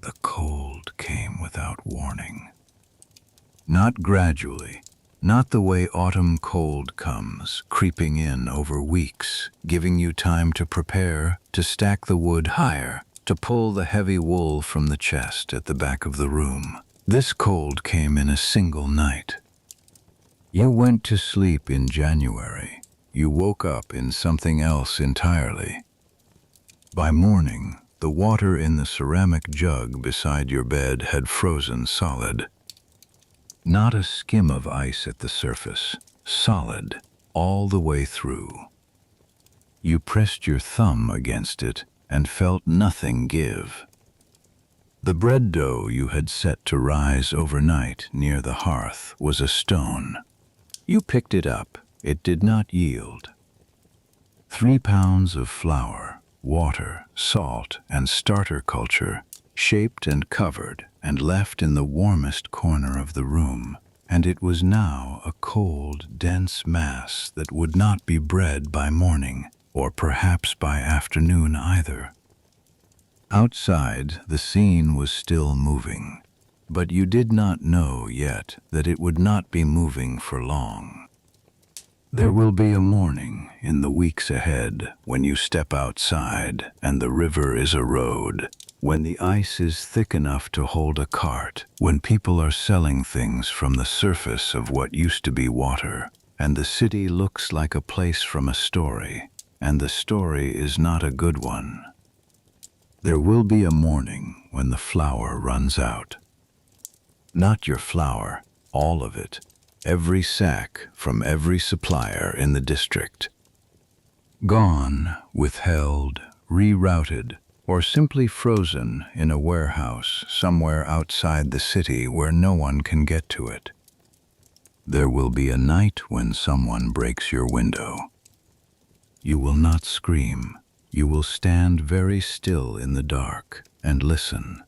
The cold came without warning. Not gradually, not the way autumn cold comes, creeping in over weeks, giving you time to prepare, to stack the wood higher, to pull the heavy wool from the chest at the back of the room. This cold came in a single night. You went to sleep in January. You woke up in something else entirely. By morning, the water in the ceramic jug beside your bed had frozen solid. Not a skim of ice at the surface, solid, all the way through. You pressed your thumb against it and felt nothing give. The bread dough you had set to rise overnight near the hearth was a stone. You picked it up. It did not yield. 3 pounds of flour, water, salt, and starter culture, shaped and covered and left in the warmest corner of the room, and it was now a cold, dense mass that would not be bread by morning, or perhaps by afternoon either. Outside, the scene was still moving, but you did not know yet that it would not be moving for long. There will be a morning in the weeks ahead when you step outside and the river is a road, when the ice is thick enough to hold a cart, when people are selling things from the surface of what used to be water, and the city looks like a place from a story, and the story is not a good one. There will be a morning when the flour runs out. Not your flour, all of it. Every sack from every supplier in the district. Gone, withheld, rerouted, or simply frozen in a warehouse somewhere outside the city where no one can get to it. There will be a night when someone breaks your window. You will not scream. You will stand very still in the dark and listen,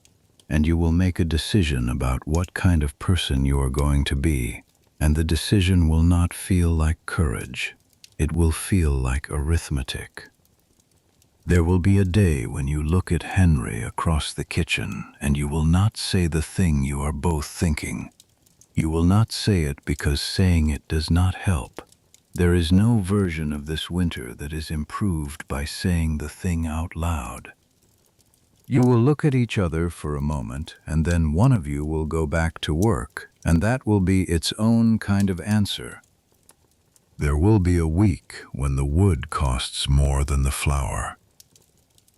and you will make a decision about what kind of person you are going to be. And the decision will not feel like courage. It will feel like arithmetic. There will be a day when you look at Henry across the kitchen and you will not say the thing you are both thinking. You will not say it because saying it does not help. There is no version of this winter that is improved by saying the thing out loud. You will look at each other for a moment, and then one of you will go back to work, and that will be its own kind of answer. There will be a week when the wood costs more than the flour.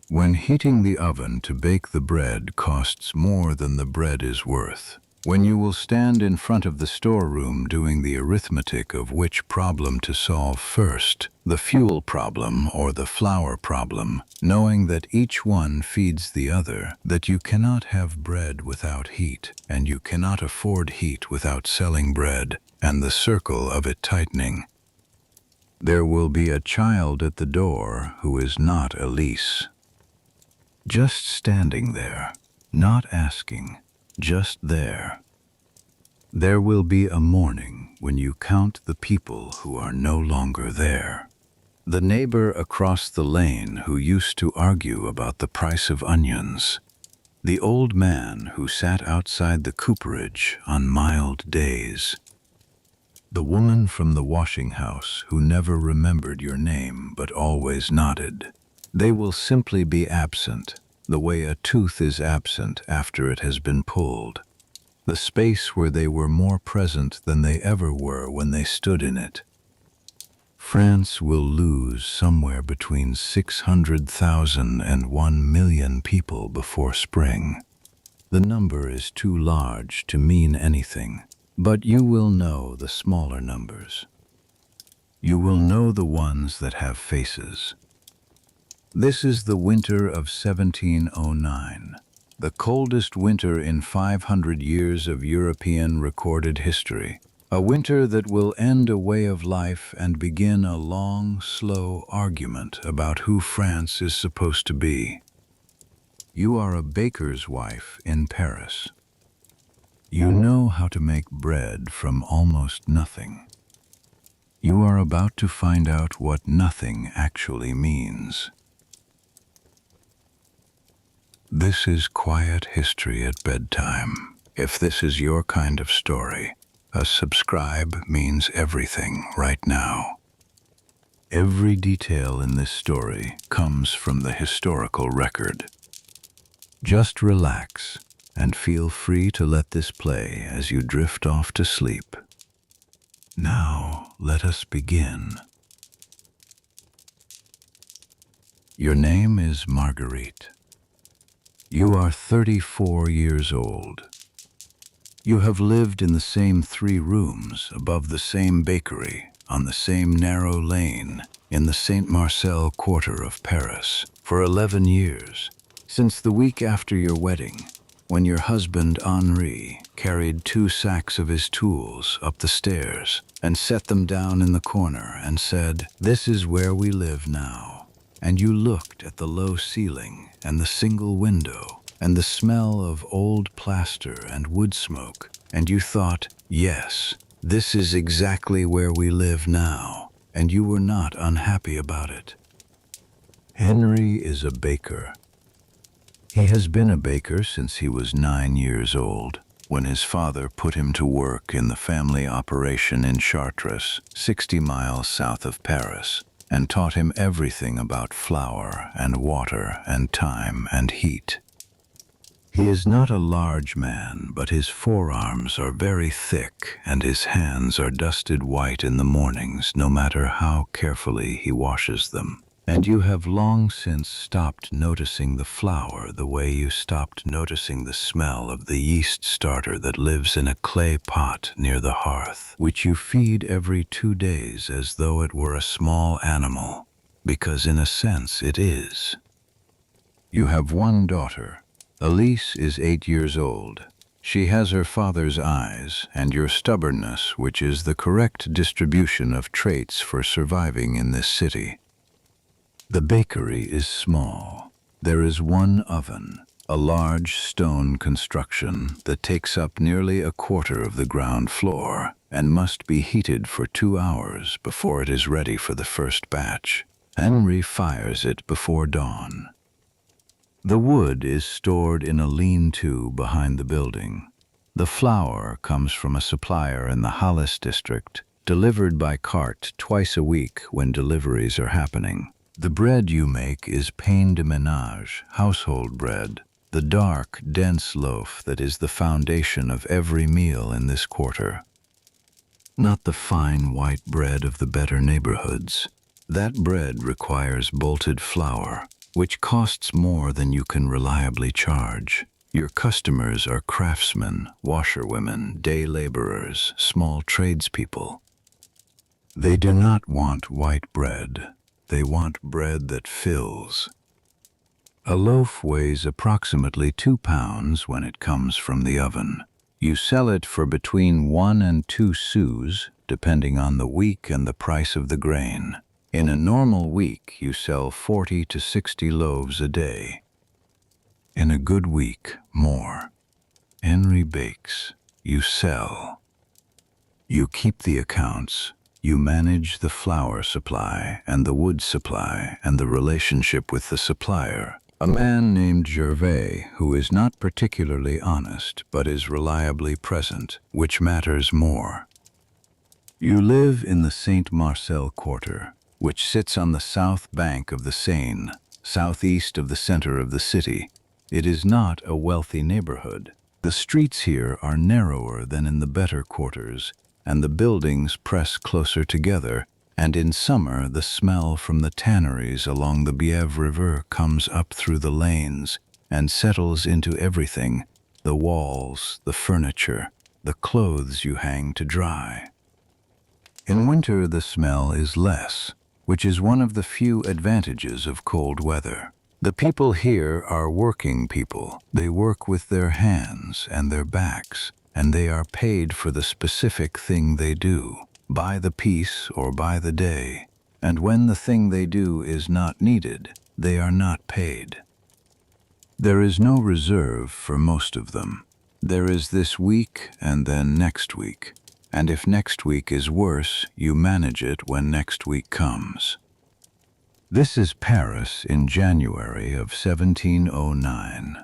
When heating the oven to bake the bread costs more than the bread is worth. When you will stand in front of the storeroom doing the arithmetic of which problem to solve first, the fuel problem or the flour problem, knowing that each one feeds the other, that you cannot have bread without heat, and you cannot afford heat without selling bread, and the circle of it tightening. There will be a child at the door who is not Elise. Just standing there, not asking, just there. There will be a morning when you count the people who are no longer there. The neighbor across the lane who used to argue about the price of onions. The old man who sat outside the cooperage on mild days. The woman from the washing house who never remembered your name but always nodded. They will simply be absent, the way a tooth is absent after it has been pulled. The space where they were more present than they ever were when they stood in it. France will lose somewhere between 600,000 and 1 million people before spring. The number is too large to mean anything, but you will know the smaller numbers. You will know the ones that have faces. This is the winter of 1709, the coldest winter in 500 years of European recorded history, a winter that will end a way of life and begin a long, slow argument about who France is supposed to be. You are a baker's wife in Paris. You know how to make bread from almost nothing. You are about to find out what nothing actually means. This is quiet history at bedtime. If this is your kind of story, a subscribe means everything right now. Every detail in this story comes from the historical record. Just relax and feel free to let this play as you drift off to sleep. Now, let us begin. Your name is Marguerite. You are 34 years old. You have lived in the same 3 rooms above the same bakery on the same narrow lane in the Saint Marcel quarter of Paris for 11 years, since the week after your wedding, when your husband Henri carried 2 sacks of his tools up the stairs and set them down in the corner and said, "This is where we live now." And you looked at the low ceiling and the single window and the smell of old plaster and wood smoke, and you thought, yes, this is exactly where we live now, and you were not unhappy about it. Henry is a baker. He has been a baker since he was 9 years old, when his father put him to work in the family operation in Chartres, 60 miles south of Paris, and taught him everything about flour and water and time and heat. He is not a large man, but his forearms are very thick and his hands are dusted white in the mornings, no matter how carefully he washes them. And you have long since stopped noticing the flour the way you stopped noticing the smell of the yeast starter that lives in a clay pot near the hearth, which you feed every 2 days as though it were a small animal, because in a sense it is. You have 1 daughter. Elise is 8 years old. She has her father's eyes and your stubbornness, which is the correct distribution of traits for surviving in this city. The bakery is small. There is 1 oven, a large stone construction that takes up nearly a quarter of the ground floor and must be heated for 2 hours before it is ready for the first batch. Henry fires it before dawn. The wood is stored in a lean-to behind the building. The flour comes from a supplier in the Halles district, delivered by cart twice a week when deliveries are happening. The bread you make is pain de ménage, household bread, the dark, dense loaf that is the foundation of every meal in this quarter. Not the fine white bread of the better neighborhoods. That bread requires bolted flour, which costs more than you can reliably charge. Your customers are craftsmen, washerwomen, day laborers, small tradespeople. They do not want white bread. They want bread that fills. A loaf weighs approximately 2 pounds when it comes from the oven. You sell it for between 1 and 2 sous, depending on the week and the price of the grain. In a normal week, you sell 40 to 60 loaves a day. In a good week, more. Henry bakes. You sell. You keep the accounts. You manage the flour supply and the wood supply and the relationship with the supplier. A man named Gervais, who is not particularly honest, but is reliably present, which matters more. You live in the Saint Marcel quarter, which sits on the south bank of the Seine, southeast of the center of the city. It is not a wealthy neighborhood. The streets here are narrower than in the better quarters, and the buildings press closer together, and in summer the smell from the tanneries along the Bièvre River comes up through the lanes and settles into everything, the walls, the furniture, the clothes you hang to dry. In winter the smell is less, which is one of the few advantages of cold weather. The people here are working people. They work with their hands and their backs, and they are paid for the specific thing they do, by the piece or by the day. And when the thing they do is not needed, they are not paid. There is no reserve for most of them. There is this week and then next week. And if next week is worse, you manage it when next week comes. This is Paris in January of 1709.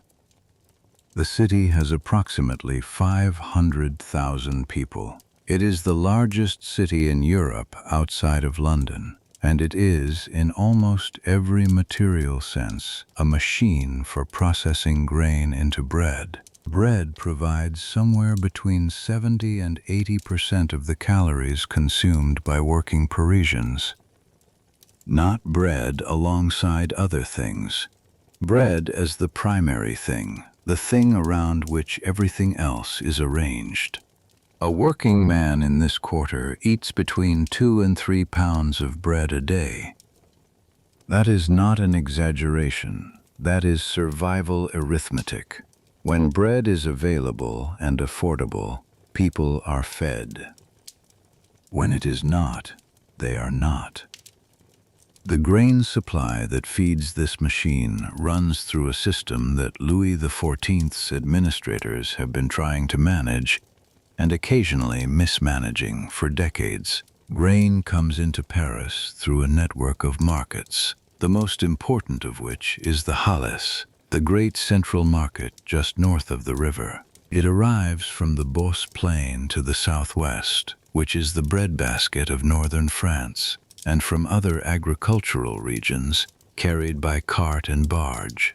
The city has approximately 500,000 people. It is the largest city in Europe outside of London, and it is, in almost every material sense, a machine for processing grain into bread. Bread provides somewhere between 70 and 80% of the calories consumed by working Parisians. Not bread alongside other things. Bread as the primary thing, the thing around which everything else is arranged. A working man in this quarter eats between 2 and 3 pounds of bread a day. That is not an exaggeration. That is survival arithmetic. When bread is available and affordable, people are fed. When it is not, they are not. The grain supply that feeds this machine runs through a system that Louis XIV's administrators have been trying to manage and occasionally mismanaging for decades. Grain comes into Paris through a network of markets, the most important of which is the Halles, the great central market just north of the river. It arrives from the Beauce Plain to the southwest, which is the breadbasket of northern France, and from other agricultural regions, carried by cart and barge.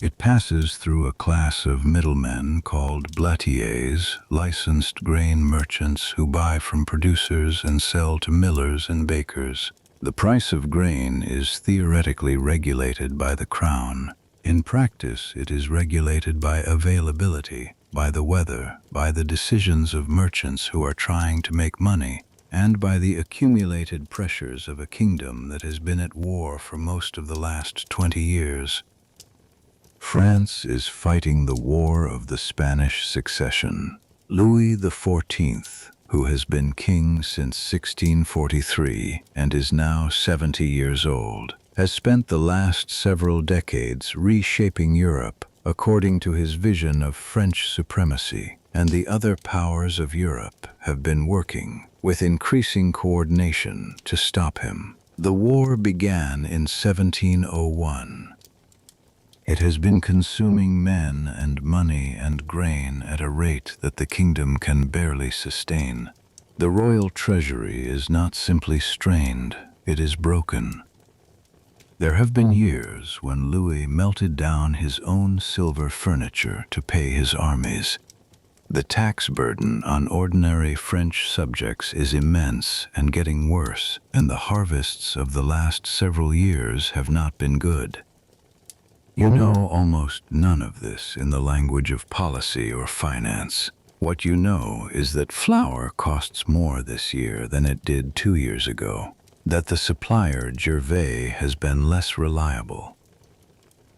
It passes through a class of middlemen called blatiers, licensed grain merchants who buy from producers and sell to millers and bakers. The price of grain is theoretically regulated by the crown. In practice, it is regulated by availability, by the weather, by the decisions of merchants who are trying to make money, and by the accumulated pressures of a kingdom that has been at war for most of the last 20 years. France is fighting the War of the Spanish Succession. Louis XIV, who has been king since 1643 and is now 70 years old, has spent the last several decades reshaping Europe according to his vision of French supremacy, and the other powers of Europe have been working with increasing coordination to stop him. The war began in 1701. It has been consuming men and money and grain at a rate that the kingdom can barely sustain. The royal treasury is not simply strained, it is broken. There have been years when Louis melted down his own silver furniture to pay his armies. The tax burden on ordinary French subjects is immense and getting worse, and the harvests of the last several years have not been good. You know almost none of this in the language of policy or finance. What you know is that flour costs more this year than it did 2 years ago, that the supplier Gervais has been less reliable,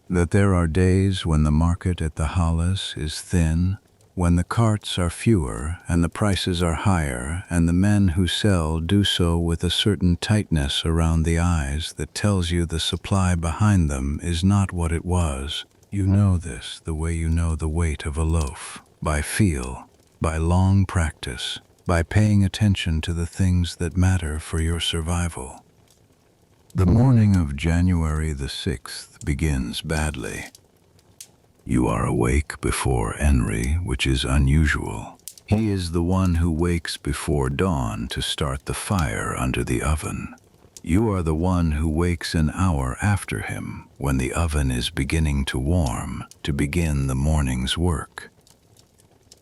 that there are days when the market at the Halles is thin, when the carts are fewer and the prices are higher, and the men who sell do so with a certain tightness around the eyes that tells you the supply behind them is not what it was. You know this the way you know the weight of a loaf, by feel, by long practice, by paying attention to the things that matter for your survival. The morning of January the 6th begins badly. You are awake before Henry, which is unusual. He is the one who wakes before dawn to start the fire under the oven. You are the one who wakes an hour after him, when the oven is beginning to warm, to begin the morning's work.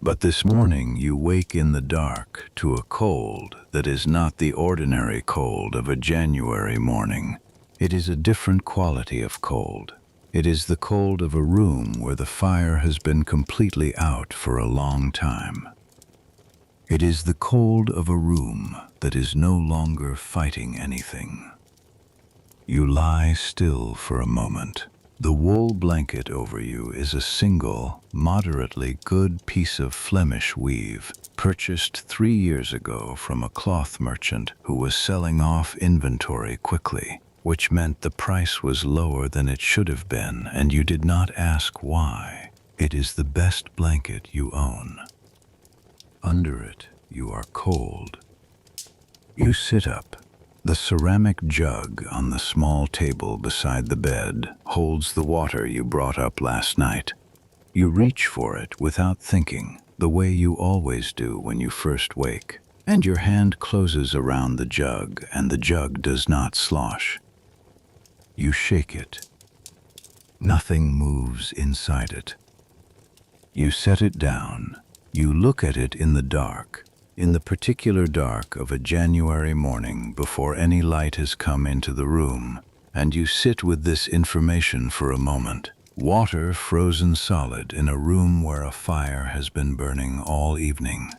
But this morning you wake in the dark to a cold that is not the ordinary cold of a January morning. It is a different quality of cold. It is the cold of a room where the fire has been completely out for a long time. It is the cold of a room that is no longer fighting anything. You lie still for a moment. The wool blanket over you is a single, moderately good piece of Flemish weave, purchased 3 years ago from a cloth merchant who was selling off inventory quickly, which meant the price was lower than it should have been, and you did not ask why. It is the best blanket you own. Under it, you are cold. You sit up. The ceramic jug on the small table beside the bed holds the water you brought up last night. You reach for it without thinking, the way you always do when you first wake, and your hand closes around the jug, and the jug does not slosh. You shake it. Nothing moves inside it. You set it down. You look at it in the dark, in the particular dark of a January morning before any light has come into the room, and you sit with this information for a moment. Water frozen solid in a room where a fire has been burning all evening.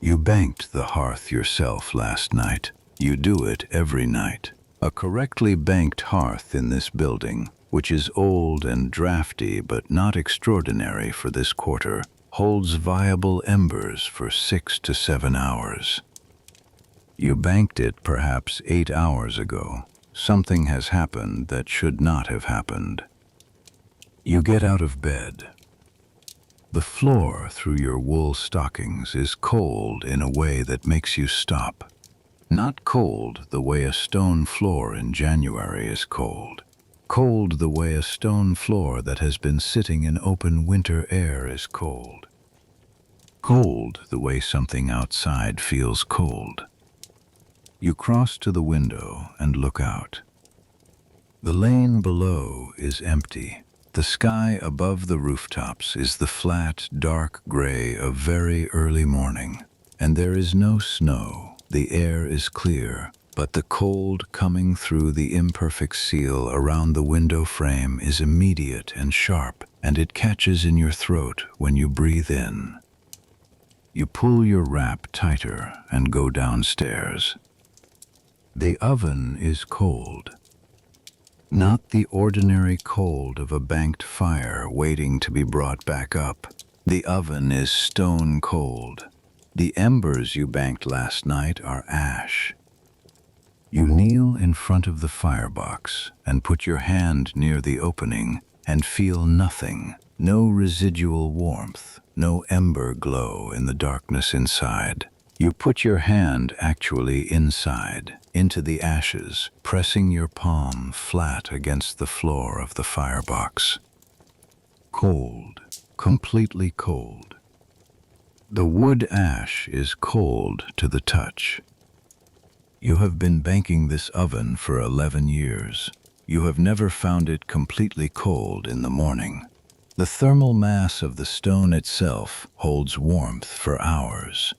You banked the hearth yourself last night. You do it every night. A correctly banked hearth in this building, which is old and drafty but not extraordinary for this quarter, holds viable embers for 6 to 7 hours. You banked it perhaps 8 hours ago. Something has happened that should not have happened. You get out of bed. The floor through your wool stockings is cold in a way that makes you stop. Not cold the way a stone floor in January is cold. Cold the way a stone floor that has been sitting in open winter air is cold. Cold the way something outside feels cold. You cross to the window and look out. The lane below is empty. The sky above the rooftops is the flat, dark gray of very early morning, and there is no snow. The air is clear, but the cold coming through the imperfect seal around the window frame is immediate and sharp, and it catches in your throat when you breathe in. You pull your wrap tighter and go downstairs. The oven is cold. Not the ordinary cold of a banked fire waiting to be brought back up. The oven is stone cold. The embers you banked last night are ash. You kneel in front of the firebox and put your hand near the opening and feel nothing, no residual warmth, no ember glow in the darkness inside. You put your hand actually inside, into the ashes, pressing your palm flat against the floor of the firebox. Cold, completely cold. The wood ash is cold to the touch. You have been banking this oven for 11 years. You have never found it completely cold in the morning. The thermal mass of the stone itself holds warmth for hours.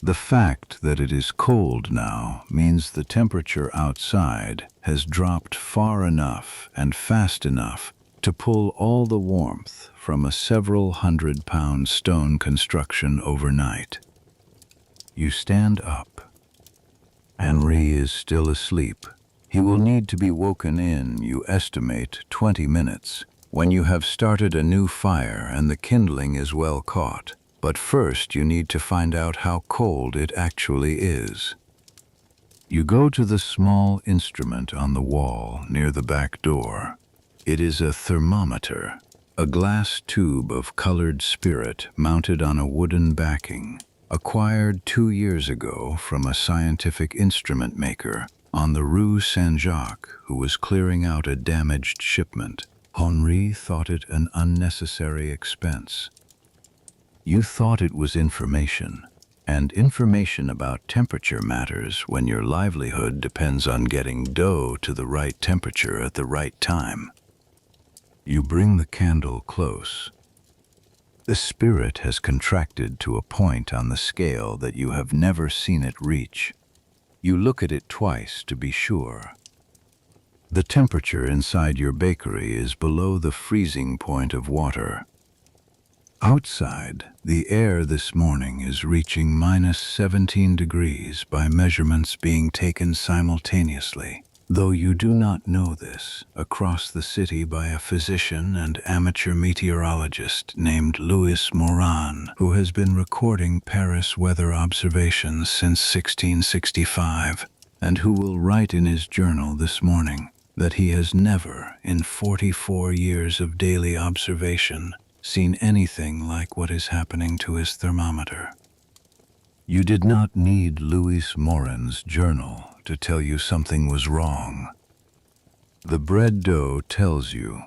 The fact that it is cold now means the temperature outside has dropped far enough and fast enough to pull all the warmth from a several 100-pound stone construction overnight. You stand up. Henri is still asleep. He will need to be woken in, you estimate, 20 minutes, when you have started a new fire and the kindling is well caught. But first you need to find out how cold it actually is. You go to the small instrument on the wall near the back door. It is a thermometer, a glass tube of colored spirit mounted on a wooden backing, acquired 2 years ago from a scientific instrument maker on the Rue Saint-Jacques who was clearing out a damaged shipment. Henri thought it an unnecessary expense. You thought it was information, and information about temperature matters when your livelihood depends on getting dough to the right temperature at the right time. You bring the candle close. The spirit has contracted to a point on the scale that you have never seen it reach. You look at it twice to be sure. The temperature inside your bakery is below the freezing point of water. Outside, the air this morning is reaching minus 17 degrees by measurements being taken simultaneously. Though you do not know this, across the city by a physician and amateur meteorologist named Louis Morin, who has been recording Paris weather observations since 1665, and who will write in his journal this morning that he has never, in 44 years of daily observation, seen anything like what is happening to his thermometer. You did not need Louis Morin's journal to tell you something was wrong. The bread dough tells you.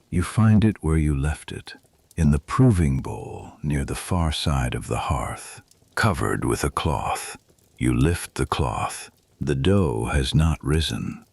You find it where you left it, in the proving bowl near the far side of the hearth, covered with a cloth. You lift the cloth. The dough has not risen.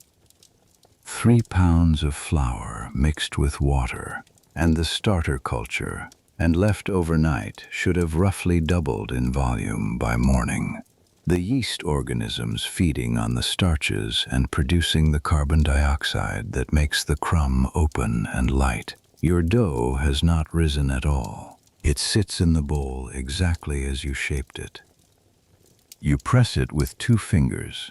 3 pounds of flour mixed with water and the starter culture and left overnight should have roughly doubled in volume by morning. The yeast organisms feeding on the starches and producing the carbon dioxide that makes the crumb open and light. Your dough has not risen at all. It sits in the bowl exactly as you shaped it. You press it with 2 fingers.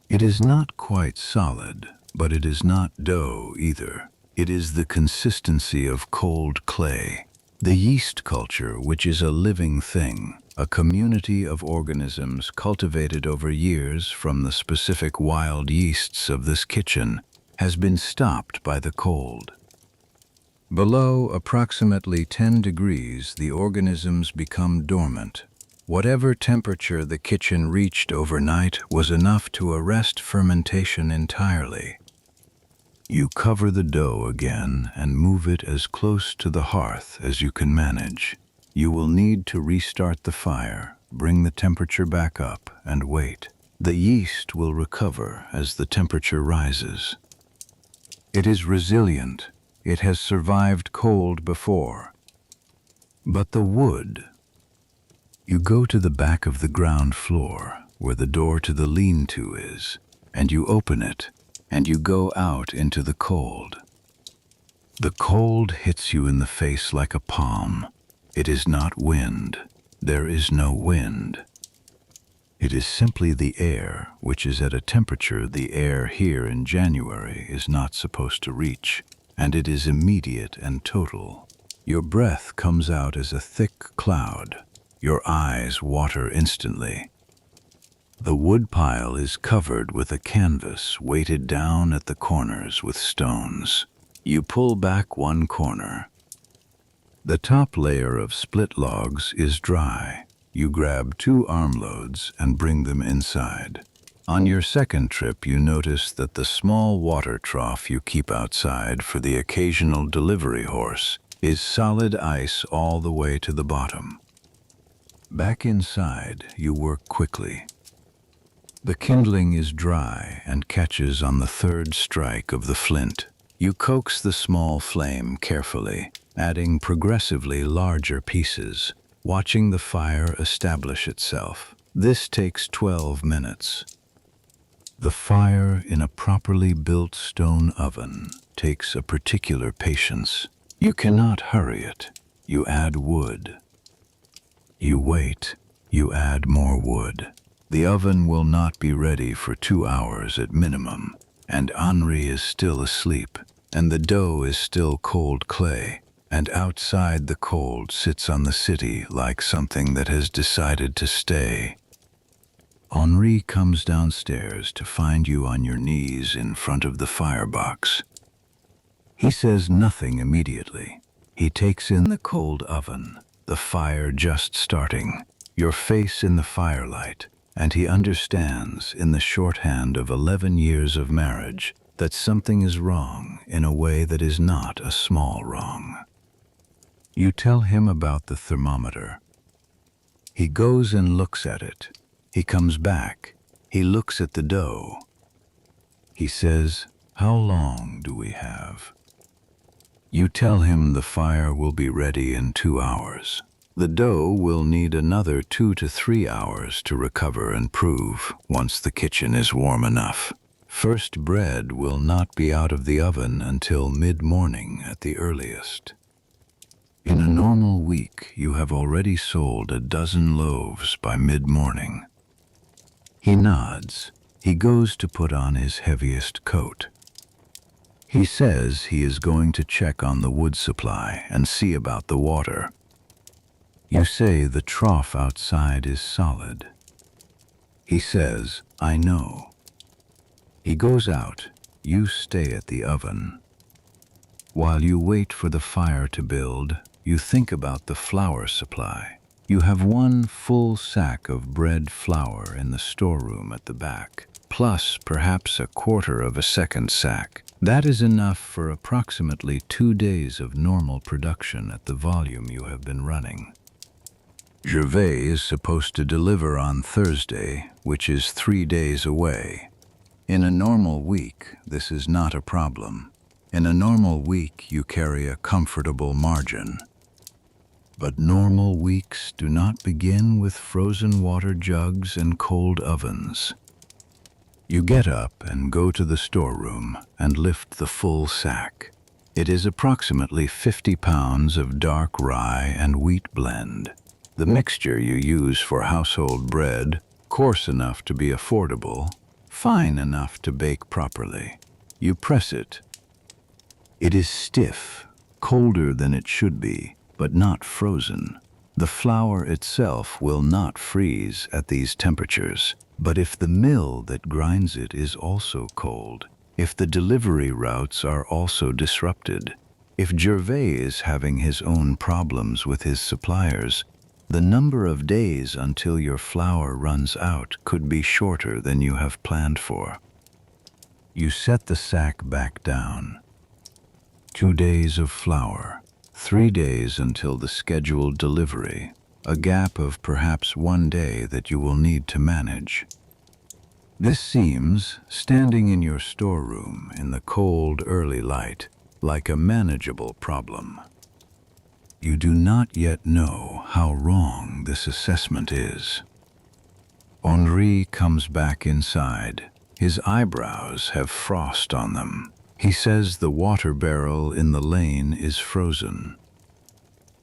It is not quite solid, but it is not dough either. It is the consistency of cold clay. The yeast culture, which is a living thing, a community of organisms cultivated over years from the specific wild yeasts of this kitchen, has been stopped by the cold. Below approximately 10 degrees, the organisms become dormant. Whatever temperature the kitchen reached overnight was enough to arrest fermentation entirely. You cover the dough again and move it as close to the hearth as you can manage. You will need to restart the fire, bring the temperature back up, and wait. The yeast will recover as the temperature rises. It is resilient. It has survived cold before. But the wood. You go to the back of the ground floor, where the door to the lean-to is, and you open it, and you go out into the cold. The cold hits you in the face like a palm. It is not wind. There is no wind. It is simply the air, which is at a temperature the air here in January is not supposed to reach, and it is immediate and total. Your breath comes out as a thick cloud. Your eyes water instantly. The woodpile is covered with a canvas weighted down at the corners with stones. You pull back one corner. The top layer of split logs is dry. You grab 2 armloads and bring them inside. On your second trip, you notice that the small water trough you keep outside for the occasional delivery horse is solid ice all the way to the bottom. Back inside, you work quickly. The kindling is dry and catches on the 3rd strike of the flint. You coax the small flame carefully, adding progressively larger pieces, watching the fire establish itself. This takes 12 minutes. The fire in a properly built stone oven takes a particular patience. You cannot hurry it. You add wood. You wait. You add more wood. The oven will not be ready for 2 hours at minimum, and Henri is still asleep, and the dough is still cold clay, and outside the cold sits on the city like something that has decided to stay. Henri comes downstairs to find you on your knees in front of the firebox. He says nothing immediately. He takes in the cold oven, the fire just starting, your face in the firelight, and he understands in the shorthand of 11 years of marriage that something is wrong in a way that is not a small wrong. You tell him about the thermometer. He goes and looks at it. He comes back. He looks at the dough. He says, "How long do we have?" You tell him the fire will be ready in 2 hours. The dough will need another 2 to 3 hours to recover and prove once the kitchen is warm enough. First bread will not be out of the oven until mid-morning at the earliest. In a normal week, you have already sold a dozen loaves by mid-morning. He nods. He goes to put on his heaviest coat. He says he is going to check on the wood supply and see about the water. You say the trough outside is solid. He says, "I know." He goes out. You stay at the oven. While you wait for the fire to build, you think about the flour supply. You have 1 full sack of bread flour in the storeroom at the back, plus perhaps a quarter of a second sack. That is enough for approximately 2 days of normal production at the volume you have been running. Gervais is supposed to deliver on Thursday, which is 3 days away. In a normal week, this is not a problem. In a normal week, you carry a comfortable margin. But normal weeks do not begin with frozen water jugs and cold ovens. You get up and go to the storeroom and lift the full sack. It is approximately 50 pounds of dark rye and wheat blend. The mixture you use for household bread, coarse enough to be affordable, fine enough to bake properly. You press it. It is stiff, colder than it should be, but not frozen. The flour itself will not freeze at these temperatures, but if the mill that grinds it is also cold, if the delivery routes are also disrupted, if Gervais is having his own problems with his suppliers, the number of days until your flour runs out could be shorter than you have planned for. You set the sack back down. 2 days of flour, 3 days until the scheduled delivery, a gap of perhaps 1 day that you will need to manage. This seems, standing in your storeroom in the cold early light, like a manageable problem. You do not yet know how wrong this assessment is. Henri comes back inside. His eyebrows have frost on them. He says the water barrel in the lane is frozen.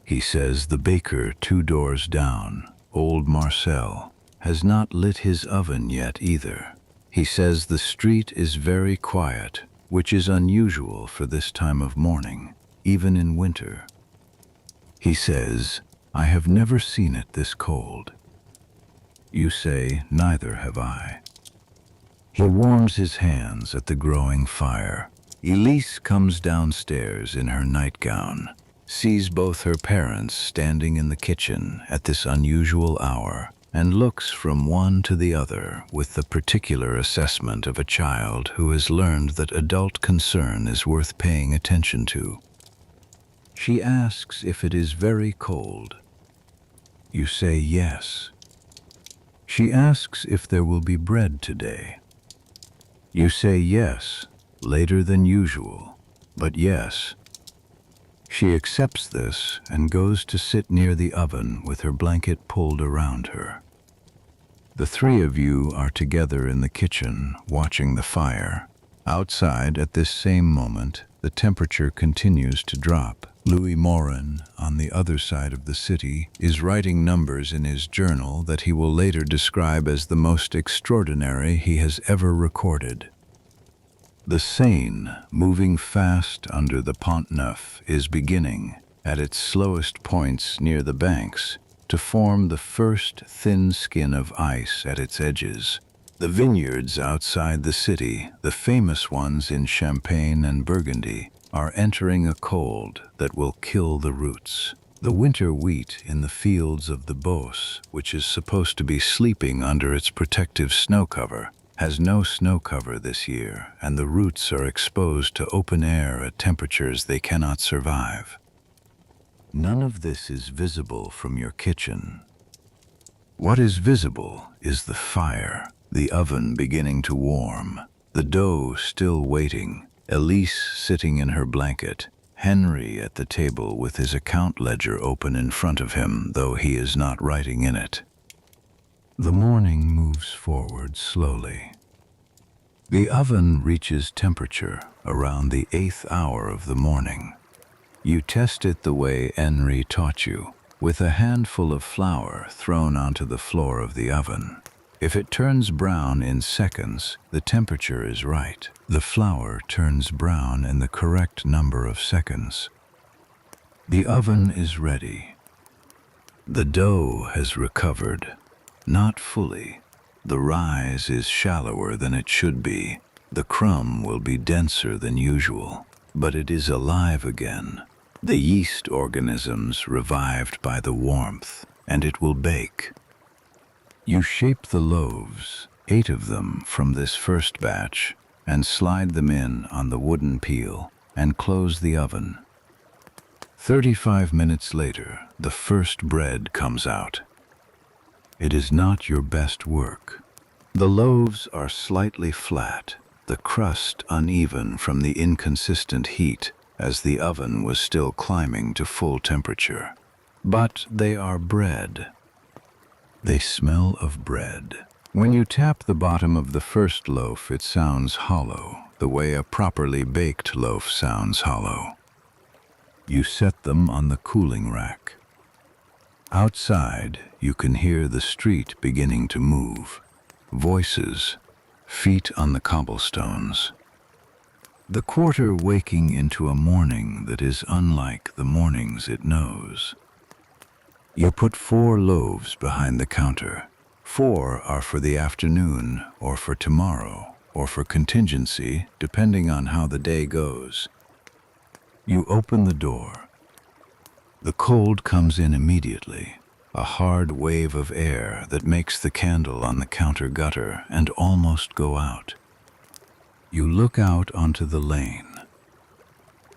He says the baker 2 doors down, old Marcel, has not lit his oven yet either. He says the street is very quiet, which is unusual for this time of morning, even in winter. He says, I have never seen it this cold. You say, neither have I. He warms his hands at the growing fire. Elise comes downstairs in her nightgown, sees both her parents standing in the kitchen at this unusual hour, and looks from one to the other with the particular assessment of a child who has learned that adult concern is worth paying attention to. She asks if it is very cold. You say yes. She asks if there will be bread today. You say yes, later than usual, but yes. She accepts this and goes to sit near the oven with her blanket pulled around her. The 3 of you are together in the kitchen, watching the fire. Outside, at this same moment, the temperature continues to drop. Louis Morin, on the other side of the city, is writing numbers in his journal that he will later describe as the most extraordinary he has ever recorded. The Seine, moving fast under the Pont Neuf, is beginning, at its slowest points near the banks, to form the first thin skin of ice at its edges. The vineyards outside the city, the famous ones in Champagne and Burgundy, are entering a cold that will kill the roots. The winter wheat in the fields of the Beauce, which is supposed to be sleeping under its protective snow cover, has no snow cover this year, and the roots are exposed to open air at temperatures they cannot survive. None of this is visible from your kitchen. What is visible is the fire, the oven beginning to warm, the dough still waiting, Elise sitting in her blanket, Henry at the table with his account ledger open in front of him, though he is not writing in it. The morning moves forward slowly. The oven reaches temperature around the 8th hour of the morning. You test it the way Henry taught you, with a handful of flour thrown onto the floor of the oven. If it turns brown in seconds, the temperature is right. The flour turns brown in the correct number of seconds. The oven is ready. The dough has recovered. Not fully. The rise is shallower than it should be. The crumb will be denser than usual, but it is alive again. The yeast organisms revived by the warmth, and it will bake. You shape the loaves, 8 of them from this first batch, and slide them in on the wooden peel and close the oven. 35 minutes later, the first bread comes out. It is not your best work. The loaves are slightly flat, the crust uneven from the inconsistent heat as the oven was still climbing to full temperature. But they are bread. They smell of bread. When you tap the bottom of the first loaf, it sounds hollow, the way a properly baked loaf sounds hollow. You set them on the cooling rack. Outside, you can hear the street beginning to move. Voices, feet on the cobblestones. The quarter waking into a morning that is unlike the mornings it knows. You put 4 loaves behind the counter. 4 are for the afternoon, or for tomorrow, or for contingency, depending on how the day goes. You open the door. The cold comes in immediately, a hard wave of air that makes the candle on the counter gutter and almost go out. You look out onto the lane.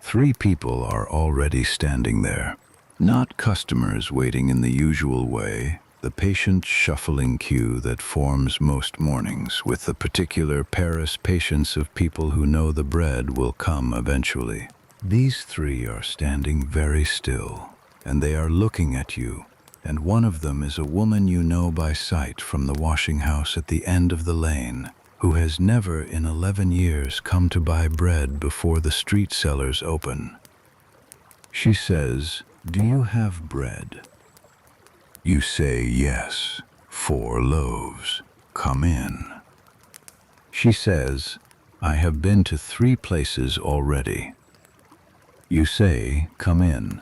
3 people are already standing there, not customers waiting in the usual way, the patient shuffling queue that forms most mornings with the particular Paris patience of people who know the bread will come eventually. These 3 are standing very still, and they are looking at you, and one of them is a woman you know by sight from the washing house at the end of the lane, who has never in 11 years come to buy bread before the street sellers open. She says, "Do you have bread?" You say, "Yes, 4 loaves. Come in." She says, "I have been to 3 places already." You say, "Come in."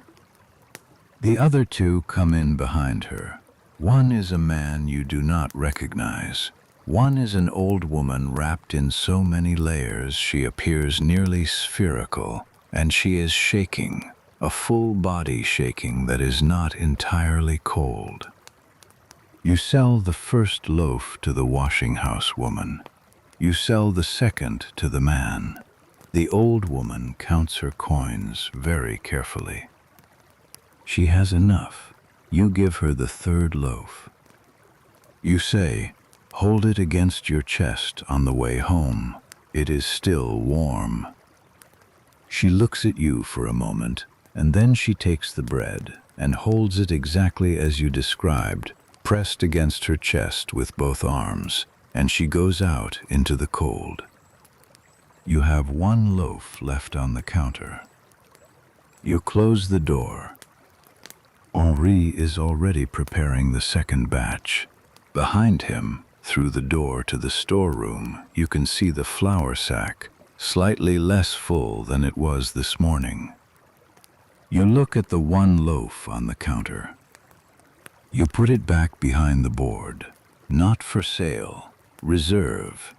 The other 2 come in behind her. One is a man you do not recognize. One is an old woman wrapped in so many layers she appears nearly spherical, and she is shaking, a full body shaking that is not entirely cold. You sell the first loaf to the washing house woman. You sell the second to the man. The old woman counts her coins very carefully. She has enough. You give her the 3rd loaf. You say, "Hold it against your chest on the way home. It is still warm." She looks at you for a moment, and then she takes the bread and holds it exactly as you described, pressed against her chest with both arms, and she goes out into the cold. You have 1 loaf left on the counter. You close the door. Henri is already preparing the second batch. Behind him, through the door to the storeroom, you can see the flour sack, slightly less full than it was this morning. You look at the 1 loaf on the counter. You put it back behind the board. Not for sale. Reserve.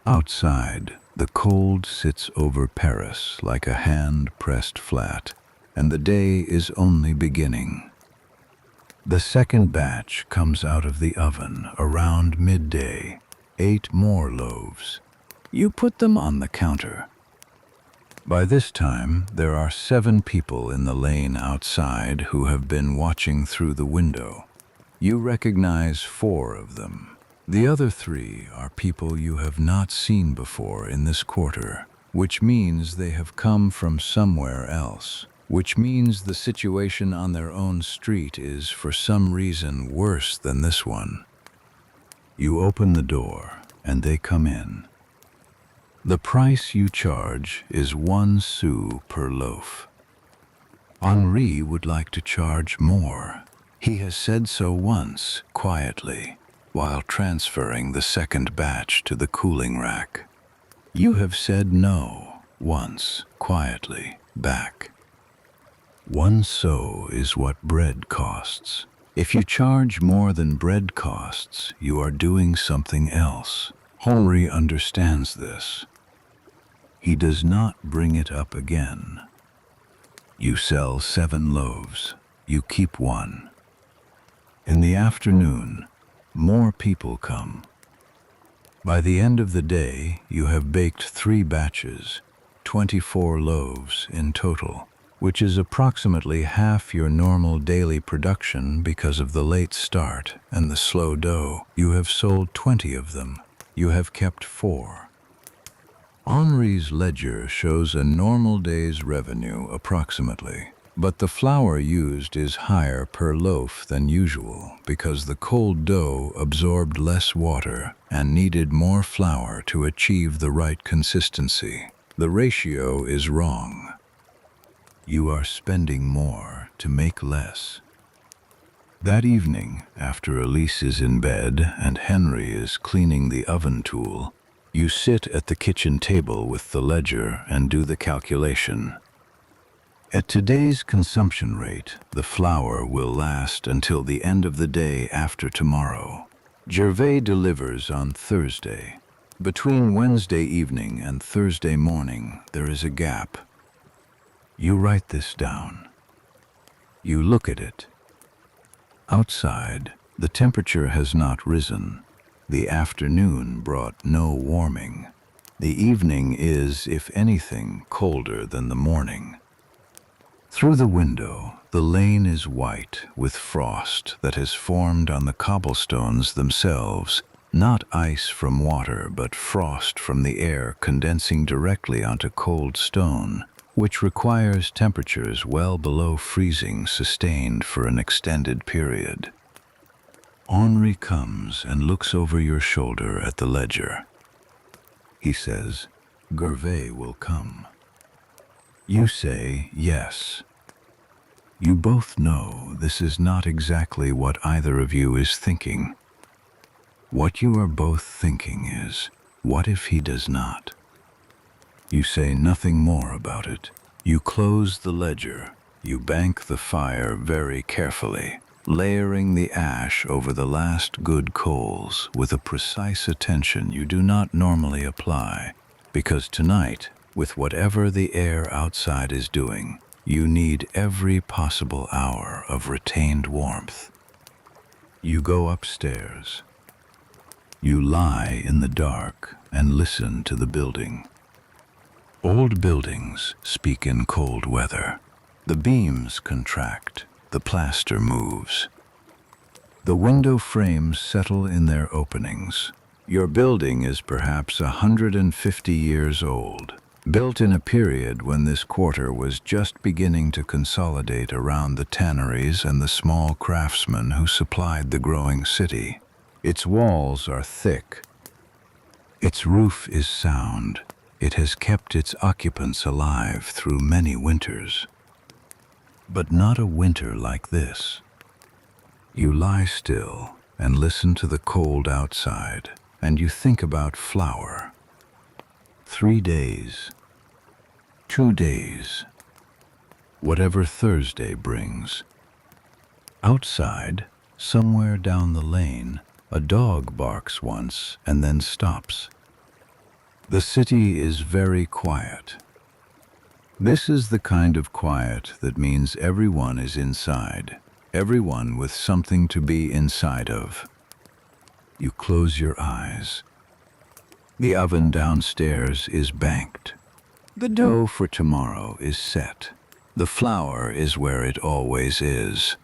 Outside, the cold sits over Paris like a hand pressed flat, and the day is only beginning. The second batch comes out of the oven around midday, 8 more loaves. You put them on the counter. By this time, there are 7 people in the lane outside who have been watching through the window. You recognize 4 of them. The other 3 are people you have not seen before in this quarter, which means they have come from somewhere else. Which means the situation on their own street is, for some reason, worse than this one. You open the door, and they come in. The price you charge is 1 sou per loaf. Henri would like to charge more. He has said so once, quietly, while transferring the second batch to the cooling rack. You have said no, once, quietly, back. 1 sou is what bread costs. If you charge more than bread costs, you are doing something else. Henri understands this. He does not bring it up again. You sell 7 loaves. You keep 1. In the afternoon, more people come. By the end of the day, you have baked 3 batches, 24 loaves in total, which is approximately half your normal daily production because of the late start and the slow dough. You have sold 20 of them. You have kept 4. Henri's ledger shows a normal day's revenue approximately, but the flour used is higher per loaf than usual because the cold dough absorbed less water and needed more flour to achieve the right consistency. The ratio is wrong. You are spending more to make less. That evening, after Elise is in bed and Henry is cleaning the oven tool, you sit at the kitchen table with the ledger and do the calculation. At today's consumption rate, the flour will last until the end of the day after tomorrow. Gervais delivers on Thursday. Between Wednesday evening and Thursday morning, there is a gap. You write this down. You look at it. Outside, the temperature has not risen. The afternoon brought no warming. The evening is, if anything, colder than the morning. Through the window, the lane is white with frost that has formed on the cobblestones themselves, not ice from water, but frost from the air condensing directly onto cold stone, which requires temperatures well below freezing sustained for an extended period. Henri comes and looks over your shoulder at the ledger. He says, "Gervais will come." You say yes. You both know this is not exactly what either of you is thinking. What you are both thinking is, what if he does not? You say nothing more about it. You close the ledger. You bank the fire very carefully, layering the ash over the last good coals with a precise attention you do not normally apply, because tonight, with whatever the air outside is doing, you need every possible hour of retained warmth. You go upstairs. You lie in the dark and listen to the building. Old buildings speak in cold weather. The beams contract, the plaster moves. The window frames settle in their openings. Your building is perhaps 150 years old, built in a period when this quarter was just beginning to consolidate around the tanneries and the small craftsmen who supplied the growing city. Its walls are thick. Its roof is sound. It has kept its occupants alive through many winters. But not a winter like this. You lie still and listen to the cold outside, and you think about flour. 3 days. 2 days. Whatever Thursday brings. Outside, somewhere down the lane, a dog barks once and then stops. The city is very quiet. This is the kind of quiet that means everyone is inside, everyone with something to be inside of. You close your eyes. The oven downstairs is banked. The dough for tomorrow is set. The flour is where it always is.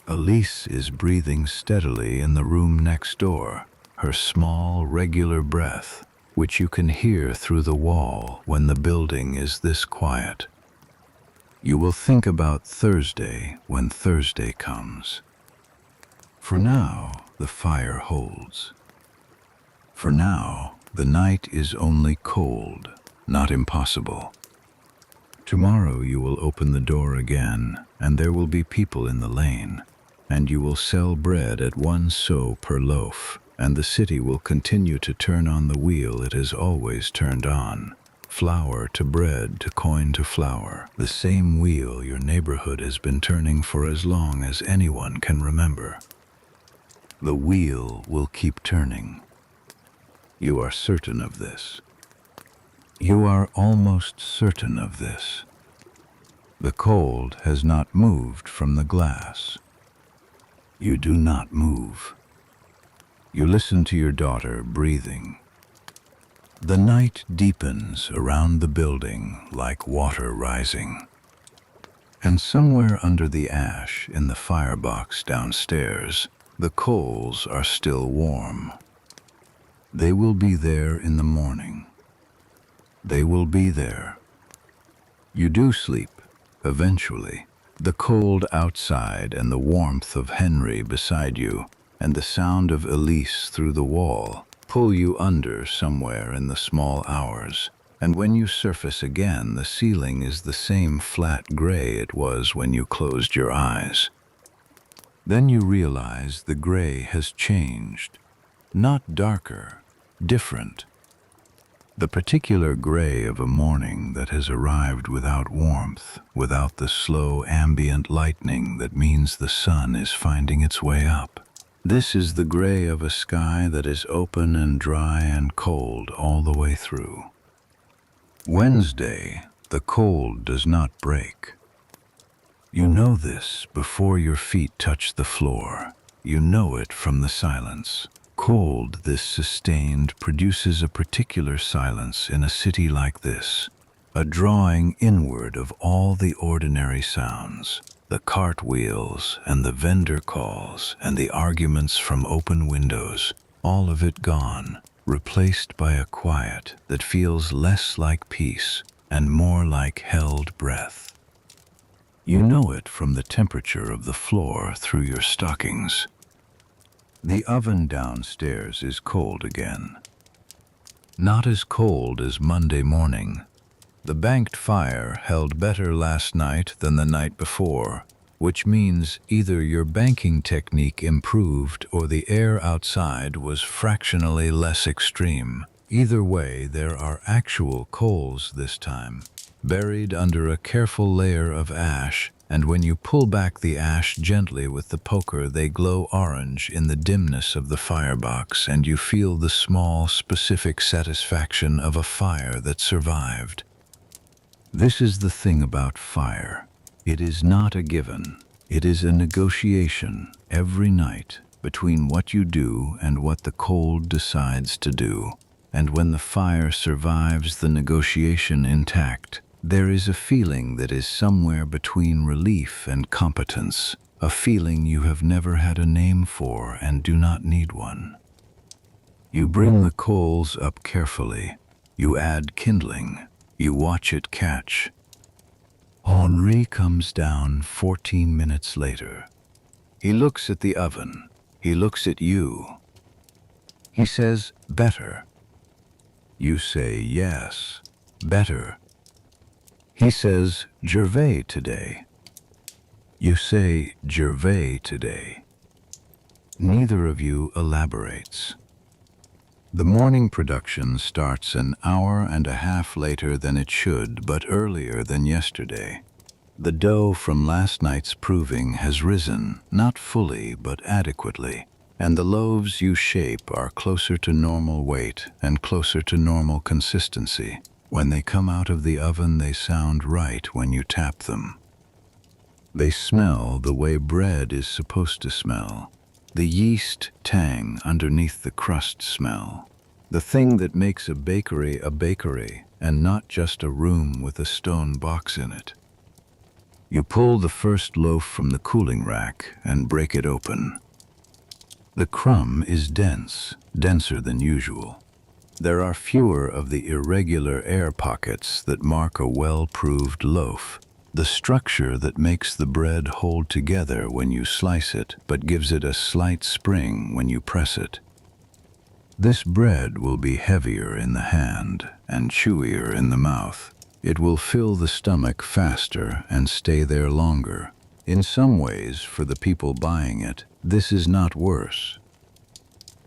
Elise is breathing steadily in the room next door, her small, regular breath, which you can hear through the wall when the building is this quiet. You will think about Thursday when Thursday comes. For now, the fire holds. For now, the night is only cold, not impossible. Tomorrow you will open the door again, and there will be people in the lane, and you will sell bread at 1 sou per loaf, and the city will continue to turn on the wheel it has always turned on. Flour to bread to coin to flour, the same wheel your neighborhood has been turning for as long as anyone can remember. The wheel will keep turning. You are certain of this. You are almost certain of this. The cold has not moved from the glass. You do not move. You listen to your daughter breathing. The night deepens around the building like water rising. And somewhere under the ash in the firebox downstairs, the coals are still warm. They will be there in the morning. They will be there. You do sleep, eventually. The cold outside and the warmth of Henry beside you, and the sound of Elise through the wall, pull you under somewhere in the small hours. And when you surface again, the ceiling is the same flat gray it was when you closed your eyes. Then you realize the gray has changed. Not darker, different. The particular gray of a morning that has arrived without warmth, without the slow ambient lightning that means the sun is finding its way up. This is the gray of a sky that is open and dry and cold all the way through. Wednesday, the cold does not break. You know this before your feet touch the floor. You know it from the silence. Cold, this sustained, produces a particular silence in a city like this, a drawing inward of all the ordinary sounds, the cartwheels and the vendor calls and the arguments from open windows, all of it gone, replaced by a quiet that feels less like peace and more like held breath. You know it from the temperature of the floor through your stockings. The oven downstairs is cold again. Not as cold as Monday morning. The banked fire held better last night than the night before, which means either your banking technique improved or the air outside was fractionally less extreme. Either way, there are actual coals this time, buried under a careful layer of ash, and when you pull back the ash gently with the poker, they glow orange in the dimness of the firebox, and you feel the small, specific satisfaction of a fire that survived. This is the thing about fire. It is not a given. It is a negotiation every night between what you do and what the cold decides to do. And when the fire survives the negotiation intact, there is a feeling that is somewhere between relief and competence, a feeling you have never had a name for and do not need one. You bring the coals up carefully. You add kindling. You watch it catch. Henri comes down 14 minutes later. He looks at the oven. He looks at you. He says, "Better." You say, "Yes, better." He says, "Gervais today." You say, "Gervais today." Neither of you elaborates. The morning production starts an hour and a half later than it should, but earlier than yesterday. The dough from last night's proving has risen, not fully, but adequately, and the loaves you shape are closer to normal weight and closer to normal consistency. When they come out of the oven, they sound right when you tap them. They smell the way bread is supposed to smell. The yeast tang underneath the crust smell. The thing that makes a bakery and not just a room with a stone box in it. You pull the first loaf from the cooling rack and break it open. The crumb is dense, denser than usual. There are fewer of the irregular air pockets that mark a well-proved loaf, the structure that makes the bread hold together when you slice it, but gives it a slight spring when you press it. This bread will be heavier in the hand and chewier in the mouth. It will fill the stomach faster and stay there longer. In some ways, for the people buying it, this is not worse.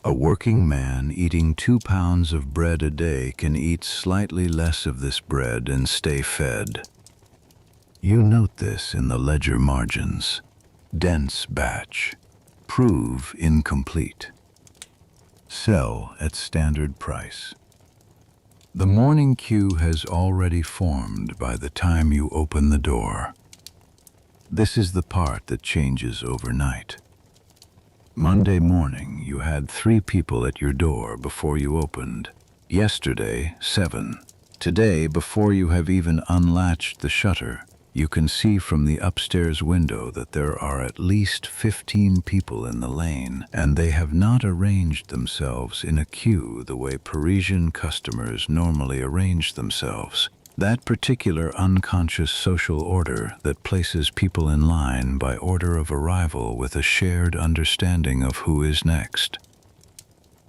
A working man eating 2 pounds of bread a day can eat slightly less of this bread and stay fed. You note this in the ledger margins. Dense batch. Prove incomplete. Sell at standard price. The morning queue has already formed by the time you open the door. This is the part that changes overnight. Monday morning, you had 3 people at your door before you opened. Yesterday, 7. Today, before you have even unlatched the shutter, you can see from the upstairs window that there are at least 15 people in the lane, and they have not arranged themselves in a queue the way Parisian customers normally arrange themselves. That particular unconscious social order that places people in line by order of arrival with a shared understanding of who is next.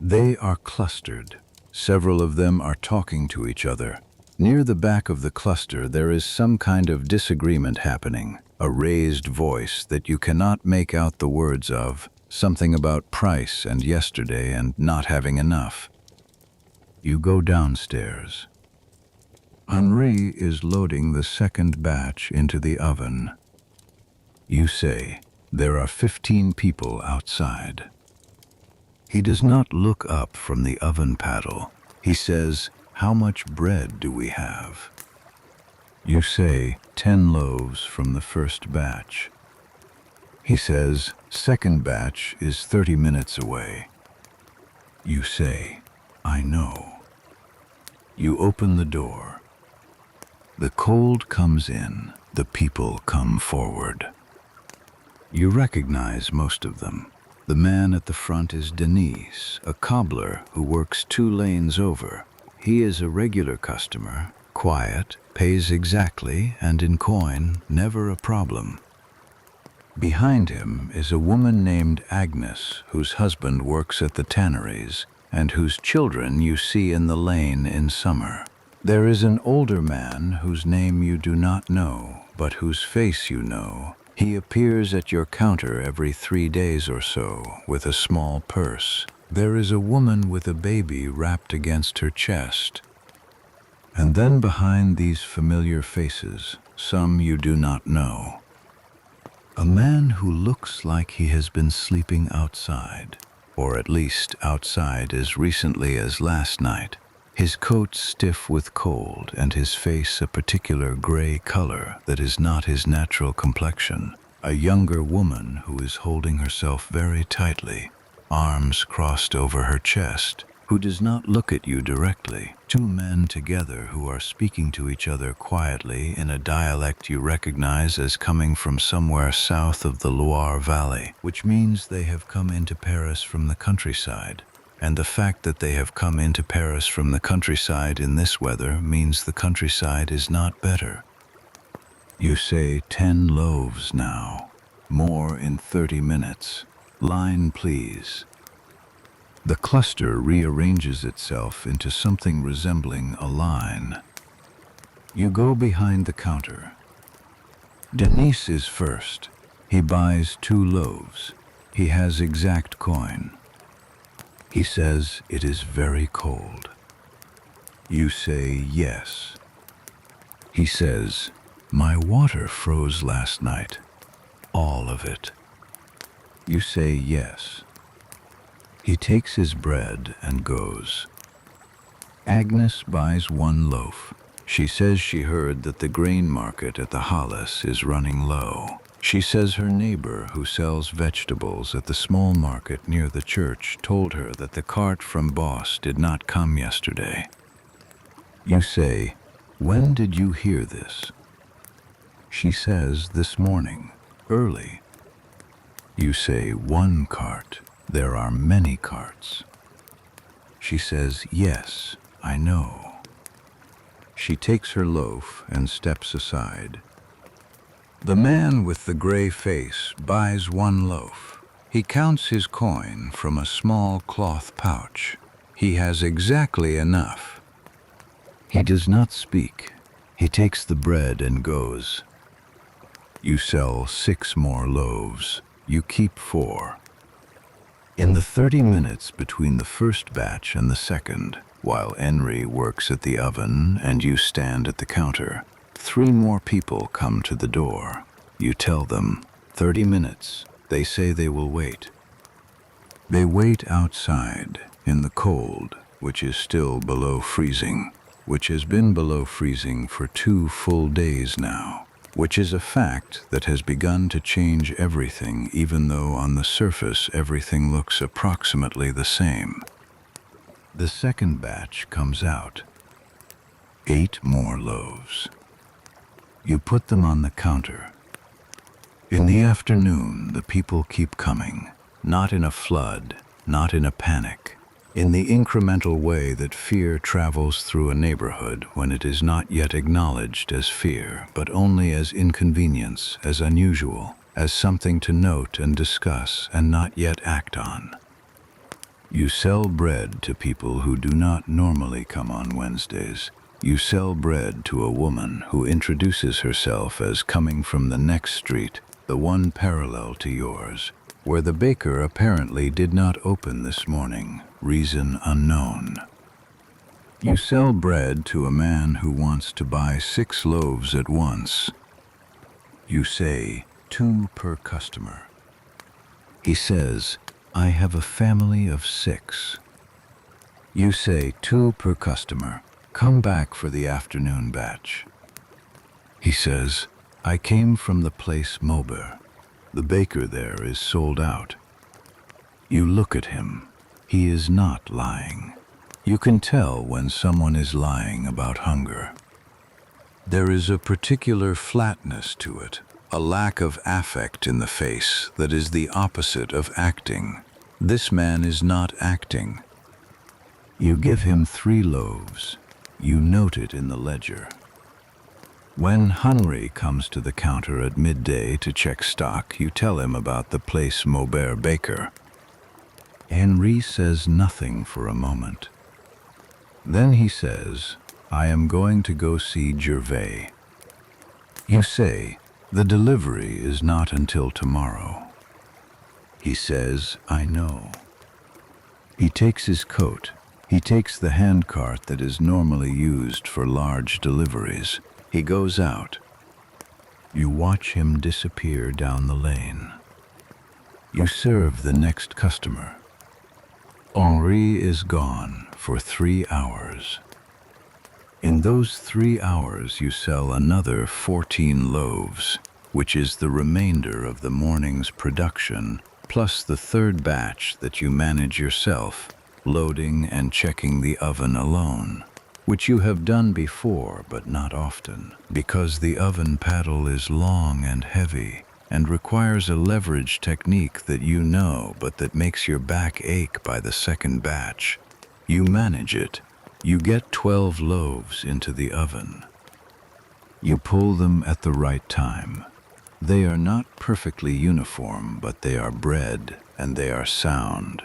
They are clustered. Several of them are talking to each other. Near the back of the cluster there is some kind of disagreement happening, a raised voice that you cannot make out the words of, something about price and yesterday and not having enough. You go downstairs. Henri is loading the second batch into the oven. You say, there are 15 people outside. He does not look up from the oven paddle. He says, how much bread do we have? You say, 10 loaves from the first batch. He says, second batch is 30 minutes away. You say, I know. You open the door. The cold comes in, the people come forward. You recognize most of them. The man at the front is Denis, a cobbler who works 2 lanes over. He is a regular customer, quiet, pays exactly, and in coin, never a problem. Behind him is a woman named Agnes, whose husband works at the tanneries, and whose children you see in the lane in summer. There is an older man whose name you do not know, but whose face you know. He appears at your counter every 3 days or so with a small purse. There is a woman with a baby wrapped against her chest. And then behind these familiar faces, some you do not know. A man who looks like he has been sleeping outside, or at least outside as recently as last night. His coat stiff with cold and his face a particular gray color that is not his natural complexion. A younger woman who is holding herself very tightly, arms crossed over her chest, who does not look at you directly. 2 men together who are speaking to each other quietly in a dialect you recognize as coming from somewhere south of the Loire Valley, which means they have come into Paris from the countryside. And the fact that they have come into Paris from the countryside in this weather means the countryside is not better. You say 10 loaves now. More in 30 minutes. Line, please. The cluster rearranges itself into something resembling a line. You go behind the counter. Denis is first. He buys 2 loaves. He has exact coin. He says it is very cold. You say yes. He says, my water froze last night. All of it. You say yes. He takes his bread and goes. Agnes buys 1 loaf. She says she heard that the grain market at the Halles is running low. She says her neighbor who sells vegetables at the small market near the church told her that the cart from Boss did not come yesterday. You say, when did you hear this? She says this morning, early. You say 1 cart. There are many carts. She says, yes, I know. She takes her loaf and steps aside. The man with the gray face buys 1 loaf. He counts his coin from a small cloth pouch. He has exactly enough. He does not speak. He takes the bread and goes. You sell 6 more loaves. You keep 4. In the 30 minutes between the first batch and the second, while Henri works at the oven and you stand at the counter, 3 more people come to the door. You tell them, 30 minutes. They say they will wait. They wait outside, in the cold, which is still below freezing, which has been below freezing for 2 full days now. which is a fact that has begun to change everything, even though on the surface everything looks approximately the same. The second batch comes out. 8 more loaves. You put them on the counter. In the afternoon, the people keep coming, not in a flood, not in a panic, in the incremental way that fear travels through a neighborhood when it is not yet acknowledged as fear, but only as inconvenience, as unusual, as something to note and discuss and not yet act on. You sell bread to people who do not normally come on Wednesdays. You sell bread to a woman who introduces herself as coming from the next street, the one parallel to yours, where the baker apparently did not open this morning, reason unknown. You sell bread to a man who wants to buy 6 loaves at once. You say 2 per customer. He says, "I have a family of 6. You say 2 per customer. Come back for the afternoon batch. He says, "I came from the place Maubert. The baker there is sold out." You look at him. He is not lying. You can tell when someone is lying about hunger. There is a particular flatness to it, a lack of affect in the face that is the opposite of acting. This man is not acting. You give him 3 loaves. You note it in the ledger. When Henri comes to the counter at midday to check stock, you tell him about the place Maubert baker. Henri says nothing for a moment. Then he says, "I am going to go see Gervais." You say, "The delivery is not until tomorrow." He says, "I know." He takes his coat. He takes the handcart that is normally used for large deliveries. He goes out. You watch him disappear down the lane. You serve the next customer. Henri is gone for 3 hours. In those 3 hours you sell another 14 loaves, which is the remainder of the morning's production, plus the third batch that you manage yourself, loading and checking the oven alone, which you have done before but not often, because the oven paddle is long and heavy and requires a leverage technique that you know but that makes your back ache by the second batch. You manage it. You get 12 loaves into the oven. You pull them at the right time. They are not perfectly uniform, but they are bread and they are sound.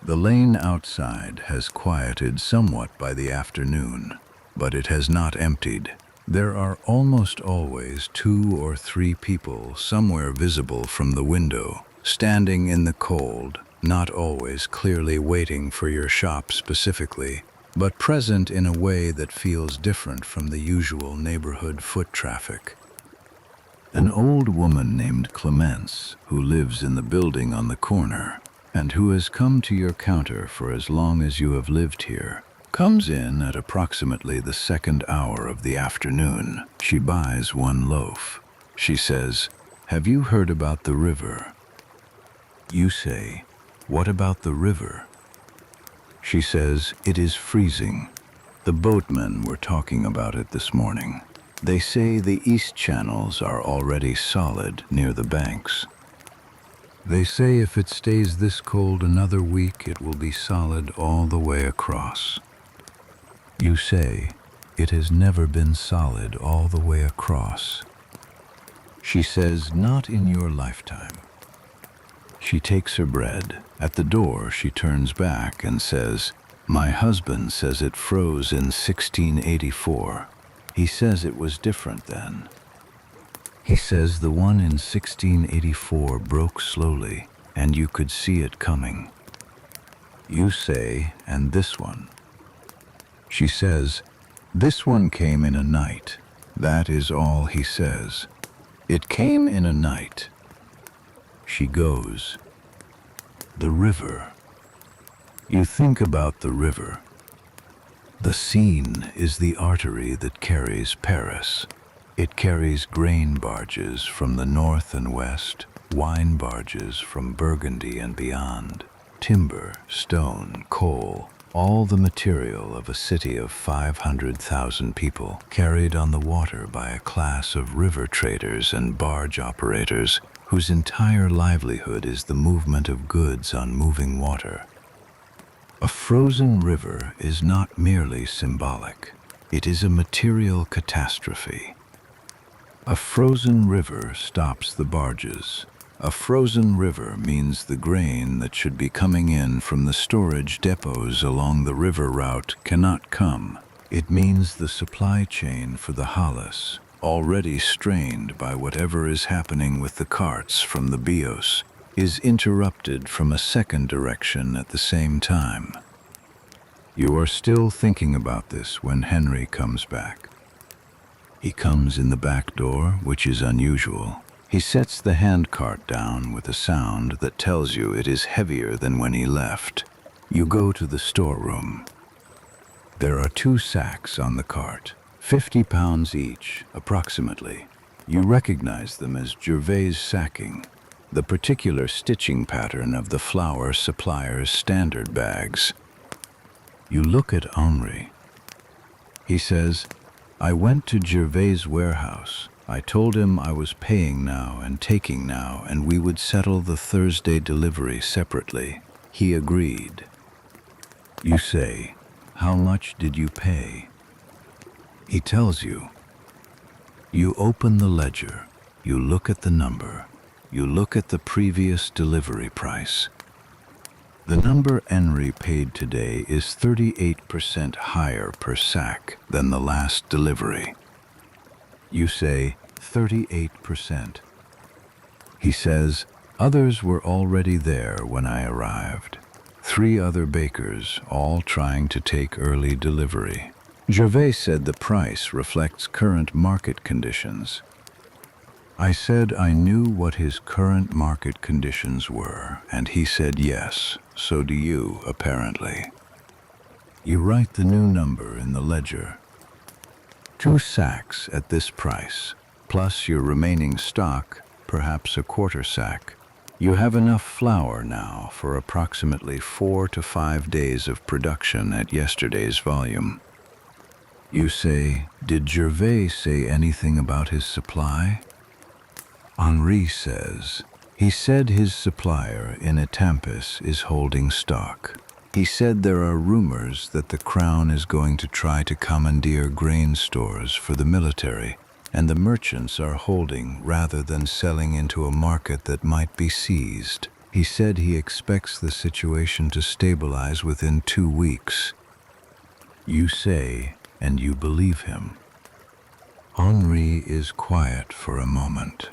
The lane outside has quieted somewhat by the afternoon, but it has not emptied. There are almost always 2 or 3 people somewhere visible from the window, standing in the cold, not always clearly waiting for your shop specifically, but present in a way that feels different from the usual neighborhood foot traffic. An old woman named Clemence, who lives in the building on the corner, and who has come to your counter for as long as you have lived here, comes in at approximately the 2nd hour of the afternoon. She buys 1 loaf. She says, "Have you heard about the river?" You say, "What about the river?" She says, "It is freezing. The boatmen were talking about it this morning. They say the east channels are already solid near the banks. They say if it stays this cold another week, it will be solid all the way across." You say, "It has never been solid all the way across." She says, "Not in your lifetime." She takes her bread. At the door, she turns back and says, "My husband says it froze in 1684. He says it was different then. He says the one in 1684 broke slowly, and you could see it coming." You say, "And this one?" She says, "This one came in a night. That is all he says. It came in a night." She goes. The river. You think about the river. The Seine is the artery that carries Paris. It carries grain barges from the north and west, wine barges from Burgundy and beyond, timber, stone, coal, all the material of a city of 500,000 people, carried on the water by a class of river traders and barge operators whose entire livelihood is the movement of goods on moving water. A frozen river is not merely symbolic, it is a material catastrophe. A frozen river stops the barges. A frozen river means the grain that should be coming in from the storage depots along the river route cannot come. It means the supply chain for the Halles, already strained by whatever is happening with the carts from the Bios, is interrupted from a second direction at the same time. You are still thinking about this when Henry comes back. He comes in the back door, which is unusual. He sets the handcart down with a sound that tells you it is heavier than when he left. You go to the storeroom. There are 2 sacks on the cart, 50 pounds each, approximately. You recognize them as Gervais sacking, the particular stitching pattern of the flour supplier's standard bags. You look at Henri. He says, "I went to Gervais' warehouse. I told him I was paying now and taking now, and we would settle the Thursday delivery separately. He agreed." You say, "How much did you pay?" He tells you. You open the ledger. You look at the number. You look at the previous delivery price. The number Henry paid today is 38% higher per sack than the last delivery. You say, 38%. He says, "Others were already there when I arrived. 3 other bakers, all trying to take early delivery." Gervais said the price reflects current market conditions. I said I knew what his current market conditions were, and he said yes, so do you, apparently. You write the new number in the ledger. 2 sacks at this price, plus your remaining stock, perhaps a quarter sack. You have enough flour now for approximately 4 to 5 days of production at yesterday's volume. You say, "Did Gervais say anything about his supply?" Henri says, "He said his supplier in Etampes is holding stock. He said there are rumors that the Crown is going to try to commandeer grain stores for the military, and the merchants are holding rather than selling into a market that might be seized. He said he expects the situation to stabilize within 2 weeks. You say, and you believe him. Henri is quiet for a moment.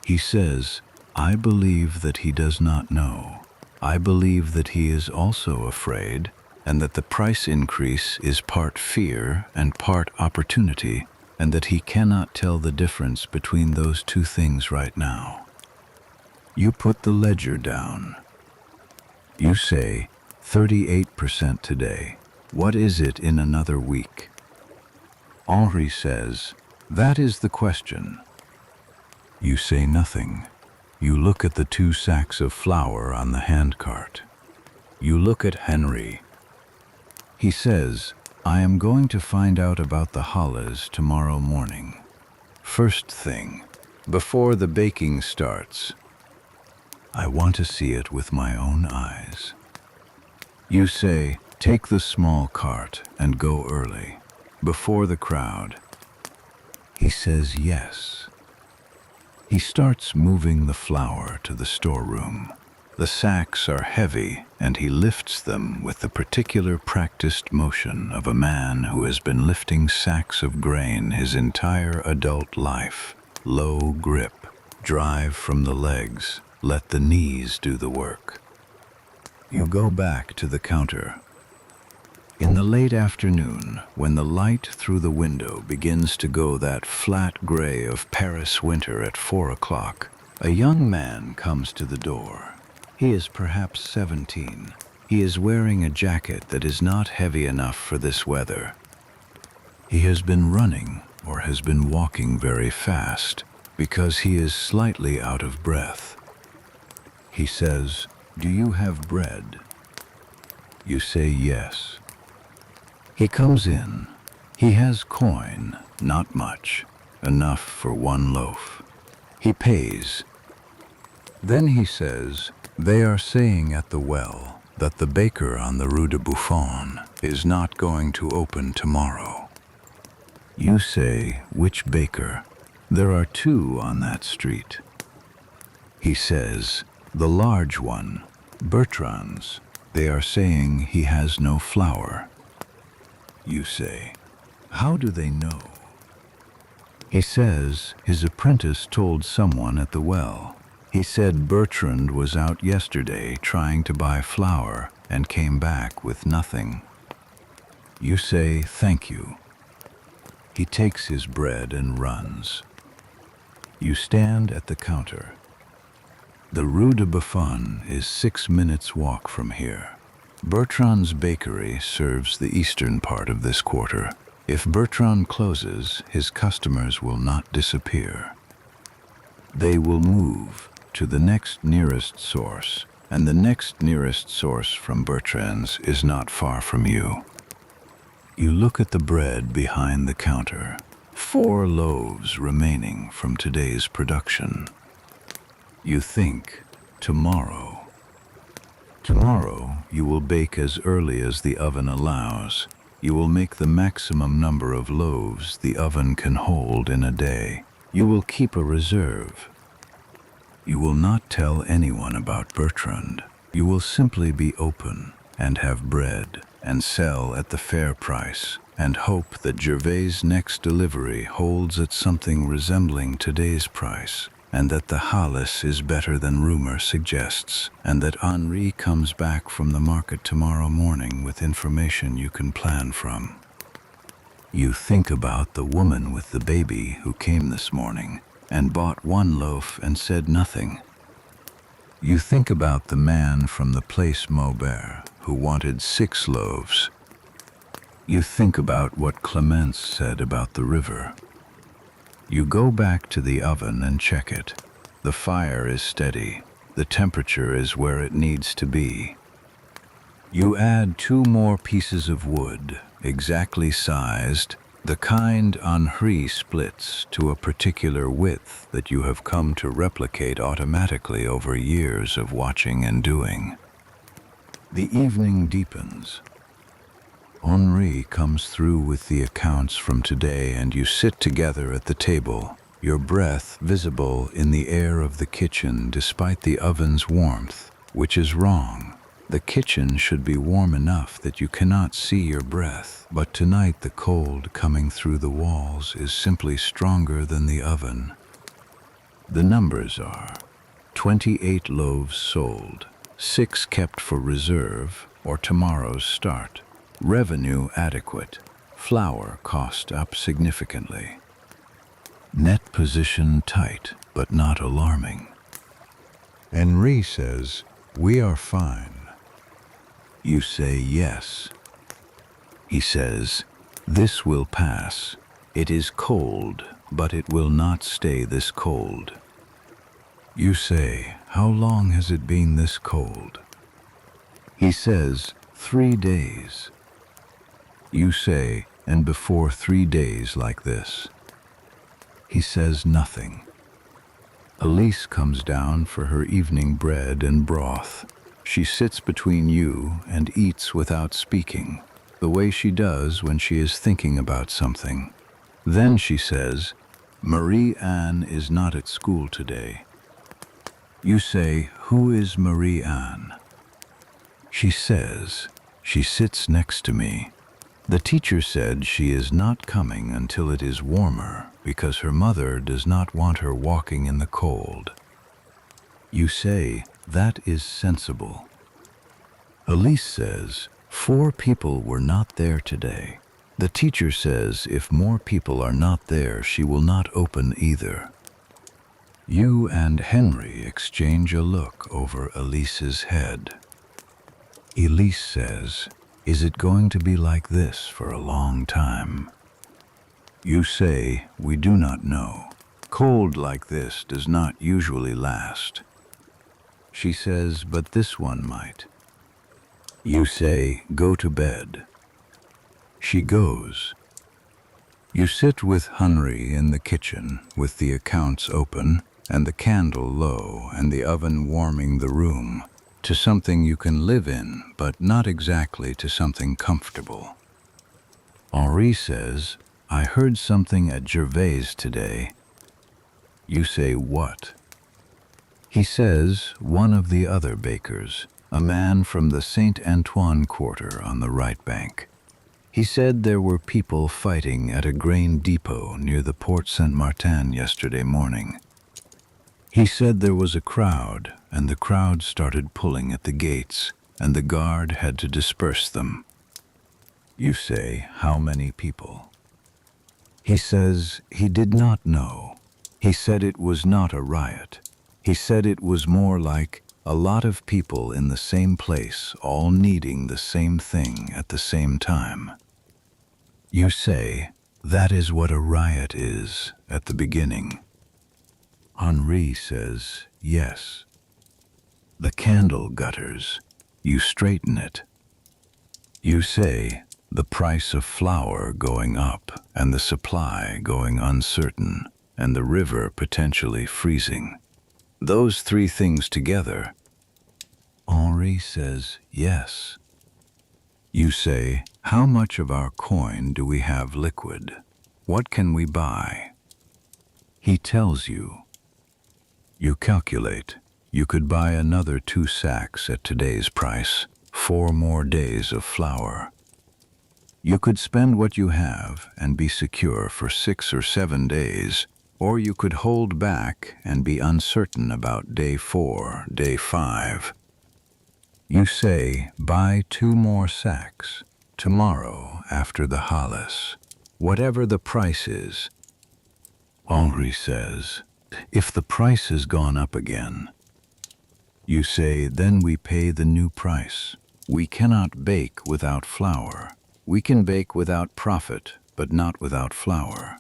He says, "I believe that he does not know. I believe that he is also afraid, and that the price increase is part fear and part opportunity, and that he cannot tell the difference between those 2 things right now." You put the ledger down. You say, 38% today. What is it in another week? Henri says, "That is the question." You say nothing. You look at the 2 sacks of flour on the handcart. You look at Henri. He says, "I am going to find out about the Halles tomorrow morning. First thing, before the baking starts. I want to see it with my own eyes." You say, "Take the small cart and go early, before the crowd." He says yes. He starts moving the flour to the storeroom. The sacks are heavy, and he lifts them with the particular practiced motion of a man who has been lifting sacks of grain his entire adult life. Low grip, drive from the legs, let the knees do the work. You go back to the counter. In the late afternoon, when the light through the window begins to go that flat gray of Paris winter at 4 o'clock, a young man comes to the door. He is perhaps 17. He is wearing a jacket that is not heavy enough for this weather. He has been running, or has been walking very fast because he is slightly out of breath. He says, "Do you have bread?" You say yes. He comes in. He has coin, not much, enough for one loaf. He pays. Then he says, "They are saying at the well that the baker on the Rue de Buffon is not going to open tomorrow." You say, "Which baker?" "There are two on that street." He says, "The large one, Bertrand's. They are saying he has no flour." You say, "How do they know?" He says his apprentice told someone at the well. He said Bertrand was out yesterday trying to buy flour and came back with nothing. You say, "Thank you." He takes his bread and runs. You stand at the counter. The Rue de Buffon is 6 minutes' walk from here. Bertrand's bakery serves the eastern part of this quarter. If Bertrand closes, his customers will not disappear. They will move to the next nearest source, and the next nearest source from Bertrand's is not far from you. You look at the bread behind the counter. 4 loaves remaining from today's production. You think, tomorrow. Tomorrow you will bake as early as the oven allows. You will make the maximum number of loaves the oven can hold in a day. You will keep a reserve. You will not tell anyone about Bertrand. You will simply be open and have bread and sell at the fair price and hope that Gervais' next delivery holds at something resembling today's price, and that the Halles is better than rumor suggests, and that Henri comes back from the market tomorrow morning with information you can plan from. You think about the woman with the baby who came this morning and bought 1 loaf and said nothing. You think about the man from the Place Maubert who wanted 6 loaves. You think about what Clemence said about the river. You go back to the oven and check it. The fire is steady. The temperature is where it needs to be. You add 2 more pieces of wood, exactly sized, the kind Henri splits to a particular width that you have come to replicate automatically over years of watching and doing. The evening deepens. Henri comes through with the accounts from today, and you sit together at the table, your breath visible in the air of the kitchen despite the oven's warmth, which is wrong. The kitchen should be warm enough that you cannot see your breath, but tonight the cold coming through the walls is simply stronger than the oven. The numbers are 28 loaves sold, 6 kept for reserve or tomorrow's start. Revenue adequate. Flour cost up significantly. Net position tight, but not alarming. Henri says, "We are fine." You say yes. He says, "This will pass. It is cold, but it will not stay this cold." You say, "How long has it been this cold?" He says, 3 days. You say, "And before 3 days like this?" He says nothing. Elise comes down for her evening bread and broth. She sits between you and eats without speaking, the way she does when she is thinking about something. Then she says, "Marie-Anne is not at school today." You say, "Who is Marie-Anne?" She says, "She sits next to me. The teacher said she is not coming until it is warmer because her mother does not want her walking in the cold." You say, "That is sensible." Elise says, 4 people were not there today. The teacher says if more people are not there, she will not open either. You and Henry exchange a look over Elise's head. Elise says, "Is it going to be like this for a long time?" You say, we do not know. Cold like this does not usually last. She says, but this one might. You say, go to bed. She goes. You sit with Henry in the kitchen, with the accounts open, and the candle low, and the oven warming the room, to something you can live in, but not exactly to something comfortable. Henri says, I heard something at Gervais today. You say, what? He says, one of the other bakers, a man from the Saint Antoine quarter on the right bank. He said there were people fighting at a grain depot near the Porte Saint-Martin yesterday morning. He said there was a crowd, and the crowd started pulling at the gates, and the guard had to disperse them. You say, how many people? He says he did not know. He said it was not a riot. He said it was more like a lot of people in the same place, all needing the same thing at the same time. You say, that is what a riot is at the beginning. Henri says, yes. The candle gutters, you straighten it. You say, the price of flour going up, and the supply going uncertain, and the river potentially freezing. Those three things together. Henri says, yes. You say, how much of our coin do we have liquid? What can we buy? He tells you. You calculate. You could buy another 2 sacks at today's price, 4 more days of flour. You could spend what you have and be secure for 6 or 7 days, or you could hold back and be uncertain about day 4, day 5. You say, buy 2 more sacks, tomorrow after the Halles, whatever the price is. Henri says, if the price has gone up again. You say, then we pay the new price. We cannot bake without flour. We can bake without profit, but not without flour.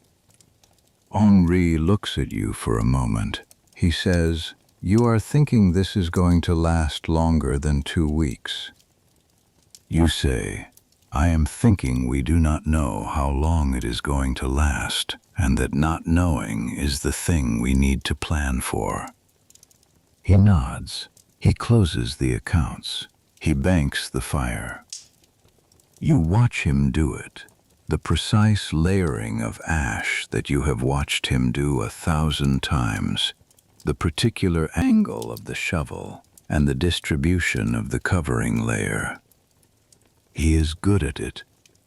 Henri looks at you for a moment. He says, you are thinking this is going to last longer than 2 weeks. You say, I am thinking we do not know how long it is going to last, and that not knowing is the thing we need to plan for. He nods. He closes the accounts. He banks the fire. You watch him do it. The precise layering of ash that you have watched him do 1,000 times, the particular angle of the shovel, and the distribution of the covering layer. He is good at it.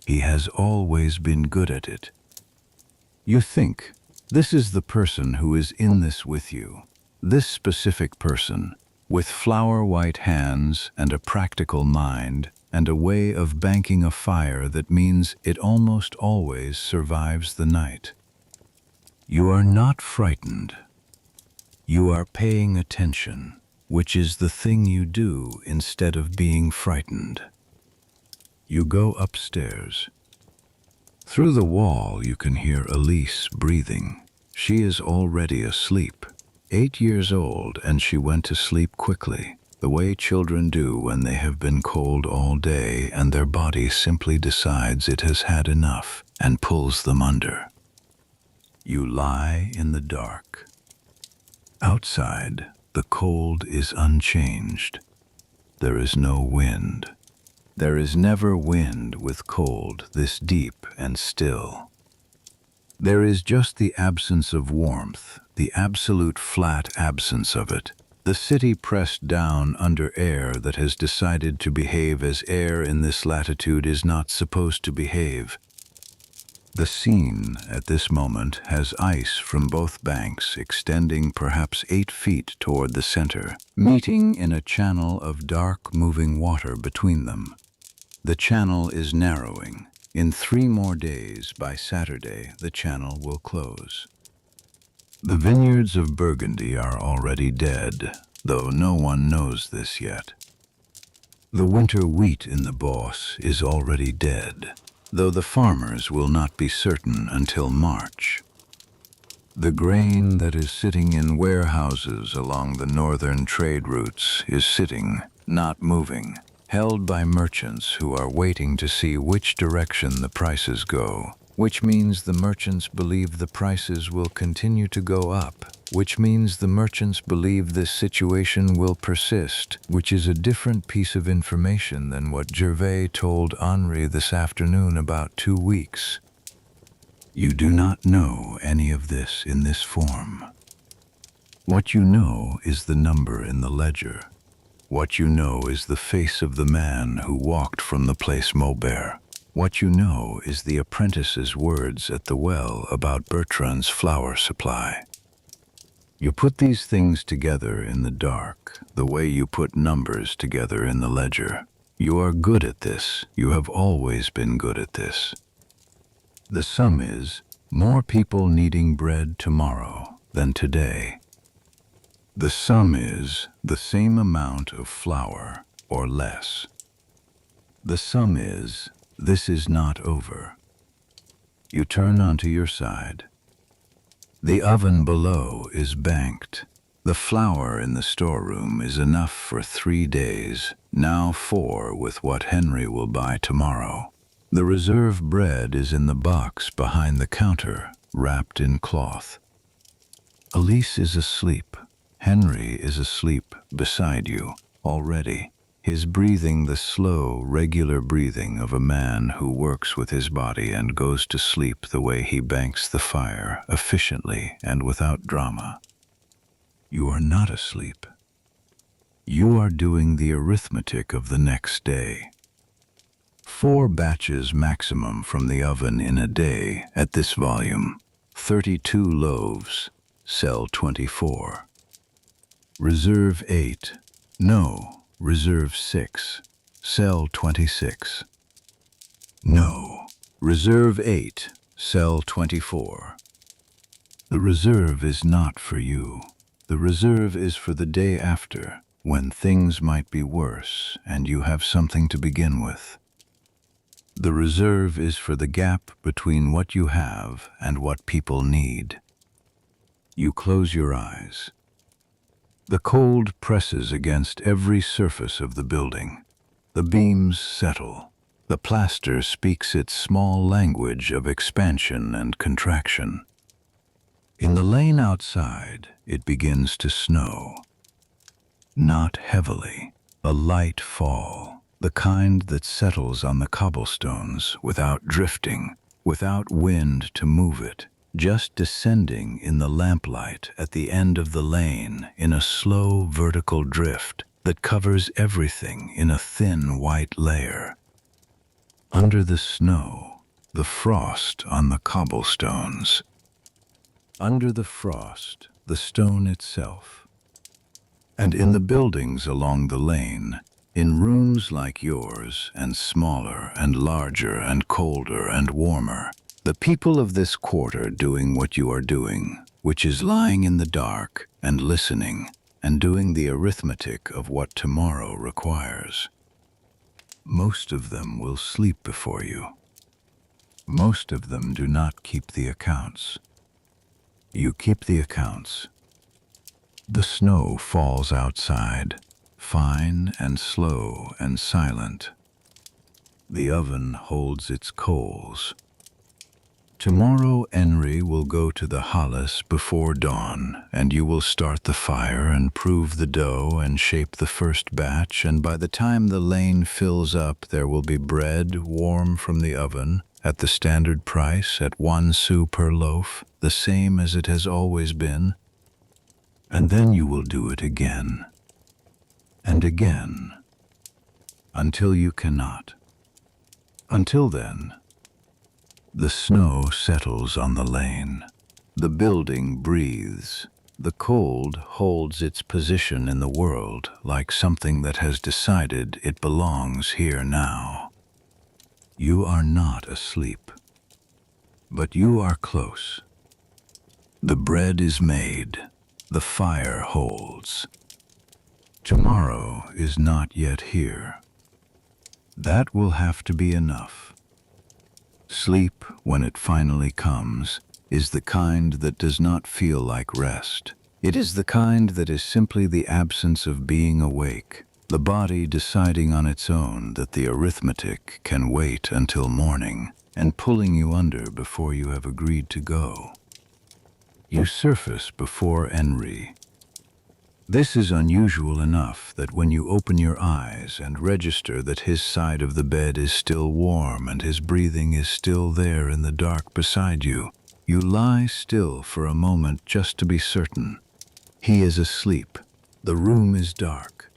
He has always been good at it. You think, this is the person who is in this with you, this specific person, with flower-white hands and a practical mind, and a way of banking a fire that means it almost always survives the night. You are not frightened. You are paying attention, which is the thing you do instead of being frightened. You go upstairs. Through the wall you can hear Elise breathing. She is already asleep, 8 years old, and she went to sleep quickly, the way children do when they have been cold all day and their body simply decides it has had enough and pulls them under. You lie in the dark. Outside, the cold is unchanged. There is no wind. There is never wind with cold this deep and still. There is just the absence of warmth, the absolute flat absence of it. The city pressed down under air that has decided to behave as air in this latitude is not supposed to behave. The scene at this moment has ice from both banks extending perhaps 8 feet toward the center, meeting in a channel of dark moving water between them. The channel is narrowing. In 3 more days, by Saturday, the channel will close. The vineyards of Burgundy are already dead, though no one knows this yet. The winter wheat in the Beauce is already dead. though the farmers will not be certain until March. The grain that is sitting in warehouses along the northern trade routes is sitting, not moving, held by merchants who are waiting to see which direction the prices go, which means the merchants believe the prices will continue to go up, which means the merchants believe this situation will persist, which is a different piece of information than what Gervais told Henri this afternoon about 2 weeks. You do not know any of this in this form. What you know is the number in the ledger. What you know is the face of the man who walked from the Place Maubert. What you know is the apprentice's words at the well about Bertrand's flour supply. You put these things together in the dark, the way you put numbers together in the ledger. You are good at this. You have always been good at this. The sum is more people needing bread tomorrow than today. The sum is the same amount of flour or less. The sum is this is not over. You turn onto your side. The oven below is banked. The flour in the storeroom is enough for 3 days, now 4 with what Henry will buy tomorrow. The reserve bread is in the box behind the counter, wrapped in cloth. Elise is asleep. Henry is asleep beside you, already. His breathing the slow, regular breathing of a man who works with his body and goes to sleep the way he banks the fire, efficiently and without drama. You are not asleep. You are doing the arithmetic of the next day. 4 batches maximum from the oven in a day at this volume. 32 loaves, sell 24. Reserve 8, no, reserve 6, sell 26. No, reserve 8, sell 24. The reserve is not for you. The reserve is for the day after, when things might be worse and you have something to begin with. The reserve is for the gap between what you have and what people need. You close your eyes. The cold presses against every surface of the building. The beams settle. The plaster speaks its small language of expansion and contraction. In the lane outside, it begins to snow. Not heavily, a light fall. The kind that settles on the cobblestones without drifting, without wind to move it, just descending in the lamplight at the end of the lane in a slow vertical drift that covers everything in a thin white layer. Under the snow, the frost on the cobblestones. Under the frost, the stone itself. And in the buildings along the lane, in rooms like yours, and smaller and larger and colder and warmer, the people of this quarter doing what you are doing, which is lying in the dark and listening and doing the arithmetic of what tomorrow requires. Most of them will sleep before you. Most of them do not keep the accounts. You keep the accounts. The snow falls outside, fine and slow and silent. The oven holds its coals. Tomorrow Henry will go to the Halles before dawn, and you will start the fire and prove the dough and shape the first batch, and by the time the lane fills up there will be bread warm from the oven at the standard price at 1 sou per loaf, the same as it has always been. And then you will do it again and again until you cannot. Until then, the snow settles on the lane. The building breathes. The cold holds its position in the world like something that has decided it belongs here now. You are not asleep, but you are close. The bread is made. The fire holds. Tomorrow is not yet here. That will have to be enough. Sleep, when it finally comes, is the kind that does not feel like rest. It is the kind that is simply the absence of being awake, the body deciding on its own that the arithmetic can wait until morning, and pulling you under before you have agreed to go. You surface before Henri. This is unusual enough that when you open your eyes and register that his side of the bed is still warm and his breathing is still there in the dark beside you, you lie still for a moment just to be certain. He is asleep. The room is dark.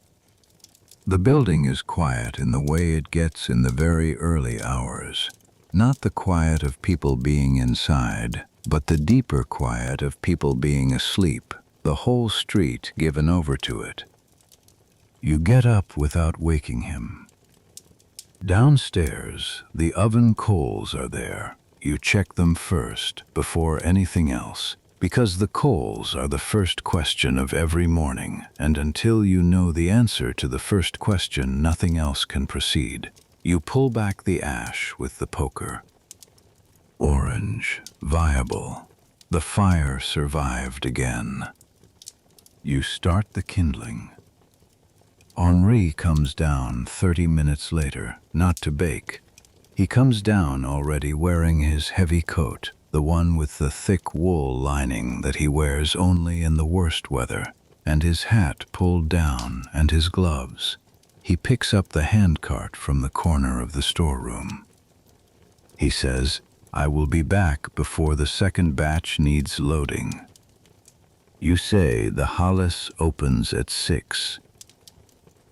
The building is quiet in the way it gets in the very early hours. Not the quiet of people being inside, but the deeper quiet of people being asleep, the whole street given over to it. You get up without waking him. Downstairs, the oven coals are there. You check them first, before anything else, because the coals are the first question of every morning, and until you know the answer to the first question, nothing else can proceed. You pull back the ash with the poker. Orange, viable. The fire survived again. You start the kindling. Henri comes down 30 minutes later, not to bake. He comes down already wearing his heavy coat, the one with the thick wool lining that he wears only in the worst weather, and his hat pulled down and his gloves. He picks up the handcart from the corner of the storeroom. He says, "I will be back before the second batch needs loading." You say the Halles opens at 6.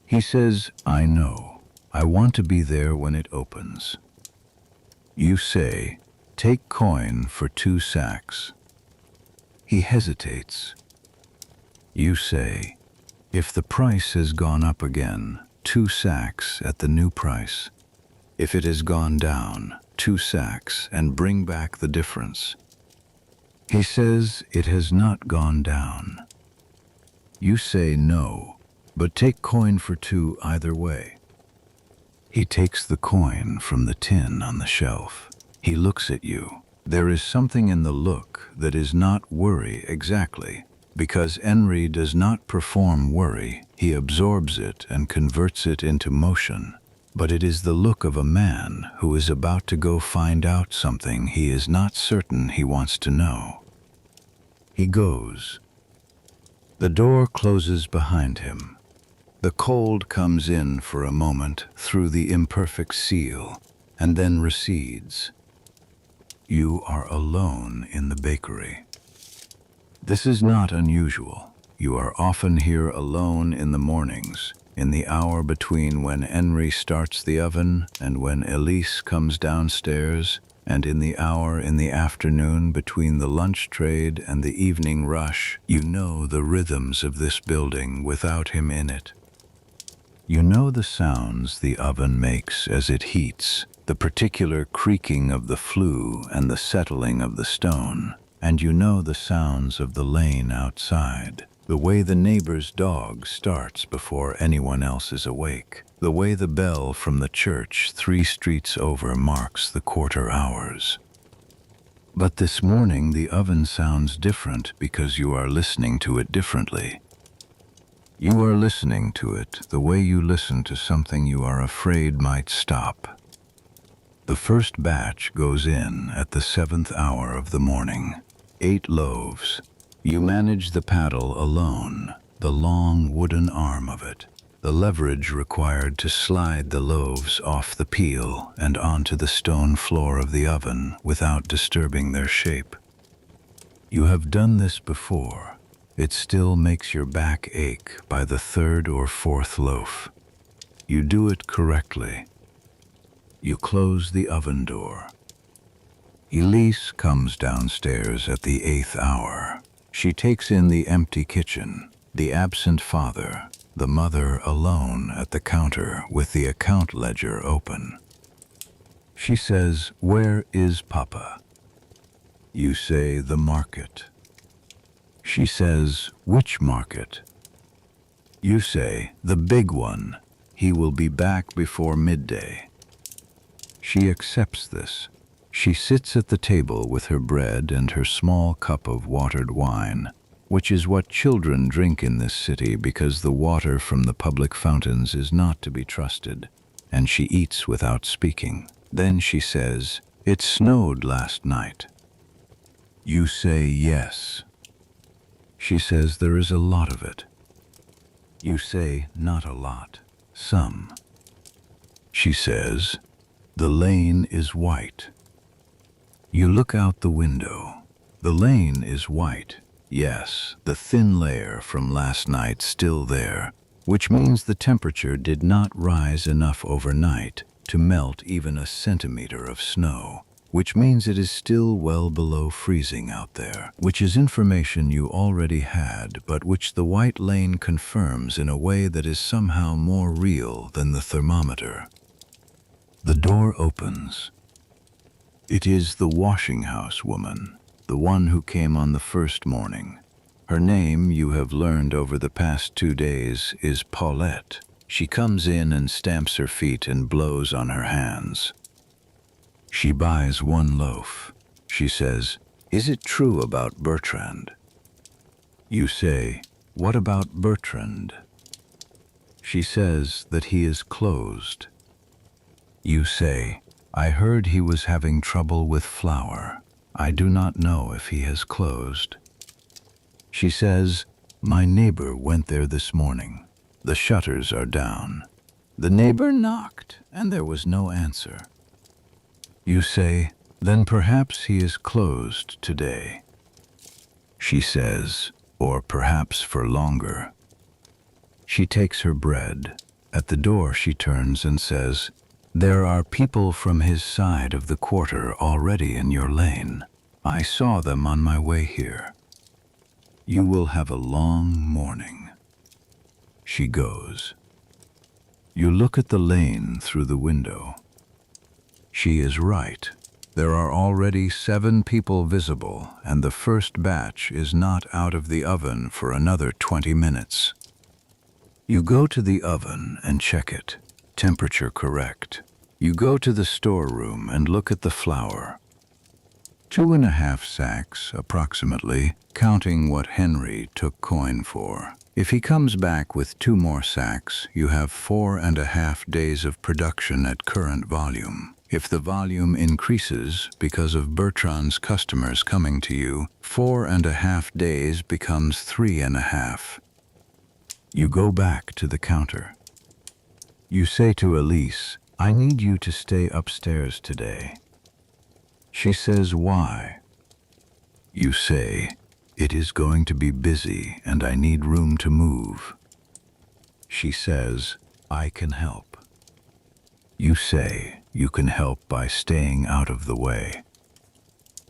He says, "I know. I want to be there when it opens." You say, "Take coin for 2 sacks." He hesitates. You say, "If the price has gone up again, 2 sacks at the new price. If it has gone down, 2 sacks and bring back the difference." He says it has not gone down. You say no, but take coin for 2 either way. He takes the coin from the tin on the shelf. He looks at you. There is something in the look that is not worry exactly, because Henri does not perform worry. He absorbs it and converts it into motion. But it is the look of a man who is about to go find out something he is not certain he wants to know. He goes. The door closes behind him. The cold comes in for a moment through the imperfect seal, and then recedes. You are alone in the bakery. This is not unusual. You are often here alone in the mornings, in the hour between when Henri starts the oven and when Elise comes downstairs, and in the hour in the afternoon between the lunch trade and the evening rush. You know the rhythms of this building without him in it. You know the sounds the oven makes as it heats, the particular creaking of the flue and the settling of the stone, and you know the sounds of the lane outside, the way the neighbor's dog starts before anyone else is awake, the way the bell from the church 3 streets over marks the quarter hours. But this morning the oven sounds different because you are listening to it differently. You are listening to it the way you listen to something you are afraid might stop. The first batch goes in at the 7th hour of the morning. 8 loaves. You manage the paddle alone, the long wooden arm of it, the leverage required to slide the loaves off the peel and onto the stone floor of the oven without disturbing their shape. You have done this before. It still makes your back ache by the 3rd or 4th loaf. You do it correctly. You close the oven door. Elise comes downstairs at the 8th hour. She takes in the empty kitchen, the absent father, the mother alone at the counter with the account ledger open. She says, "Where is Papa?" You say, "The market." She says, "Which market?" You say, "The big one. He will be back before midday." She accepts this. She sits at the table with her bread and her small cup of watered wine, which is what children drink in this city because the water from the public fountains is not to be trusted, and she eats without speaking. Then she says, "It snowed last night." You say yes. She says there is a lot of it. You say not a lot, some. She says, the lane is white. You look out the window. The lane is white. Yes, the thin layer from last night still there, which means the temperature did not rise enough overnight to melt even a centimeter of snow, which means it is still well below freezing out there, which is information you already had, but which the white lane confirms in a way that is somehow more real than the thermometer. The door opens. It is the washing house woman, the one who came on the first morning. Her name, you have learned over the past 2 days, is Paulette. She comes in and stamps her feet and blows on her hands. She buys 1 loaf. She says, "Is it true about Bertrand?" You say, "What about Bertrand?" She says that he is closed. You say, "I heard he was having trouble with flour. I do not know if he has closed." She says, "My neighbor went there this morning. The shutters are down." The neighbor knocked, and there was no answer. You say, "Then perhaps he is closed today." She says, "Or perhaps for longer." She takes her bread. At the door she turns and says, "There are people from his side of the quarter already in your lane. I saw them on my way here. You will have a long morning." She goes. You look at the lane through the window. She is right. There are already 7 people visible, and the first batch is not out of the oven for another 20 minutes. You go to the oven and check it. Temperature correct. You go to the storeroom and look at the flour. 2.5 sacks, approximately, counting what Henry took coin for. If he comes back with 2 more sacks, you have 4.5 days of production at current volume. If the volume increases because of Bertrand's customers coming to you, 4.5 days becomes 3.5. You go back to the counter. You say to Elise, "I need you to stay upstairs today." She says, "Why?" You say, "It is going to be busy and I need room to move." She says, "I can help." You say, "You can help by staying out of the way."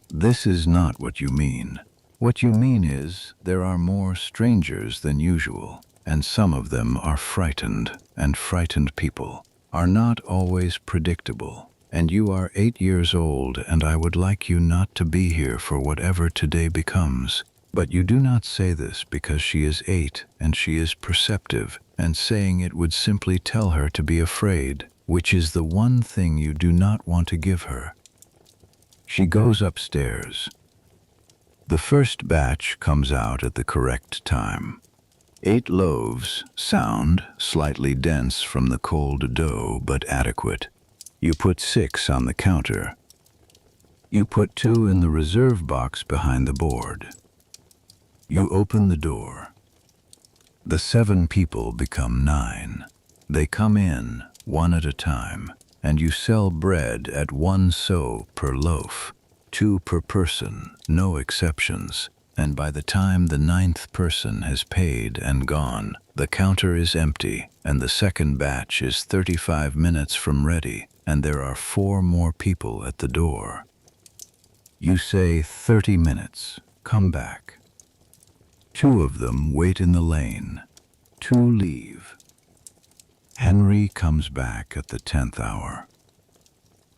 This is not what you mean. What you mean is, there are more strangers than usual, and some of them are frightened, and frightened people are not always predictable. And you are 8 years old, and I would like you not to be here for whatever today becomes. But you do not say this because she is 8 and she is perceptive, and saying it would simply tell her to be afraid, which is the one thing you do not want to give her. She goes upstairs. The first batch comes out at the correct time. 8 loaves, sound, slightly dense from the cold dough, but adequate. You put 6 on the counter. You put 2 in the reserve box behind the board. You open the door. The 7 people become 9. They come in, 1 at a time, and you sell bread at 1 so per loaf, 2 per person, no exceptions. And by the time the 9th person has paid and gone, the counter is empty, and the second batch is 35 minutes from ready, and there are 4 more people at the door. You say 30 minutes, come back. 2 of them wait in the lane. 2 leave. Henry comes back at the 10th hour.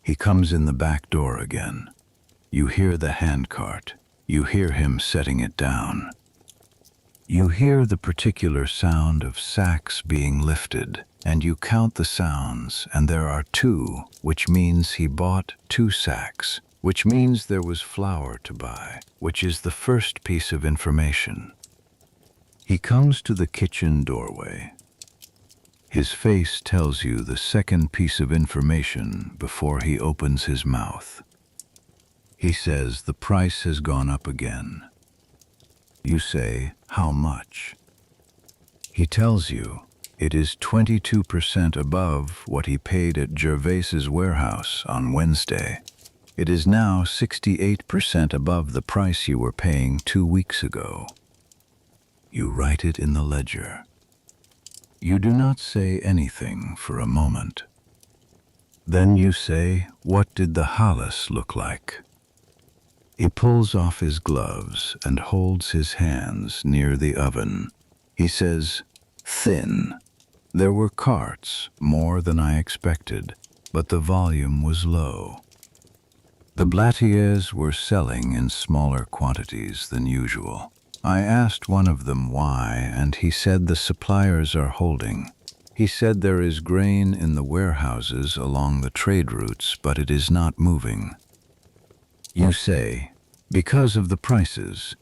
He comes in the back door again. You hear the handcart. You hear him setting it down. You hear the particular sound of sacks being lifted, and you count the sounds, and there are 2, which means he bought 2 sacks. which means there was flour to buy, which is the first piece of information. He comes to the kitchen doorway. His face tells you the second piece of information before he opens his mouth. He says the price has gone up again. You say, how much? He tells you it is 22% above what he paid at Gervais's warehouse on Wednesday. It is now 68% above the price you were paying 2 weeks ago. You write it in the ledger. You do not say anything for a moment. Then you say, what did the Halles look like? He pulls off his gloves and holds his hands near the oven. He says, thin. There were carts, more than I expected, but the volume was low. The Blatiers were selling in smaller quantities than usual. I asked one of them why, and he said the suppliers are holding. He said there is grain in the warehouses along the trade routes, but it is not moving. You say, because of the prices.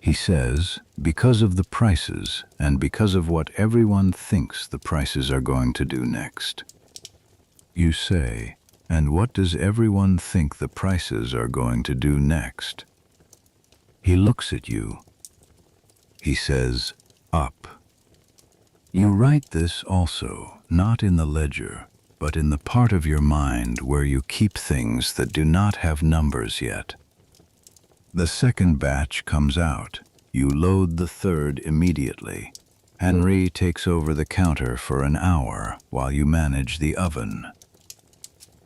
He says, because of the prices, and because of what everyone thinks the prices are going to do next. You say, and what does everyone think the prices are going to do next? He looks at you. He says, up. You write this also, not in the ledger, but in the part of your mind where you keep things that do not have numbers yet. The second batch comes out. You load the third immediately. Henri takes over the counter for an hour while you manage the oven.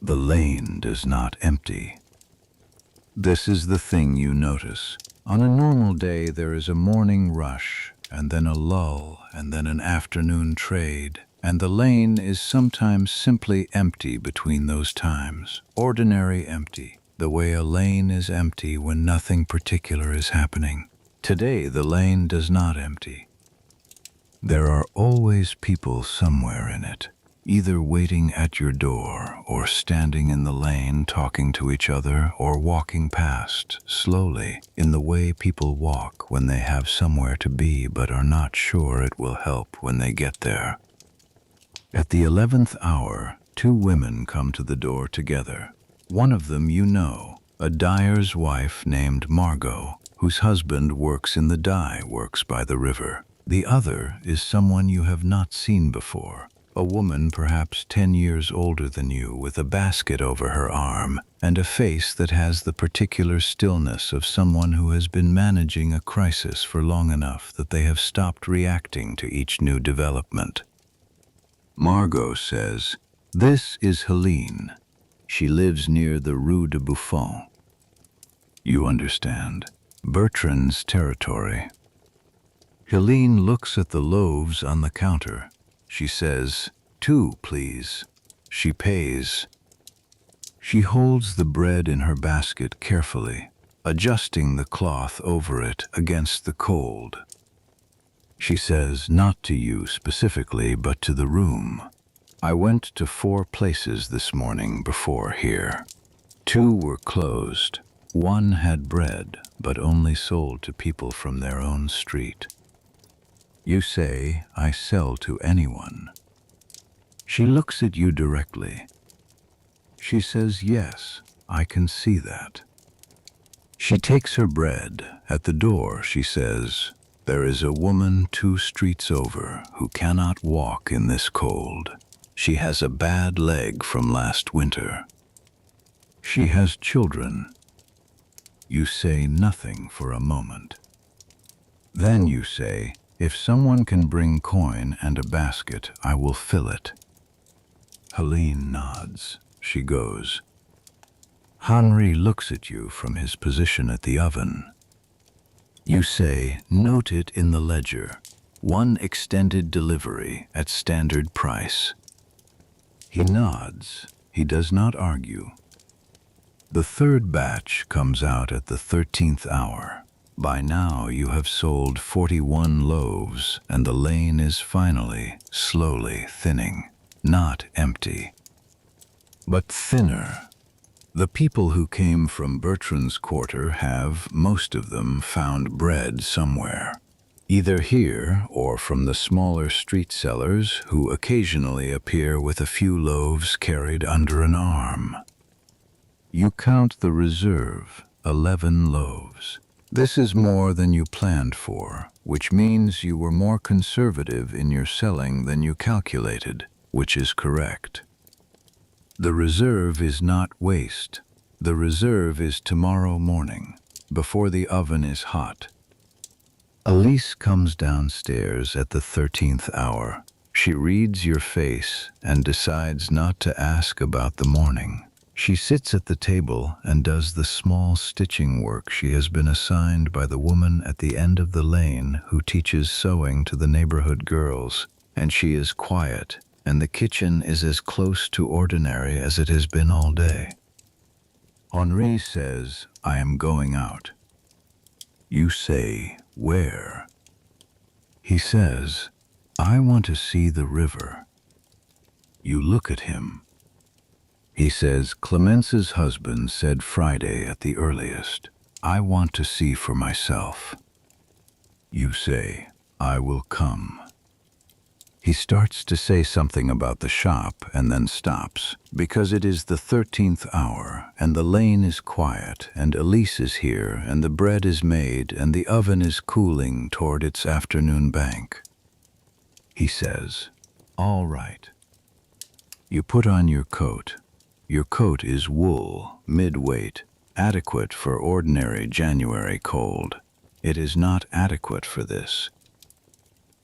The lane does not empty. This is the thing you notice. On a normal day, there is a morning rush, and then a lull, and then an afternoon trade, and the lane is sometimes simply empty between those times. Ordinary empty, the way a lane is empty when nothing particular is happening. Today, the lane does not empty. There are always people somewhere in it, either waiting at your door or standing in the lane talking to each other or walking past, slowly, in the way people walk when they have somewhere to be but are not sure it will help when they get there. At the 11th hour, 2 women come to the door together. One of them you know, a dyer's wife named Margot, whose husband works in the dye works by the river. The other is someone you have not seen before, a woman perhaps 10 years older than you with a basket over her arm and a face that has the particular stillness of someone who has been managing a crisis for long enough that they have stopped reacting to each new development. Margot says, this is Helene. She lives near the Rue de Buffon. You understand. Bertrand's territory. Helene looks at the loaves on the counter. She says, 2, please. She pays. She holds the bread in her basket carefully, adjusting the cloth over it against the cold. She says, not to you specifically, but to the room. I went to 4 places this morning before here. 2 were closed. 1 had bread, but only sold to people from their own street. You say, I sell to anyone. She looks at you directly. She says, yes, I can see that. She takes her bread. At the door, she says, there is a woman 2 streets over who cannot walk in this cold. She has a bad leg from last winter. She has children. You say nothing for a moment. Then you say, if someone can bring coin and a basket, I will fill it. Helene nods. She goes. Henri looks at you from his position at the oven. You say, note it in the ledger. 1 extended delivery at standard price. He nods. He does not argue. The 3rd batch comes out at the 13th hour. By now you have sold 41 loaves, and the lane is finally, slowly thinning. Not empty, but thinner. The people who came from Bertrand's quarter have, most of them, found bread somewhere, either here or from the smaller street sellers who occasionally appear with a few loaves carried under an arm. You count the reserve, 11 loaves. This is more than you planned for, which means you were more conservative in your selling than you calculated, which is correct. The reserve is not waste. The reserve is tomorrow morning, before the oven is hot. Elise comes downstairs at the 13th hour. She reads your face and decides not to ask about the morning. She sits at the table and does the small stitching work she has been assigned by the woman at the end of the lane who teaches sewing to the neighborhood girls, and she is quiet, and the kitchen is as close to ordinary as it has been all day. Henri says, "I am going out." You say, "Where?" He says, "I want to see the river." You look at him. He says, "Clemence's husband said Friday at the earliest. I want to see for myself." You say, "I will come." He starts to say something about the shop and then stops, because it is the 13th hour and the lane is quiet and Elise is here and the bread is made and the oven is cooling toward its afternoon bank. He says, "All right." You put on your coat. Your coat is wool, mid-weight, adequate for ordinary January cold. It is not adequate for this.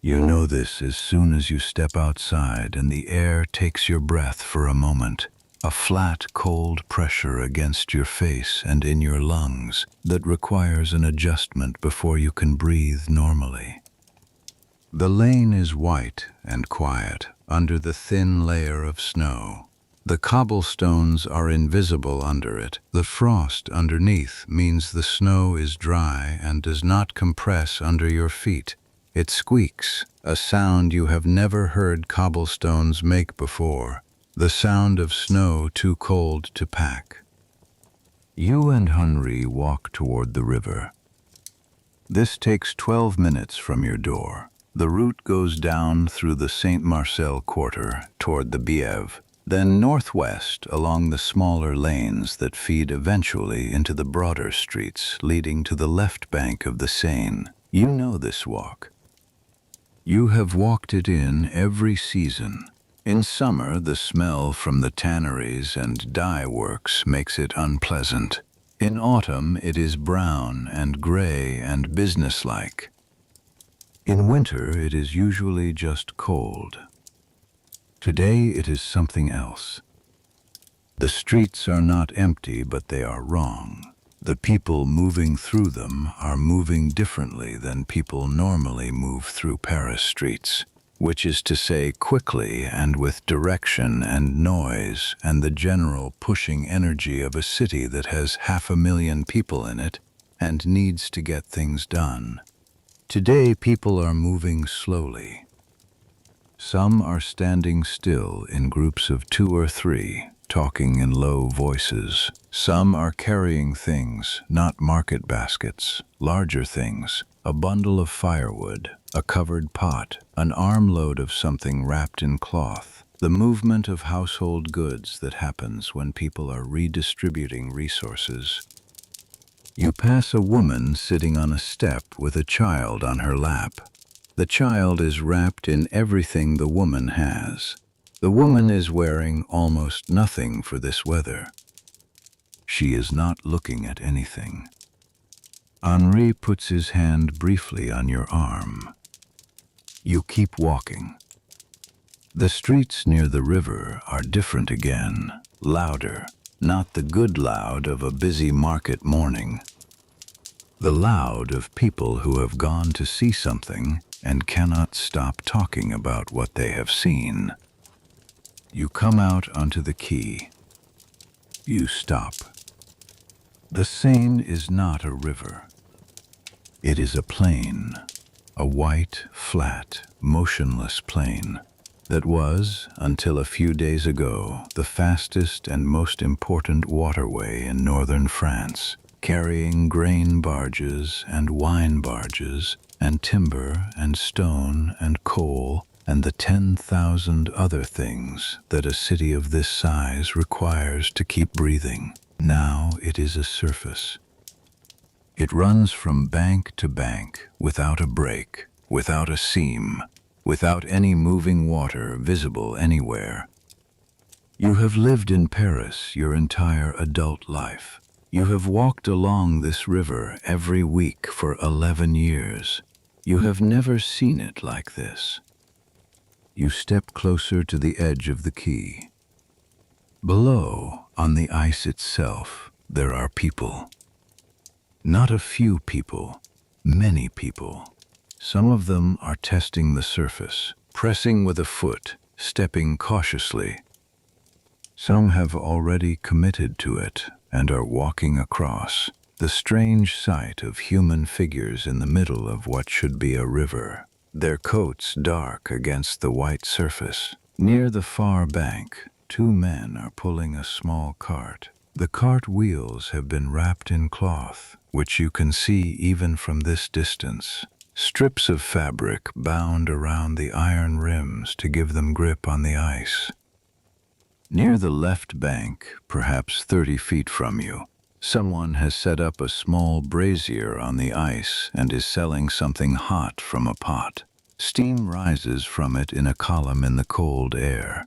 You know this as soon as you step outside and the air takes your breath for a moment, a flat, cold pressure against your face and in your lungs that requires an adjustment before you can breathe normally. The lane is white and quiet under the thin layer of snow. The cobblestones are invisible under it. The frost underneath means the snow is dry and does not compress under your feet. It squeaks, a sound you have never heard cobblestones make before, the sound of snow too cold to pack. You and Henri walk toward the river. This takes 12 minutes from your door. The route goes down through the Saint Marcel quarter toward the Bièvre, then northwest along the smaller lanes that feed eventually into the broader streets leading to the left bank of the Seine. You know this walk. You have walked it in every season. In summer, the smell from the tanneries and dye works makes it unpleasant. In autumn, it is brown and gray and businesslike. In winter, it is usually just cold. Today it is something else. The streets are not empty, but they are wrong. The people moving through them are moving differently than people normally move through Paris streets, which is to say quickly and with direction and noise and the general pushing energy of a city that has 500,000 people in it and needs to get things done. Today people are moving slowly. Some are standing still in groups of 2 or 3, talking in low voices. Some are carrying things, not market baskets, larger things, a bundle of firewood, a covered pot, an armload of something wrapped in cloth, the movement of household goods that happens when people are redistributing resources. You pass a woman sitting on a step with a child on her lap. The child is wrapped in everything the woman has. The woman is wearing almost nothing for this weather. She is not looking at anything. Henri puts his hand briefly on your arm. You keep walking. The streets near the river are different again, louder, not the good loud of a busy market morning. The loud of people who have gone to see something and cannot stop talking about what they have seen. You come out onto the quay. You stop. The Seine is not a river. It is a plain, a white, flat, motionless plain. that was, until a few days ago, the fastest and most important waterway in northern France, carrying grain barges and wine barges and timber and stone and coal and the 10,000 other things that a city of this size requires to keep breathing. Now it is a surface. It runs from bank to bank without a break, without a seam, without any moving water visible anywhere. You have lived in Paris your entire adult life. You have walked along this river every week for 11 years. You have never seen it like this. You step closer to the edge of the quay. Below, on the ice itself, there are people. Not a few people, many people. Some of them are testing the surface, pressing with a foot, stepping cautiously. Some have already committed to it and are walking across, the strange sight of human figures in the middle of what should be a river, their coats dark against the white surface. Near the far bank, two men are pulling a small cart. The cart wheels have been wrapped in cloth, which you can see even from this distance. Strips of fabric bound around the iron rims to give them grip on the ice. Near the left bank, perhaps 30 feet from you, someone has set up a small brazier on the ice and is selling something hot from a pot. Steam rises from it in a column in the cold air.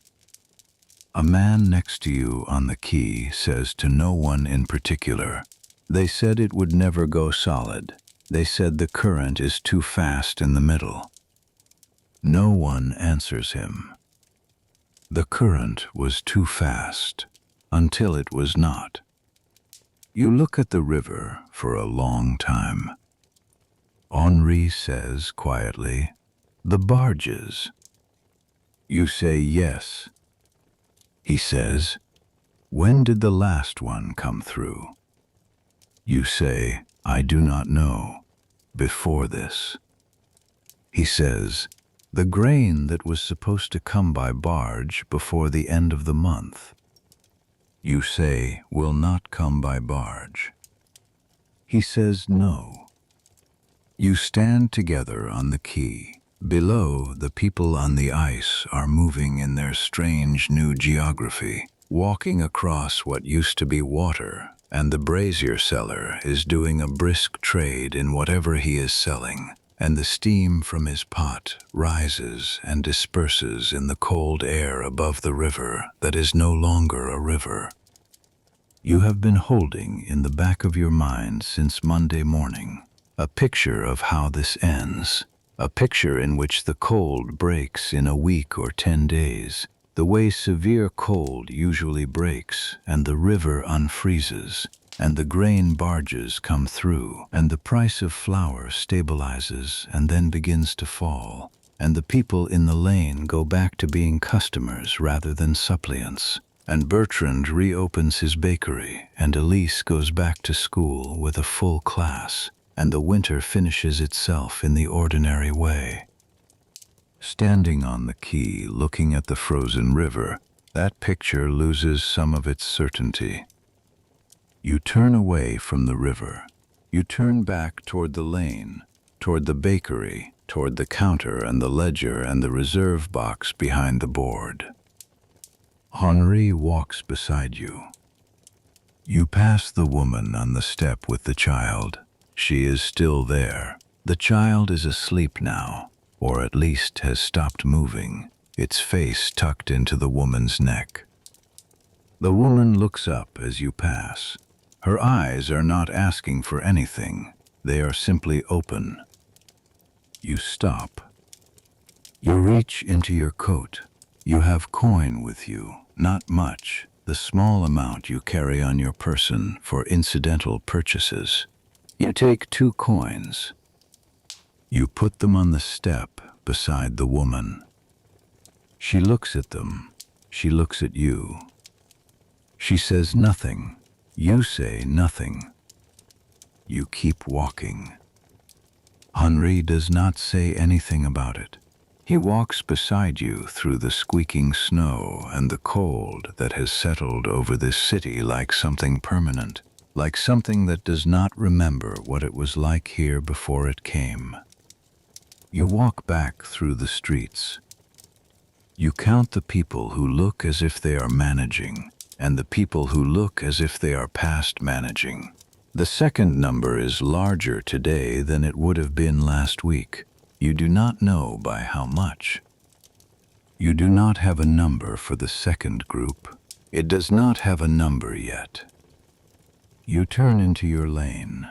A man next to you on the quay says to no one in particular, "They said it would never go solid. They said the current is too fast in the middle." No one answers him. The current was too fast, until it was not. You look at the river for a long time. Henri says quietly, "The barges." You say yes. He says, "When did the last one come through?" You say, "I do not know. Before this." He says, "The grain that was supposed to come by barge before the end of the month." You say, "Will not come by barge." He says, "No." You stand together on the quay. Below, the people on the ice are moving in their strange new geography, walking across what used to be water, and the brazier seller is doing a brisk trade in whatever he is selling, and the steam from his pot rises and disperses in the cold air above the river that is no longer a river. You have been holding in the back of your mind since Monday morning a picture of how this ends. A picture in which the cold breaks in a week or 10 days, the way severe cold usually breaks, and the river unfreezes, and the grain barges come through, and the price of flour stabilizes and then begins to fall, and the people in the lane go back to being customers rather than suppliants, and Bertrand reopens his bakery, and Elise goes back to school with a full class, and the winter finishes itself in the ordinary way. Standing on the quay, looking at the frozen river, that picture loses some of its certainty. You turn away from the river. You turn back toward the lane, toward the bakery, toward the counter and the ledger and the reserve box behind the board. Henri walks beside you. You pass the woman on the step with the child. She is still there. The child is asleep now, or at least has stopped moving, its face tucked into the woman's neck. The woman looks up as you pass. Her eyes are not asking for anything. They are simply open. You stop. You reach into your coat. You have coin with you, not much, the small amount you carry on your person for incidental purchases. You take 2 coins. You put them on the step beside the woman. She looks at them. She looks at you. She says nothing. You say nothing. You keep walking. Henri does not say anything about it. He walks beside you through the squeaking snow and the cold that has settled over this city like something permanent, like something that does not remember what it was like here before it came. You walk back through the streets. You count the people who look as if they are managing, and the people who look as if they are past managing. The second number is larger today than it would have been last week. You do not know by how much. You do not have a number for the second group. It does not have a number yet. You turn into your lane.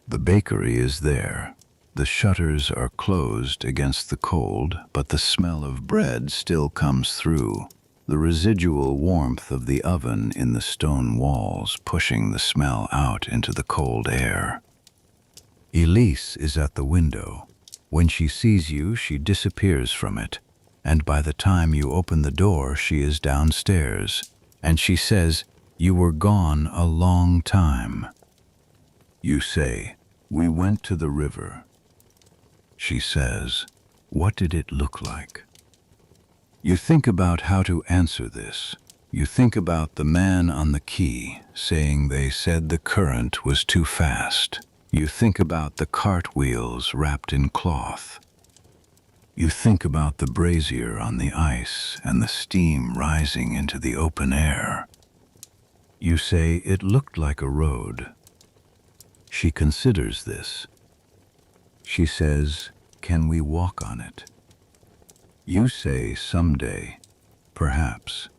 The bakery is there. The shutters are closed against the cold, but the smell of bread still comes through, the residual warmth of the oven in the stone walls pushing the smell out into the cold air. Elise is at the window. When she sees you, she disappears from it, and by the time you open the door, she is downstairs, and she says, "You were gone a long time." You say, "We went to the river." She says, "What did it look like?" You think about how to answer this. You think about the man on the quay saying they said the current was too fast. You think about the cartwheels wrapped in cloth. You think about the brazier on the ice and the steam rising into the open air. You say it looked like a road. She considers this. She says, "Can we walk on it?" You say someday, perhaps.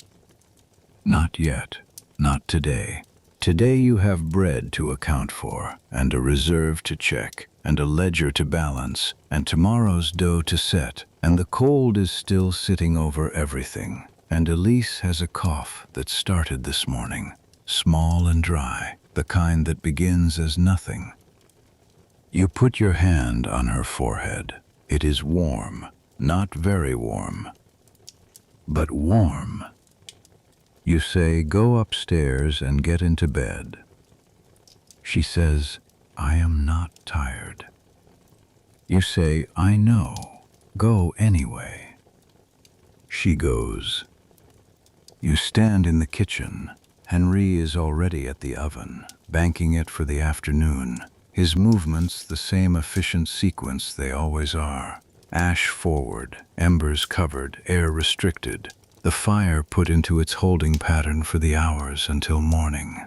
Not yet, not today. Today you have bread to account for, and a reserve to check, and a ledger to balance, and tomorrow's dough to set, and the cold is still sitting over everything, and Elise has a cough that started this morning, small and dry, the kind that begins as nothing. You put your hand on her forehead. It is warm, not very warm, but warm. You say, "Go upstairs and get into bed." She says, "I am not tired." You say, "I know. Go anyway." She goes. You stand in the kitchen. Henry is already at the oven, banking it for the afternoon. His movements the same efficient sequence they always are. Ash forward, embers covered, air restricted. The fire put into its holding pattern for the hours until morning.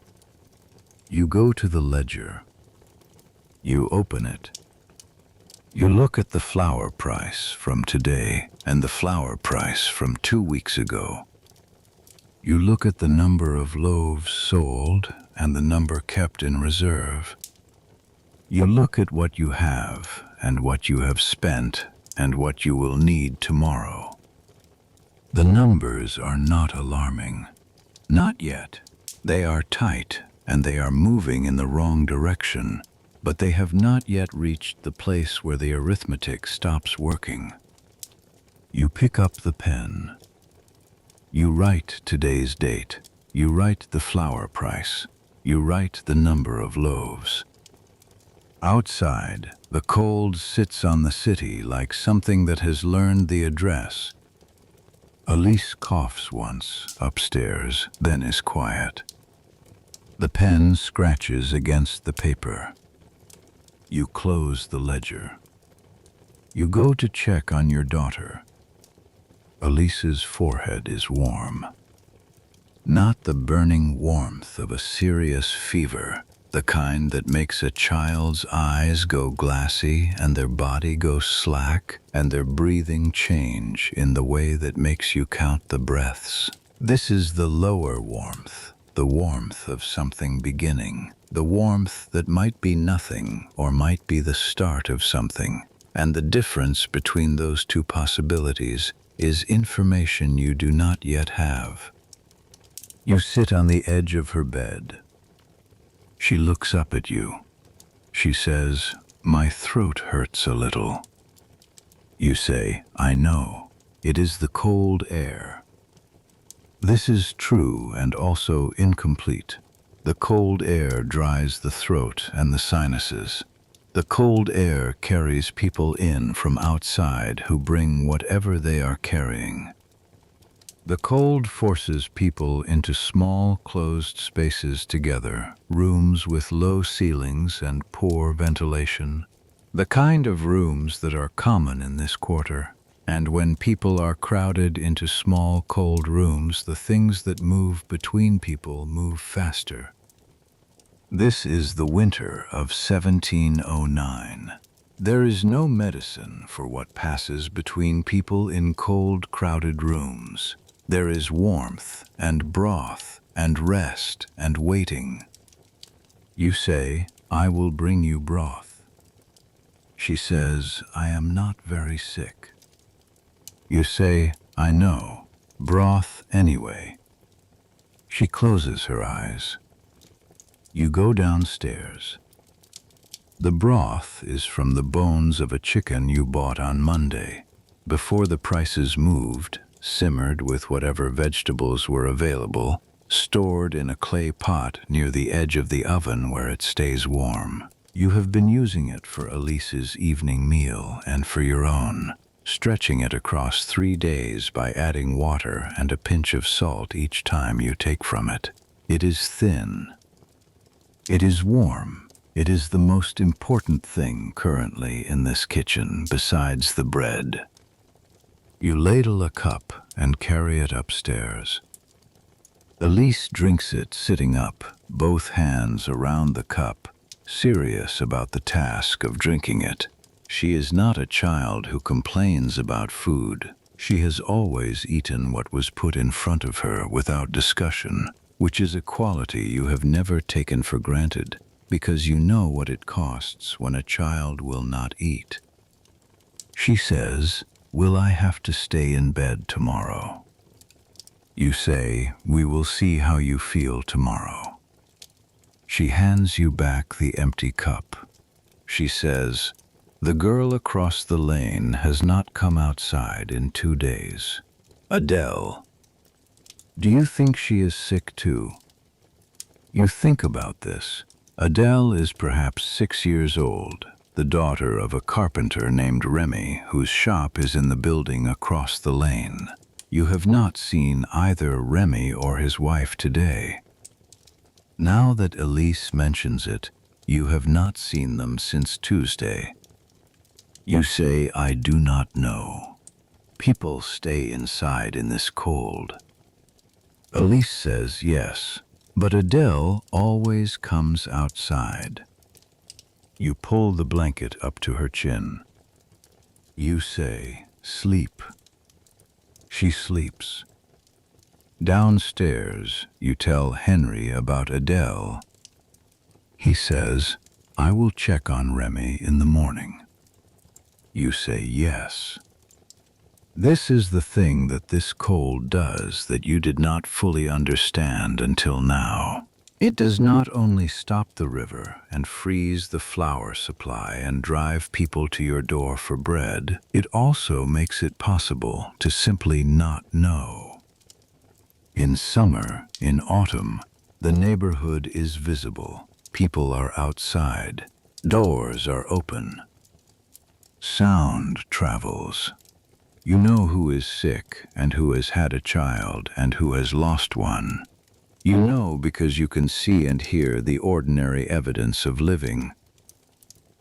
You go to the ledger. You open it. You look at the flour price from today and the flour price from 2 weeks ago. You look at the number of loaves sold and the number kept in reserve. You look at what you have and what you have spent and what you will need tomorrow. The numbers are not alarming. Not yet. They are tight and they are moving in the wrong direction, but they have not yet reached the place where the arithmetic stops working. You pick up the pen. You write today's date. You write the flour price. You write the number of loaves. Outside, the cold sits on the city like something that has learned the address. Elise coughs once upstairs, then is quiet. The pen scratches against the paper. You close the ledger. You go to check on your daughter. Elise's forehead is warm. Not the burning warmth of a serious fever, the kind that makes a child's eyes go glassy and their body go slack and their breathing change in the way that makes you count the breaths. This is the lower warmth, the warmth of something beginning, the warmth that might be nothing or might be the start of something. And the difference between those two possibilities is information you do not yet have. You sit on the edge of her bed. She looks up at you. She says, "My throat hurts a little." You say, "I know. It is the cold air." This is true and also incomplete. The cold air dries the throat and the sinuses. The cold air carries people in from outside who bring whatever they are carrying. The cold forces people into small, closed spaces together, rooms with low ceilings and poor ventilation. The kind of rooms that are common in this quarter. And when people are crowded into small, cold rooms, the things that move between people move faster. This is the winter of 1709. There is no medicine for what passes between people in cold, crowded rooms. There is warmth and broth and rest and waiting. You say, "I will bring you broth." She says, "I am not very sick." You say, "I know, broth anyway." She closes her eyes. You go downstairs. The broth is from the bones of a chicken you bought on Monday, before the prices moved, simmered with whatever vegetables were available, stored in a clay pot near the edge of the oven where it stays warm. You have been using it for Elise's evening meal and for your own, stretching it across 3 days by adding water and a pinch of salt each time you take from it. It is thin. It is warm. It is the most important thing currently in this kitchen besides the bread. You ladle a cup and carry it upstairs. Elise drinks it sitting up, both hands around the cup, serious about the task of drinking it. She is not a child who complains about food. She has always eaten what was put in front of her without discussion, which is a quality you have never taken for granted, because you know what it costs when a child will not eat. She says, "Will I have to stay in bed tomorrow?" You say, "We will see how you feel tomorrow." She hands you back the empty cup. She says, "The girl across the lane has not come outside in 2 days. Adele. Do you think she is sick too?" You think about this. Adele is perhaps 6 years old, the daughter of a carpenter named Remy, whose shop is in the building across the lane. You have not seen either Remy or his wife today. Now that Elise mentions it, you have not seen them since Tuesday. You say, "I do not know. People stay inside in this cold." Elise says yes, but Adele always comes outside. You pull the blanket up to her chin. You say, "Sleep." She sleeps. Downstairs, you tell Henry about Adele. He says, "I will check on Remy in the morning." You say yes. This is the thing that this cold does that you did not fully understand until now. It does not only stop the river and freeze the flour supply and drive people to your door for bread, it also makes it possible to simply not know. In summer, in autumn, the neighborhood is visible. People are outside. Doors are open. Sound travels. You know who is sick and who has had a child and who has lost one. You know because you can see and hear the ordinary evidence of living.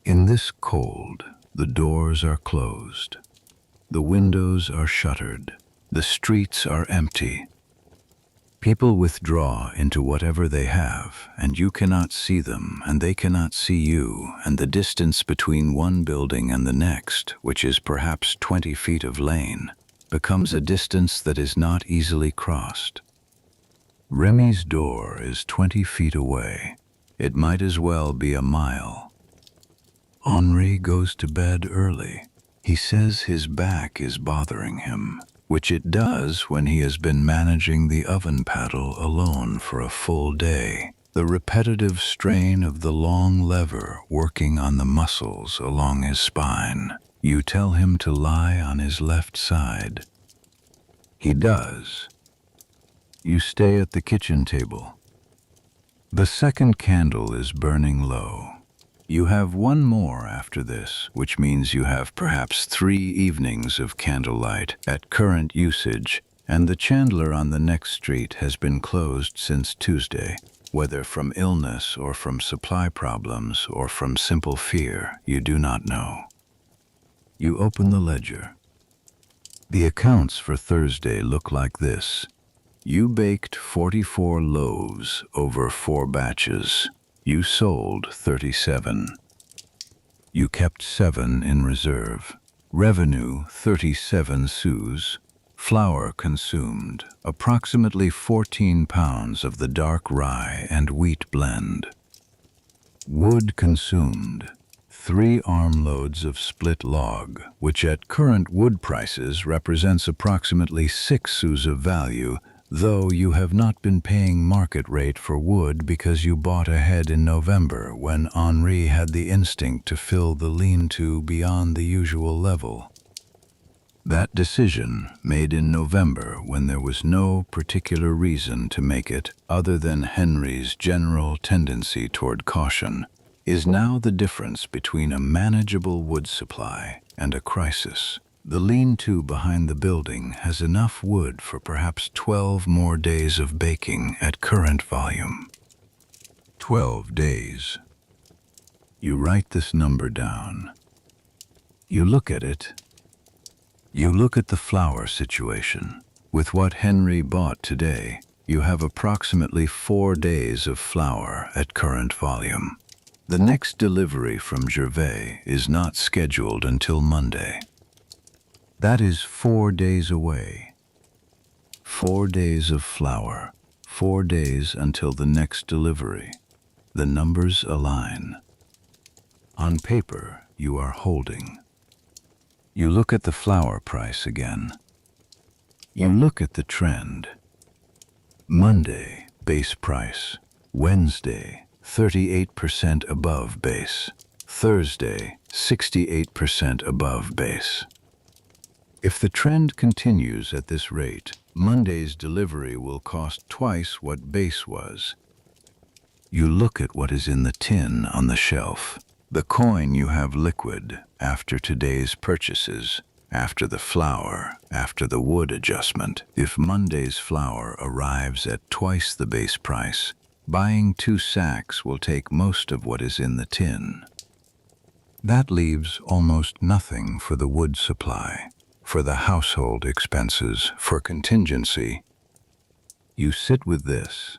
In this cold, the doors are closed. The windows are shuttered. The streets are empty. People withdraw into whatever they have, and you cannot see them, and they cannot see you, and the distance between one building and the next, which is perhaps 20 feet of lane, becomes a distance that is not easily crossed. Remy's door is 20 feet away. It might as well be a mile. Henri goes to bed early. He says his back is bothering him, which it does when he has been managing the oven paddle alone for a full day. The repetitive strain of the long lever working on the muscles along his spine. You tell him to lie on his left side. He does. You stay at the kitchen table. The second candle is burning low. You have one more after this, which means you have perhaps 3 evenings of candlelight at current usage, and the chandler on the next street has been closed since Tuesday. Whether from illness or from supply problems or from simple fear, you do not know. You open the ledger. The accounts for Thursday look like this. You baked 44 loaves over 4 batches. You sold 37. You kept 7 in reserve. Revenue 37 sous. Flour consumed, approximately 14 pounds of the dark rye and wheat blend. Wood consumed, 3 armloads of split log, which at current wood prices represents approximately 6 sous of value, though you have not been paying market rate for wood because you bought ahead in November when Henri had the instinct to fill the lean-to beyond the usual level. That decision, made in November when there was no particular reason to make it other than Henry's general tendency toward caution, is now the difference between a manageable wood supply and a crisis. The lean-to behind the building has enough wood for perhaps 12 more days of baking at current volume. 12 days. You write this number down. You look at it. You look at the flour situation. With what Henry bought today, you have approximately 4 days of flour at current volume. The next delivery from Gervais is not scheduled until Monday. That is 4 days away. 4 days of flour, 4 days until the next delivery. The numbers align. On paper, you are holding. You look at the flour price again. You look at the trend. Monday, base price. Wednesday, 38% above base. Thursday, 68% above base. If the trend continues at this rate, Monday's delivery will cost twice what base was. You look at what is in the tin on the shelf. The coin you have liquid after today's purchases, after the flour, after the wood adjustment. If Monday's flour arrives at twice the base price, buying 2 sacks will take most of what is in the tin. That leaves almost nothing for the wood supply, for the household expenses, for contingency. You sit with this.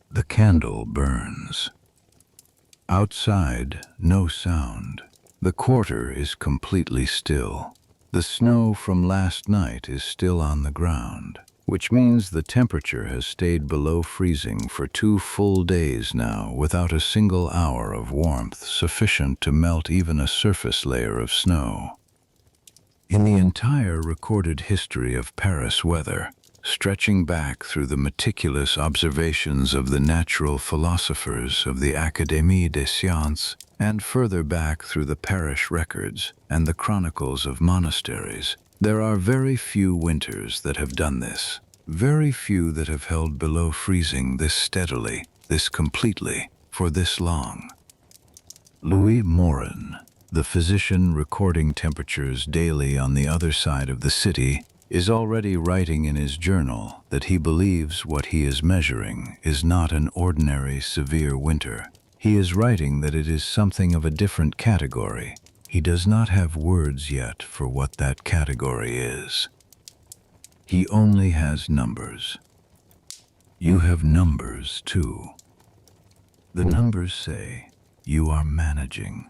The candle burns. Outside, no sound. The quarter is completely still. The snow from last night is still on the ground, which means the temperature has stayed below freezing for 2 full days now without a single hour of warmth sufficient to melt even a surface layer of snow. In the entire recorded history of Paris weather, stretching back through the meticulous observations of the natural philosophers of the Académie des Sciences, and further back through the parish records and the chronicles of monasteries, there are very few winters that have done this, very few that have held below freezing this steadily, this completely, for this long. Louis Morin, the physician recording temperatures daily on the other side of the city, is already writing in his journal that he believes what he is measuring is not an ordinary severe winter. He is writing that it is something of a different category. He does not have words yet for what that category is. He only has numbers. You have numbers too. The numbers say you are managing.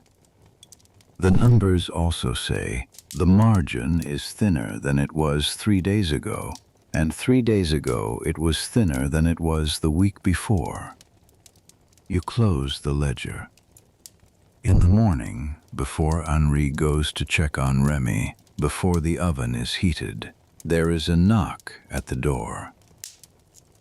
The numbers also say the margin is thinner than it was 3 days ago, and 3 days ago it was thinner than it was the week before. You close the ledger. In the morning, before Henri goes to check on Remy, before the oven is heated, there is a knock at the door.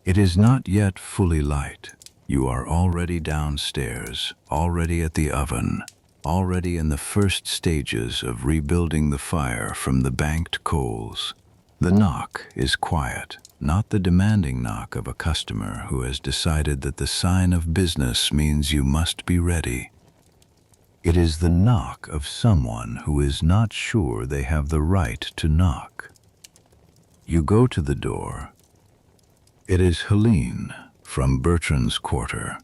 It is not yet fully light. You are already downstairs, already at the oven, already in the first stages of rebuilding the fire from the banked coals. The knock is quiet, not the demanding knock of a customer who has decided that the sign of business means you must be ready. It is the knock of someone who is not sure they have the right to knock. You go to the door. It is Helene from Bertrand's quarter.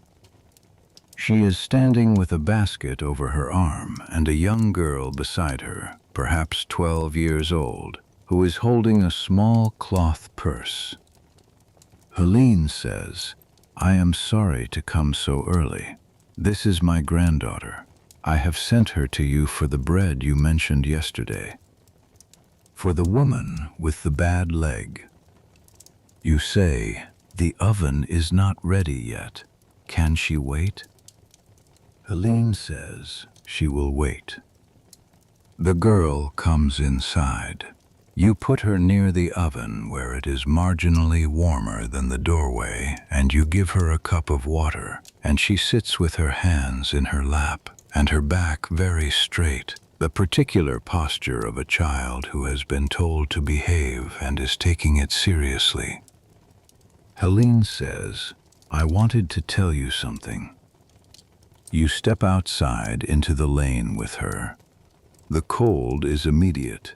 She is standing with a basket over her arm and a young girl beside her, perhaps 12 years old, who is holding a small cloth purse. Helene says, "I am sorry to come so early. This is my granddaughter. I have sent her to you for the bread you mentioned yesterday." For the woman with the bad leg, you say, "The oven is not ready yet. Can she wait?" Helene says she will wait. The girl comes inside. You put her near the oven where it is marginally warmer than the doorway, and you give her a cup of water, and she sits with her hands in her lap and her back very straight, the particular posture of a child who has been told to behave and is taking it seriously. Helene says, "I wanted to tell you something." You step outside into the lane with her. The cold is immediate.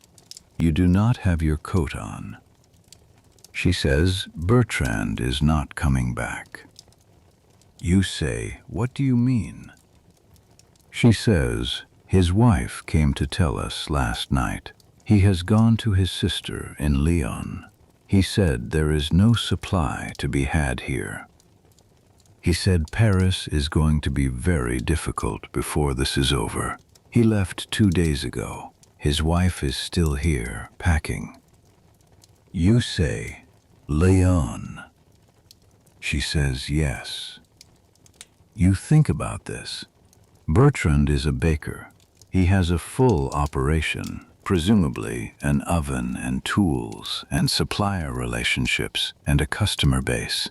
You do not have your coat on. She says, "Bertrand is not coming back." You say, "What do you mean?" She says, "His wife came to tell us last night. He has gone to his sister in Lyon. He said there is no supply to be had here. He said Paris is going to be very difficult before this is over. He left 2 days ago. His wife is still here, packing." You say, "Lyon." She says, "Yes." You think about this. Bertrand is a baker. He has a full operation, presumably an oven and tools and supplier relationships and a customer base.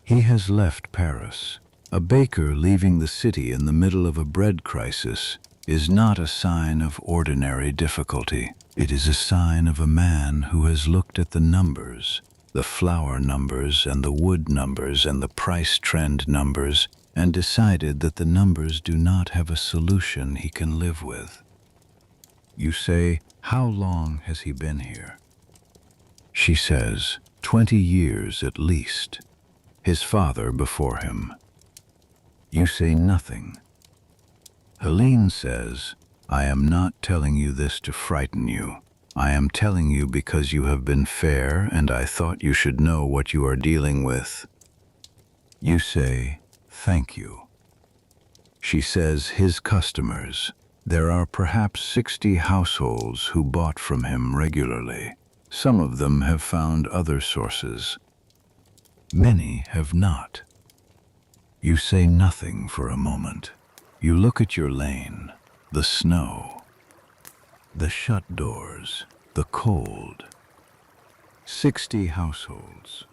He has left Paris. A baker leaving the city in the middle of a bread crisis is not a sign of ordinary difficulty. It is a sign of a man who has looked at the numbers, the flour numbers and the wood numbers and the price trend numbers, and decided that the numbers do not have a solution he can live with. You say, "How long has he been here?" She says, 20 years at least. His father before him. You say nothing. Helene says, "I am not telling you this to frighten you. I am telling you because you have been fair and I thought you should know what you are dealing with." You say, "Thank you." She says, "His customers. There are perhaps 60 households who bought from him regularly. Some of them have found other sources. Many have not." You say nothing for a moment. You look at your lane, the snow, the shut doors, the cold. 60 households.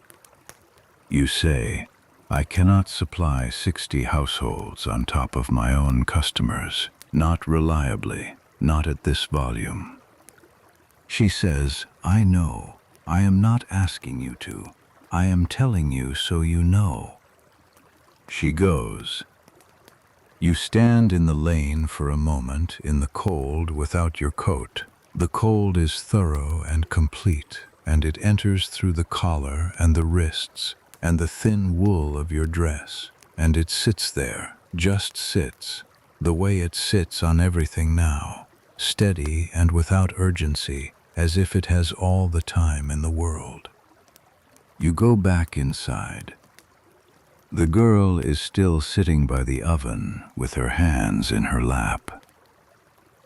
You say, "I cannot supply 60 households on top of my own customers, not reliably, not at this volume." She says, "I know. I am not asking you to. I am telling you so you know." She goes. You stand in the lane for a moment in the cold without your coat. The cold is thorough and complete, and it enters through the collar and the wrists and the thin wool of your dress, and it sits there, just sits, the way it sits on everything now, steady and without urgency, as if it has all the time in the world. You go back inside. The girl is still sitting by the oven with her hands in her lap.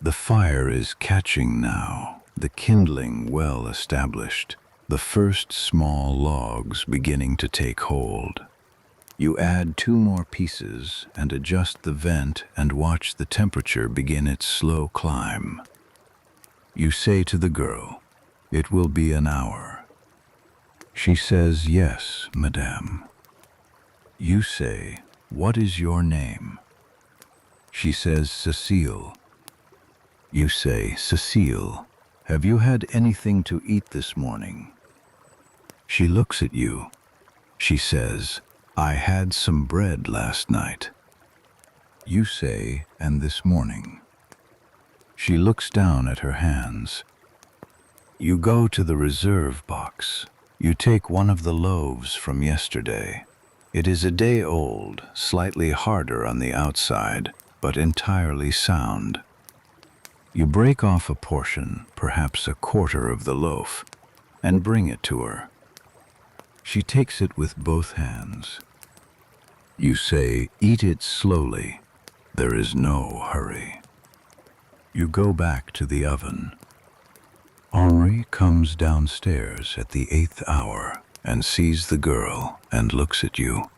The fire is catching now, the kindling well established, the first small logs beginning to take hold. You add 2 more pieces and adjust the vent and watch the temperature begin its slow climb. You say to the girl, "It will be an hour." She says, "Yes, madame." You say, "What is your name?" She says, "Cécile." You say, "Cécile, have you had anything to eat this morning?" She looks at you. She says, "I had some bread last night." You say, and this morning. She looks down at her hands. You go to the reserve box. You take one of the loaves from yesterday. It is a day old, slightly harder on the outside, but entirely sound. You break off a portion, perhaps a quarter of the loaf, and bring it to her. She takes it with both hands. You say, eat it slowly. There is no hurry. You go back to the oven. Henri comes downstairs at the 8th hour and sees the girl and looks at you.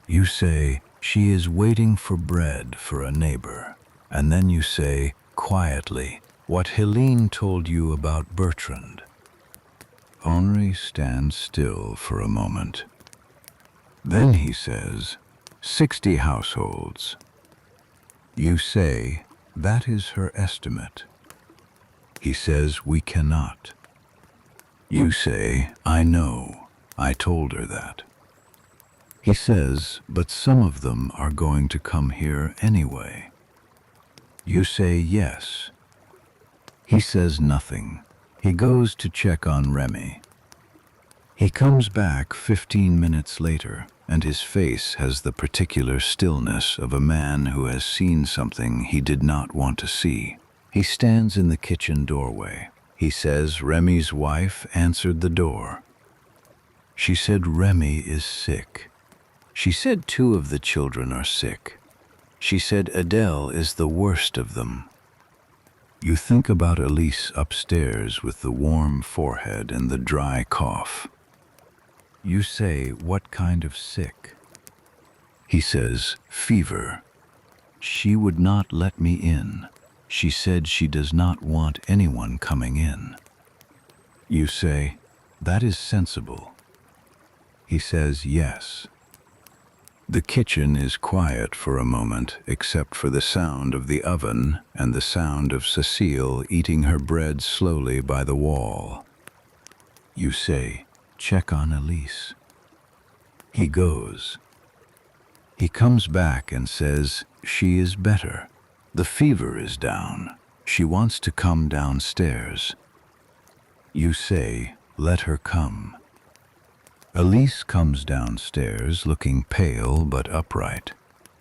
You say, she is waiting for bread for a neighbor. And then you say, quietly, what Helene told you about Bertrand. Henri stands still for a moment. Then he says, 60 households. You say, that is her estimate. He says, we cannot. You say, I know. I told her that. He says, but some of them are going to come here anyway. You say, yes. He says nothing. He goes to check on Remy. He comes back 15 minutes later, and his face has the particular stillness of a man who has seen something he did not want to see. He stands in the kitchen doorway. He says Remy's wife answered the door. She said Remy is sick. She said 2 of the children are sick. She said Adele is the worst of them. You think about Elise upstairs with the warm forehead and the dry cough. You say, what kind of sick? He says, fever. She would not let me in. She said she does not want anyone coming in. You say, that is sensible. He says, yes. The kitchen is quiet for a moment, except for the sound of the oven and the sound of Cécile eating her bread slowly by the wall. You say, check on Elise. He goes. He comes back and says, she is better. The fever is down. She wants to come downstairs. You say, let her come. Elise comes downstairs looking pale but upright,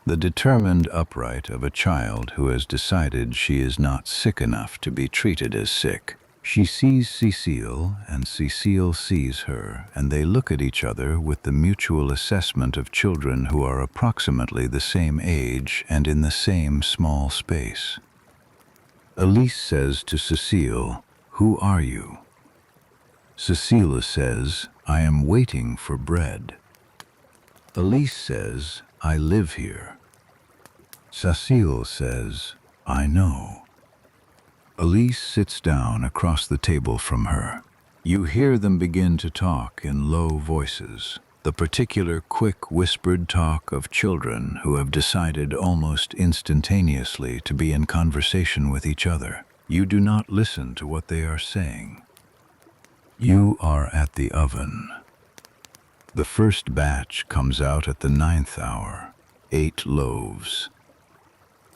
the determined upright of a child who has decided she is not sick enough to be treated as sick. She sees Cécile, and Cécile sees her, and they look at each other with the mutual assessment of children who are approximately the same age and in the same small space. Elise says to Cécile, who are you? Cécile says, I am waiting for bread. Elise says, I live here. Cécile says, I know. Elise sits down across the table from her. You hear them begin to talk in low voices, the particular quick whispered talk of children who have decided almost instantaneously to be in conversation with each other. You do not listen to what they are saying. You are at the oven. The first batch comes out at the 9th hour, 8 loaves.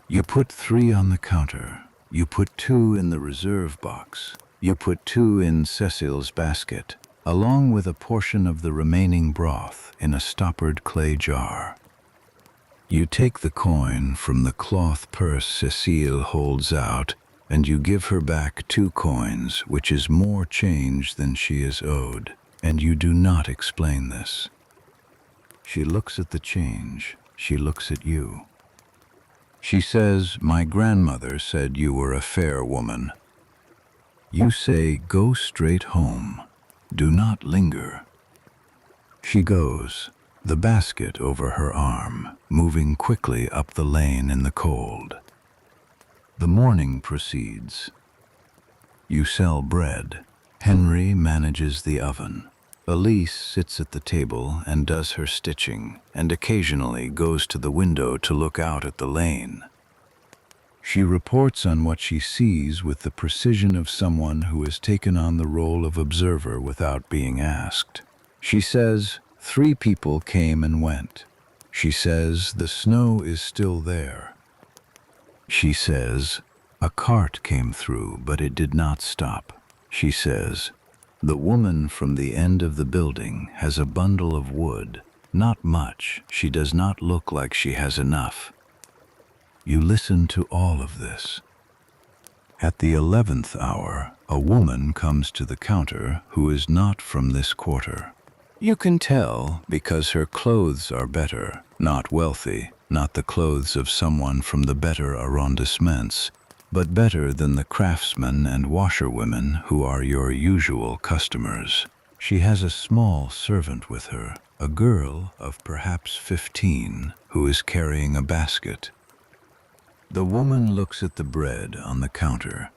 You put 3 on the counter. You put 2 in the reserve box. You put 2 in Cécile's basket, along with a portion of the remaining broth in a stoppered clay jar. You take the coin from the cloth purse Cécile holds out, and you give her back 2 coins, which is more change than she is owed, and you do not explain this. She looks at the change. She looks at you. She says, my grandmother said you were a fair woman. You say, go straight home. Do not linger. She goes, the basket over her arm, moving quickly up the lane in the cold. The morning proceeds. You sell bread. Henry manages the oven. Elise sits at the table and does her stitching, and occasionally goes to the window to look out at the lane. She reports on what she sees with the precision of someone who has taken on the role of observer without being asked. She says, 3 people came and went. She says the snow is still there. She says a cart came through, but it did not stop. She says the woman from the end of the building has a bundle of wood. Not much. She does not look like she has enough. You listen to all of this. At the 11th hour, a woman comes to the counter who is not from this quarter. You can tell because her clothes are better, not wealthy, not the clothes of someone from the better arrondissements, but better than the craftsmen and washerwomen who are your usual customers. She has a small servant with her, a girl of perhaps 15, who is carrying a basket. The woman looks at the bread on the counter.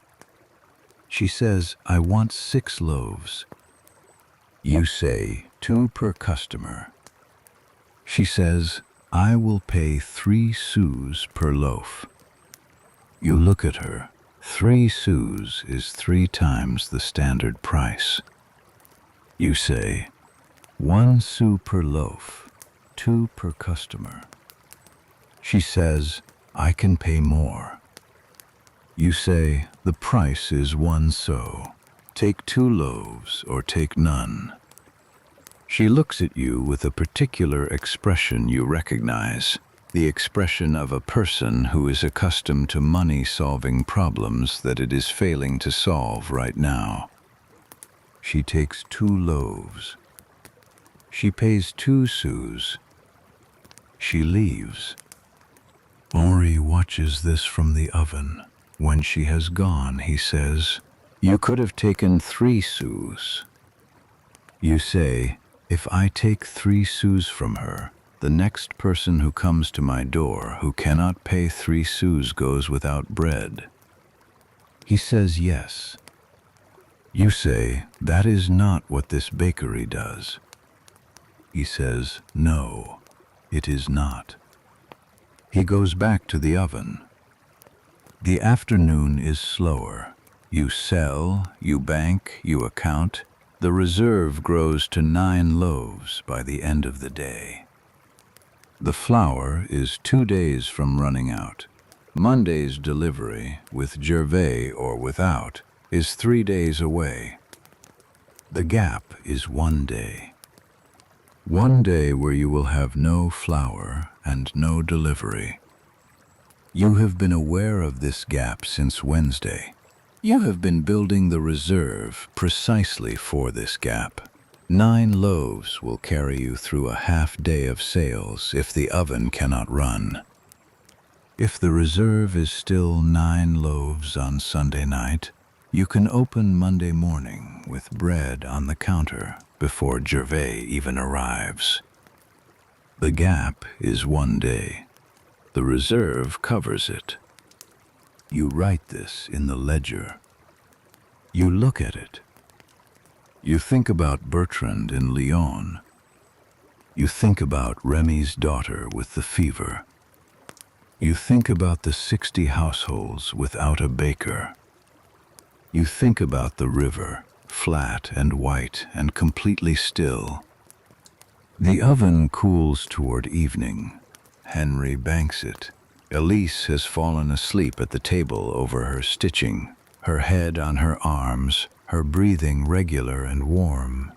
She says, "I want 6 loaves." You say, 2 per customer. She says, "I will pay 3 sous per loaf." You look at her. 3 sous is 3 times the standard price. You say, 1 sou per loaf, 2 per customer. She says, "I can pay more." You say, "The price is 1 sou. Take 2 loaves or take none." She looks at you with a particular expression you recognize, the expression of a person who is accustomed to money solving problems that it is failing to solve right now. She takes 2 loaves. She pays 2 sous. She leaves. Henri watches this from the oven. When she has gone, he says, "You could have taken 3 sous." You say, "If I take 3 sous from her, the next person who comes to my door who cannot pay 3 sous goes without bread." He says yes. You say, "That is not what this bakery does." He says, "No, it is not." He goes back to the oven. The afternoon is slower. You sell, you bank, you account. The reserve grows to 9 loaves by the end of the day. The flour is 2 days from running out. Monday's delivery, with Gervais or without, is 3 days away. The gap is 1 day. 1 day where you will have no flour and no delivery. You have been aware of this gap since Wednesday. You have been building the reserve precisely for this gap. 9 loaves will carry you through a half day of sales if the oven cannot run. If the reserve is still 9 loaves on Sunday night, you can open Monday morning with bread on the counter before Gervais even arrives. The gap is 1 day. The reserve covers it. You write this in the ledger. You look at it. You think about Bertrand in Lyon. You think about Remy's daughter with the fever. You think about the 60 households without a baker. You think about the river, flat and white and completely still. The oven cools toward evening. Henry banks it. Elise has fallen asleep at the table over her stitching, her head on her arms, her breathing regular and warm.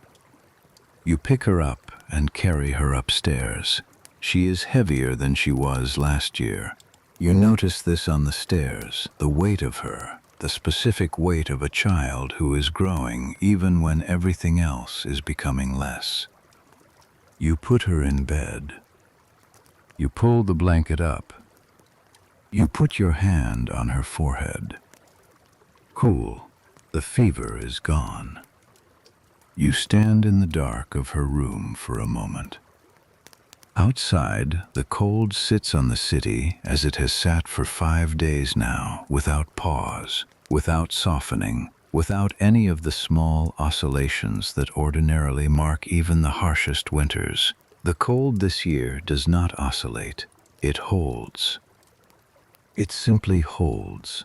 You pick her up and carry her upstairs. She is heavier than she was last year. You notice this on the stairs, the weight of her, the specific weight of a child who is growing even when everything else is becoming less. You put her in bed. You pull the blanket up. You put your hand on her forehead. Cool. The fever is gone. You stand in the dark of her room for a moment. Outside, the cold sits on the city as it has sat for 5 days now, without pause, without softening, without any of the small oscillations that ordinarily mark even the harshest winters. The cold this year does not oscillate. It holds. It simply holds.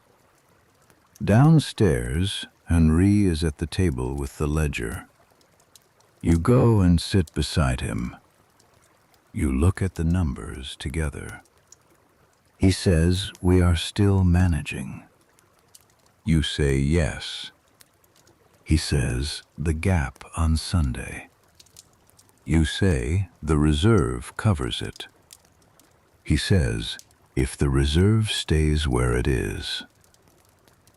Downstairs, Henri is at the table with the ledger. You go and sit beside him. You look at the numbers together. He says we are still managing. You say yes. He says the gap on Sunday. You say the reserve covers it. He says if the reserve stays where it is.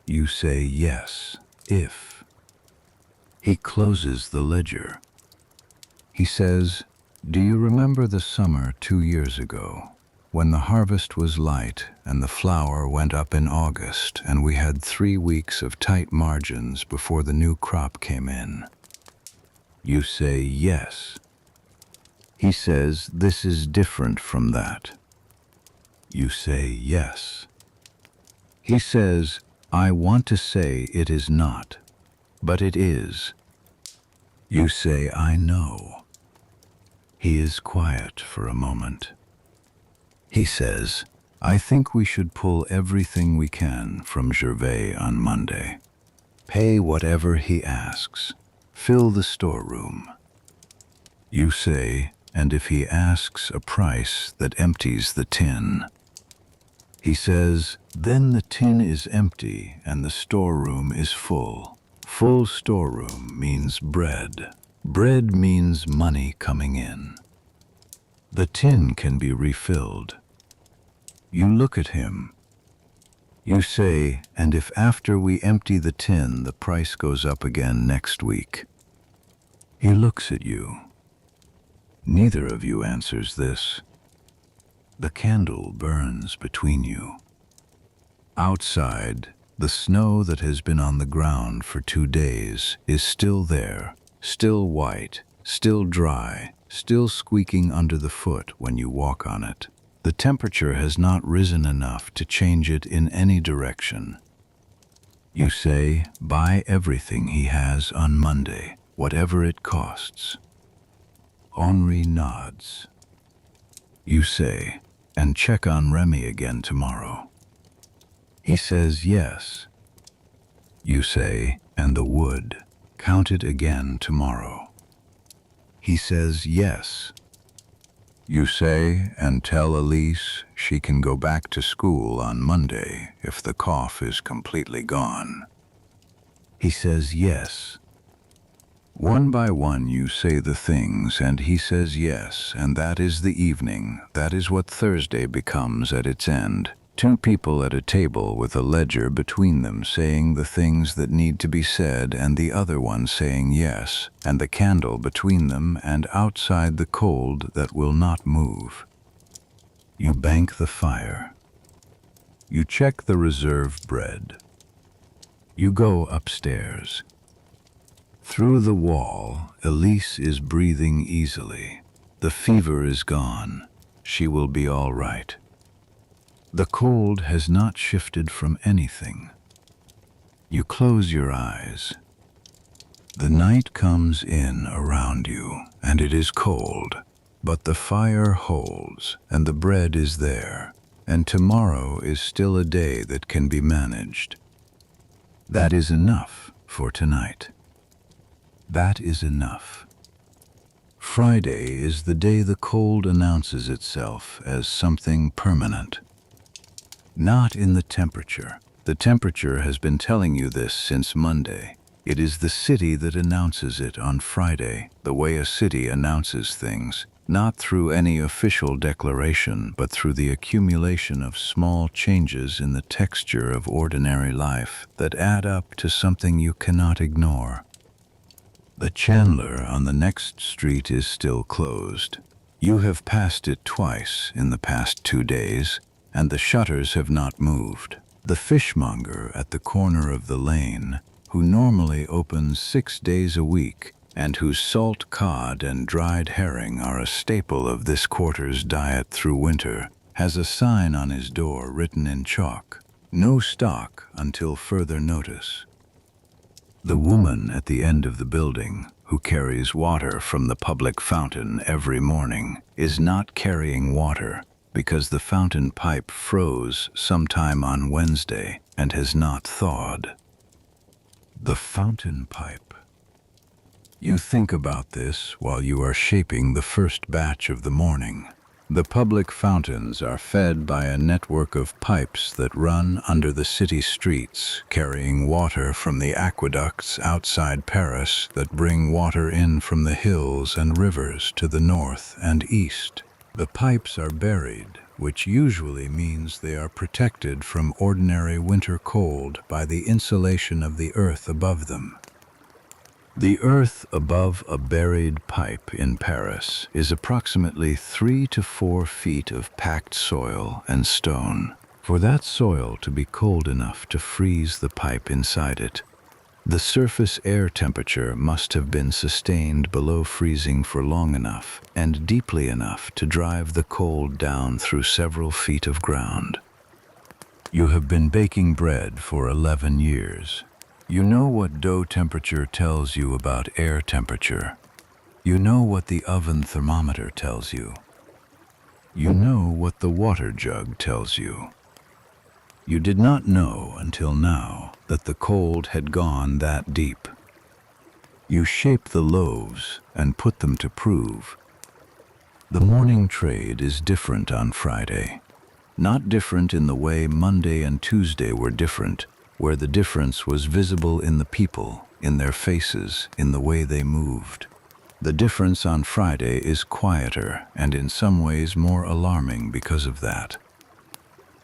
You say yes, if. He closes the ledger. He says, do you remember the summer 2 years ago, when the harvest was light and the flour went up in August and we had 3 weeks of tight margins before the new crop came in? You say yes. He says this is different from that. You say yes. He says, I want to say it is not, but it is. You say I know. He is quiet for a moment. He says, I think we should pull everything we can from Gervais on Monday. Pay whatever he asks. Fill the storeroom. You say, and if he asks a price that empties the tin. He says, then the tin is empty and the storeroom is full. Full storeroom means bread. Bread means money coming in. The tin can be refilled. You look at him. You say, and if after we empty the tin the price goes up again next week. He looks at you. Neither of you answers this. The candle burns between you. Outside, the snow that has been on the ground for 2 days is still there, still white, still dry, still squeaking under the foot when you walk on it. The temperature has not risen enough to change it in any direction. You say, buy everything he has on Monday, whatever it costs. Henri nods. You say, and check on Remy again tomorrow. He says yes. You say, and the wood, count it again tomorrow. He says yes. You say, and tell Elise she can go back to school on Monday if the cough is completely gone. He says yes. One by one you say the things and he says yes, and that is the evening. That is what Thursday becomes at its end. 2 people at a table with a ledger between them saying the things that need to be said and the other one saying yes, and the candle between them and outside the cold that will not move. You bank the fire. You check the reserve bread. You go upstairs. Through the wall, Elise is breathing easily. The fever is gone. She will be all right. The cold has not shifted from anything. You close your eyes. The night comes in around you, and it is cold, but the fire holds, and the bread is there, and tomorrow is still a day that can be managed. That is enough for tonight. That is enough. Friday is the day the cold announces itself as something permanent. Not in the temperature. The temperature has been telling you this since Monday. It is the city that announces it on Friday, the way a city announces things, not through any official declaration, but through the accumulation of small changes in the texture of ordinary life that add up to something you cannot ignore. The Chandler on the next street is still closed. You have passed it twice in the past 2 days, and the shutters have not moved. The fishmonger at the corner of the lane, who normally opens 6 days a week, and whose salt cod and dried herring are a staple of this quarter's diet through winter, has a sign on his door written in chalk, "No stock until further notice." The woman at the end of the building, who carries water from the public fountain every morning, is not carrying water because the fountain pipe froze sometime on Wednesday and has not thawed. The fountain pipe. You think about this while you are shaping the first batch of the morning. The public fountains are fed by a network of pipes that run under the city streets, carrying water from the aqueducts outside Paris that bring water in from the hills and rivers to the north and east. The pipes are buried, which usually means they are protected from ordinary winter cold by the insulation of the earth above them. The earth above a buried pipe in Paris is approximately 3 to 4 feet of packed soil and stone. For that soil to be cold enough to freeze the pipe inside it, the surface air temperature must have been sustained below freezing for long enough and deeply enough to drive the cold down through several feet of ground. You have been baking bread for 11 years. You know what dough temperature tells you about air temperature. You know what the oven thermometer tells you. You know what the water jug tells you. You did not know until now that the cold had gone that deep. You shape the loaves and put them to prove. The morning trade is different on Friday. Not different in the way Monday and Tuesday were different, where the difference was visible in the people, in their faces, in the way they moved. The difference on Friday is quieter and in some ways more alarming because of that.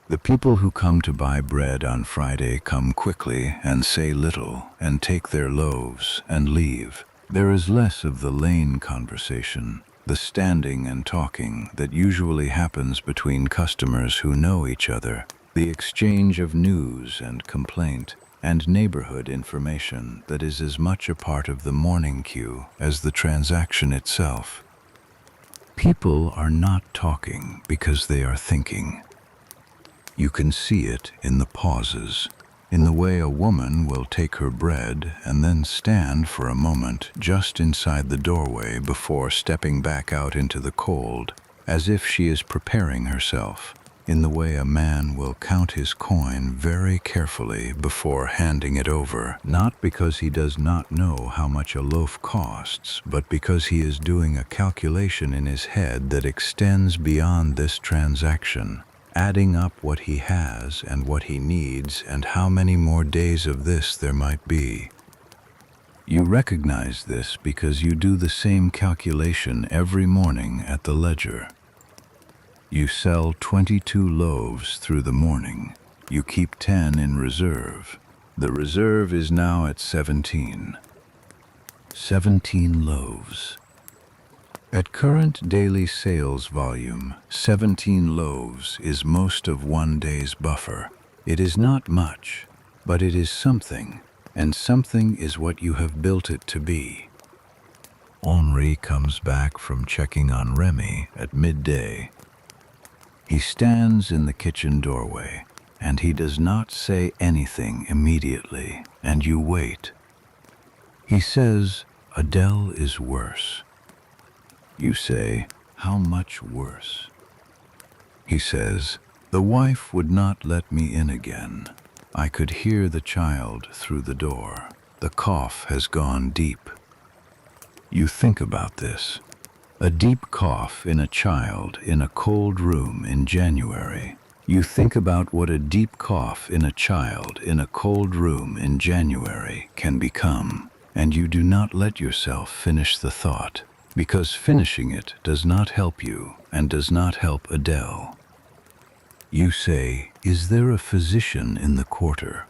The people who come to buy bread on Friday come quickly and say little and take their loaves and leave. There is less of the lane conversation, the standing and talking that usually happens between customers who know each other, the exchange of news and complaint and neighborhood information that is as much a part of the morning queue as the transaction itself. People are not talking because they are thinking. You can see it in the pauses, in the way a woman will take her bread and then stand for a moment just inside the doorway before stepping back out into the cold, as if she is preparing herself, in the way a man will count his coin very carefully before handing it over, not because he does not know how much a loaf costs, but because he is doing a calculation in his head that extends beyond this transaction, adding up what he has and what he needs and how many more days of this there might be. You recognize this because you do the same calculation every morning at the ledger. You sell 22 loaves through the morning. You keep 10 in reserve. The reserve is now at 17. 17 loaves. At current daily sales volume, 17 loaves is most of one day's buffer. It is not much, but it is something, and something is what you have built it to be. Henri comes back from checking on Remy at midday. He stands in the kitchen doorway, and he does not say anything immediately, and you wait. He says, "Adele is worse." You say, "How much worse?" He says, "The wife would not let me in again. I could hear the child through the door. The cough has gone deep." You think about this. A deep cough in a child in a cold room in January. You think about what a deep cough in a child in a cold room in January can become, and you do not let yourself finish the thought, because finishing it does not help you and does not help Adele. You say, "Is there a physician in the quarter?"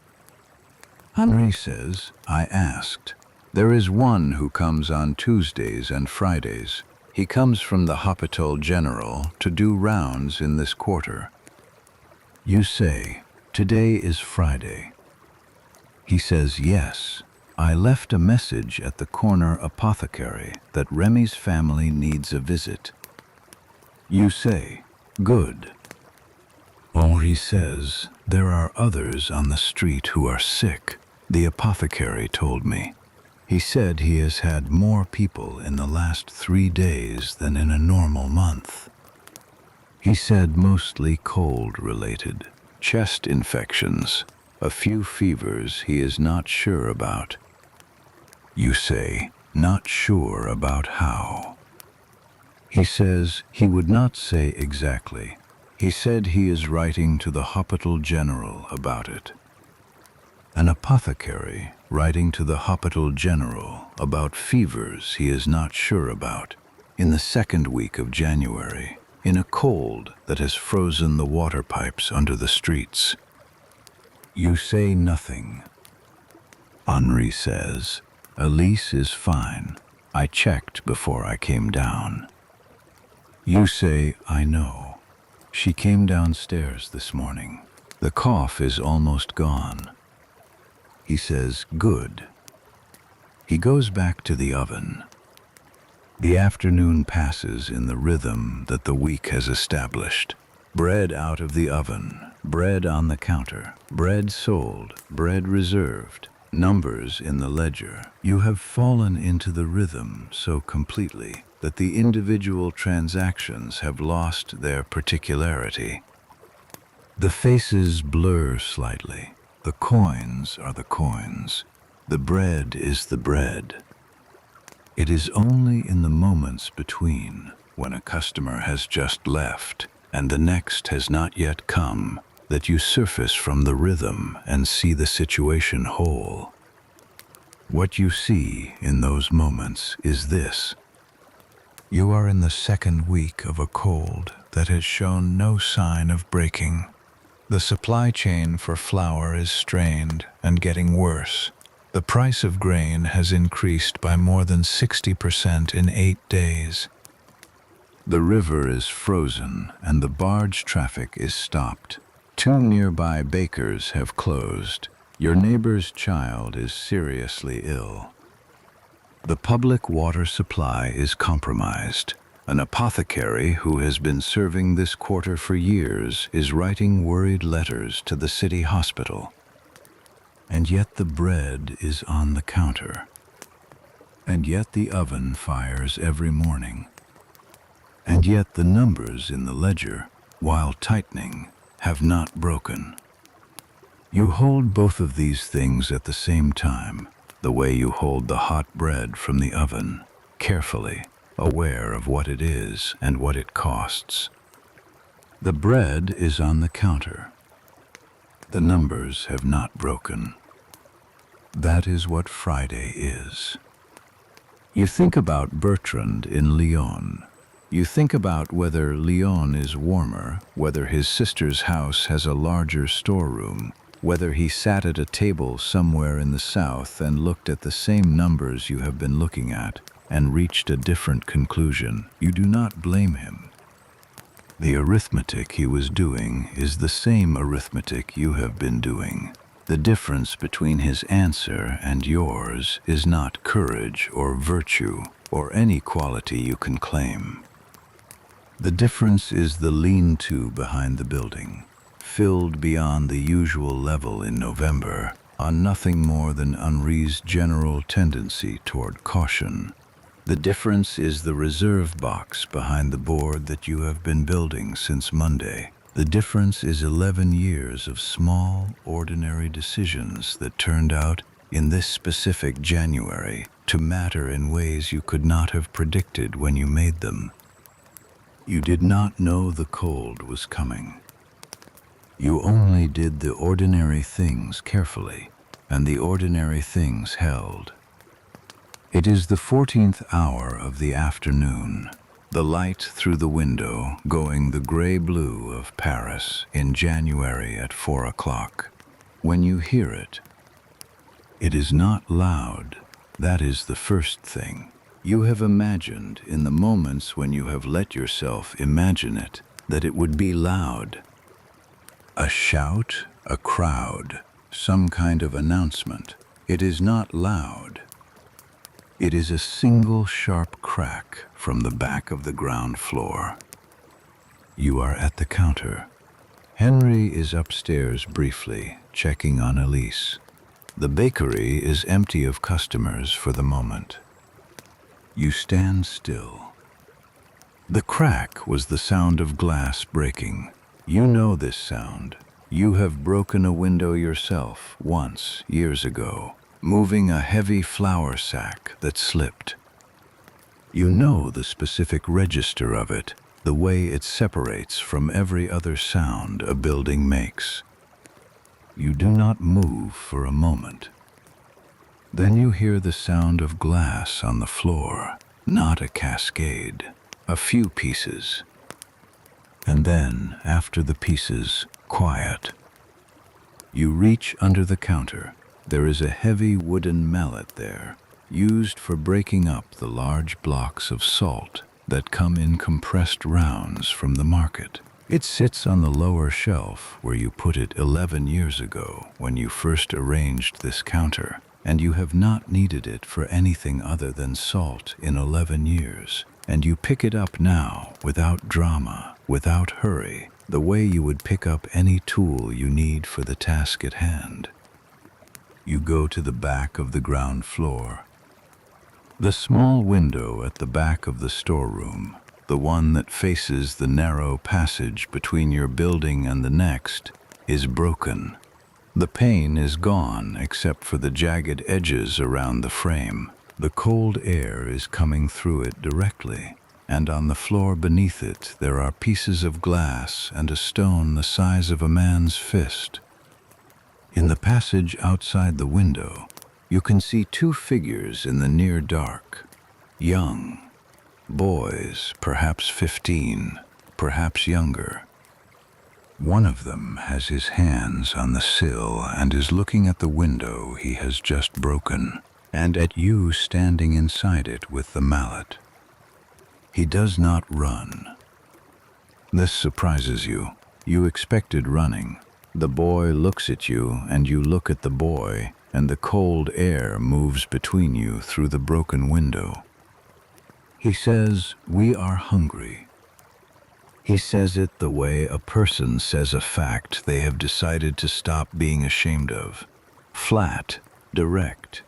Henri says, "I asked. There is one who comes on Tuesdays and Fridays. He comes from the Hôpital General to do rounds in this quarter." You say, "Today is Friday." He says, "Yes. I left a message at the corner apothecary that Remy's family needs a visit." You say, "Good." Henri says, "There are others on the street who are sick. The apothecary told me. He said he has had more people in the last 3 days than in a normal month. He said mostly cold-related, chest infections, a few fevers he is not sure about." You say, not sure about how. He says he would not say exactly. He said he is writing to the Hospital General about it. An apothecary writing to the Hospital General about fevers he is not sure about, in the second week of January, in a cold that has frozen the water pipes under the streets. You say nothing. Henri says, Elise is fine. I checked before I came down. You say, I know. She came downstairs this morning. The cough is almost gone. He says, good. He goes back to the oven. The afternoon passes in the rhythm that the week has established. Bread out of the oven, bread on the counter, bread sold, bread reserved, numbers in the ledger. You have fallen into the rhythm so completely that the individual transactions have lost their particularity. The faces blur slightly. The coins are the coins. The bread is the bread. It is only in the moments between, when a customer has just left and the next has not yet come, that you surface from the rhythm and see the situation whole. What you see in those moments is this. You are in the second week of a cold that has shown no sign of breaking. The supply chain for flour is strained and getting worse. The price of grain has increased by more than 60% in 8 days. The river is frozen and the barge traffic is stopped. 2 nearby bakers have closed. Your neighbor's child is seriously ill. The public water supply is compromised. An apothecary who has been serving this quarter for years is writing worried letters to the city hospital. And yet the bread is on the counter. And yet the oven fires every morning. And yet the numbers in the ledger, while tightening, have not broken. You hold both of these things at the same time, the way you hold the hot bread from the oven, carefully, aware of what it is and what it costs. The bread is on the counter. The numbers have not broken. That is what Friday is. You think about Bertrand in Lyon. You think about whether Lyon is warmer, whether his sister's house has a larger storeroom, whether he sat at a table somewhere in the south and looked at the same numbers you have been looking at, and reached a different conclusion. You do not blame him. The arithmetic he was doing is the same arithmetic you have been doing. The difference between his answer and yours is not courage or virtue or any quality you can claim. The difference is the lean-to behind the building, filled beyond the usual level in November, on nothing more than Henri's general tendency toward caution. The difference is the reserve box behind the board that you have been building since Monday. The difference is 11 years of small, ordinary decisions that turned out, in this specific January, to matter in ways you could not have predicted when you made them. You did not know the cold was coming. You only did the ordinary things carefully, and the ordinary things held. It is the 14th hour of the afternoon, the light through the window going the gray-blue of Paris in January at 4 o'clock. When you hear it, it is not loud. That is the first thing. You have imagined in the moments when you have let yourself imagine it, that it would be loud. A shout, a crowd, some kind of announcement. It is not loud. It is a single sharp crack from the back of the ground floor. You are at the counter. Henri is upstairs briefly, checking on Elise. The bakery is empty of customers for the moment. You stand still. The crack was the sound of glass breaking. You know this sound. You have broken a window yourself once, years ago. moving a heavy flour sack that slipped. You know the specific register of it, the way it separates from every other sound a building makes. You do not move for a moment. Then you hear the sound of glass on the floor, not a cascade, a few pieces. And then, after the pieces, quiet. You reach under the counter. There is a heavy wooden mallet there, used for breaking up the large blocks of salt that come in compressed rounds from the market. It sits on the lower shelf where you put it 11 years ago when you first arranged this counter, and you have not needed it for anything other than salt in 11 years. And you pick it up now without drama, without hurry, the way you would pick up any tool you need for the task at hand. You go to the back of the ground floor. The small window at the back of the storeroom, the one that faces the narrow passage between your building and the next, is broken. The pane is gone except for the jagged edges around the frame. The cold air is coming through it directly, and on the floor beneath it there are pieces of glass and a stone the size of a man's fist. In the passage outside the window, you can see two figures in the near dark, young, boys, perhaps 15, perhaps younger. One of them has his hands on the sill and is looking at the window he has just broken, and at you standing inside it with the mallet. He does not run. This surprises you. You expected running. The boy looks at you, and you look at the boy, and the cold air moves between you through the broken window. He says, "We are hungry." He says it the way a person says a fact they have decided to stop being ashamed of. Flat, direct.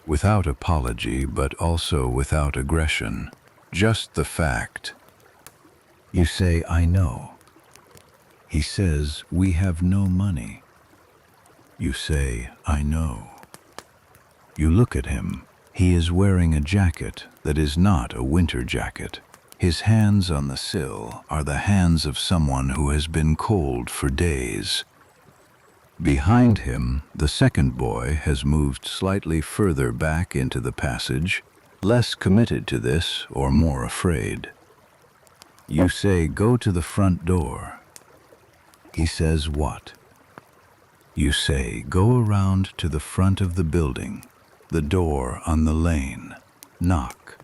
Without apology, but also without aggression. Just the fact. You say, "I know." He says, "We have no money." You say, "I know." You look at him. He is wearing a jacket that is not a winter jacket. His hands on the sill are the hands of someone who has been cold for days. Behind him, the second boy has moved slightly further back into the passage, less committed to this or more afraid. You say, "Go to the front door." He says, "What?" You say, "Go around to the front of the building, the door on the lane. Knock."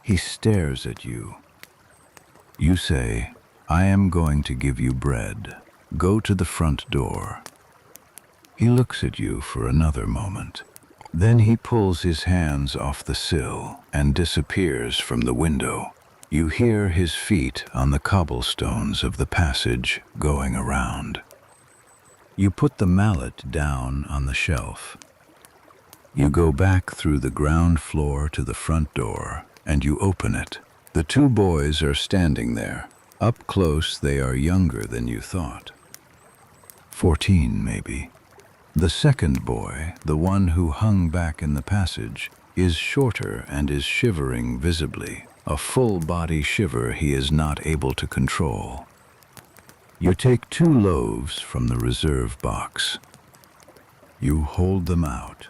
He stares at you. You say, "I am going to give you bread. Go to the front door." He looks at you for another moment. Then he pulls his hands off the sill and disappears from the window. You hear his feet on the cobblestones of the passage going around. You put the mallet down on the shelf. You go back through the ground floor to the front door, and you open it. The two boys are standing there. Up close, they are younger than you thought. 14, maybe. The second boy, the one who hung back in the passage, is shorter and is shivering visibly, a full-body shiver he is not able to control. You take 2 loaves from the reserve box. You hold them out.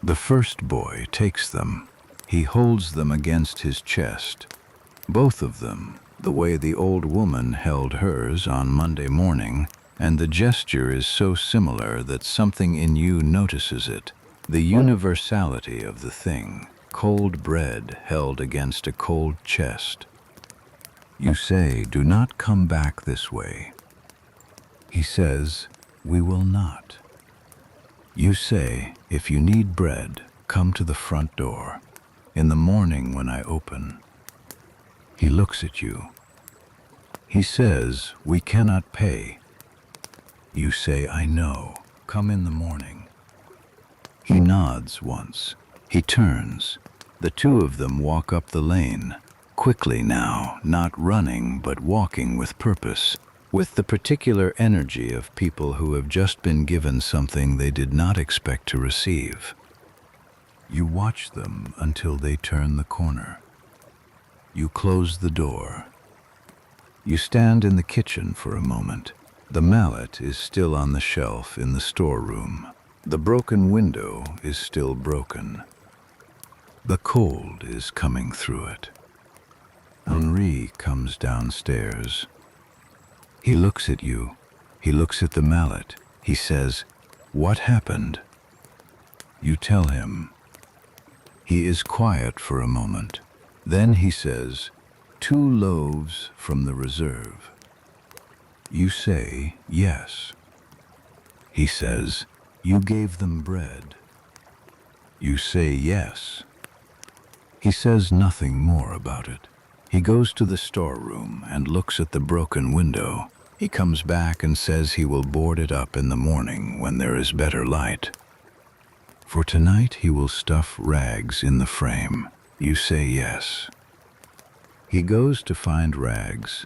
The first boy takes them. He holds them against his chest. Both of them, the way the old woman held hers on Monday morning, and the gesture is so similar that something in you notices it, the universality of the thing, cold bread held against a cold chest. You say, "Do not come back this way." He says, "We will not." You say, "If you need bread, come to the front door, in the morning when I open." He looks at you. He says, "We cannot pay." You say, "I know. Come in the morning." He nods once. He turns. The two of them walk up the lane, quickly now, not running but walking with purpose. with the particular energy of people who have just been given something they did not expect to receive. You watch them until they turn the corner. You close the door. You stand in the kitchen for a moment. The mallet is still on the shelf in the storeroom. The broken window is still broken. The cold is coming through it. Henri comes downstairs. He looks at you. He looks at the mallet. He says, "What happened?" You tell him. He is quiet for a moment. Then he says, "2 loaves from the reserve." You say, "Yes." He says, "You gave them bread." You say, "Yes." He says nothing more about it. He goes to the storeroom and looks at the broken window. He comes back and says he will board it up in the morning when there is better light. For tonight he will stuff rags in the frame. You say yes. He goes to find rags.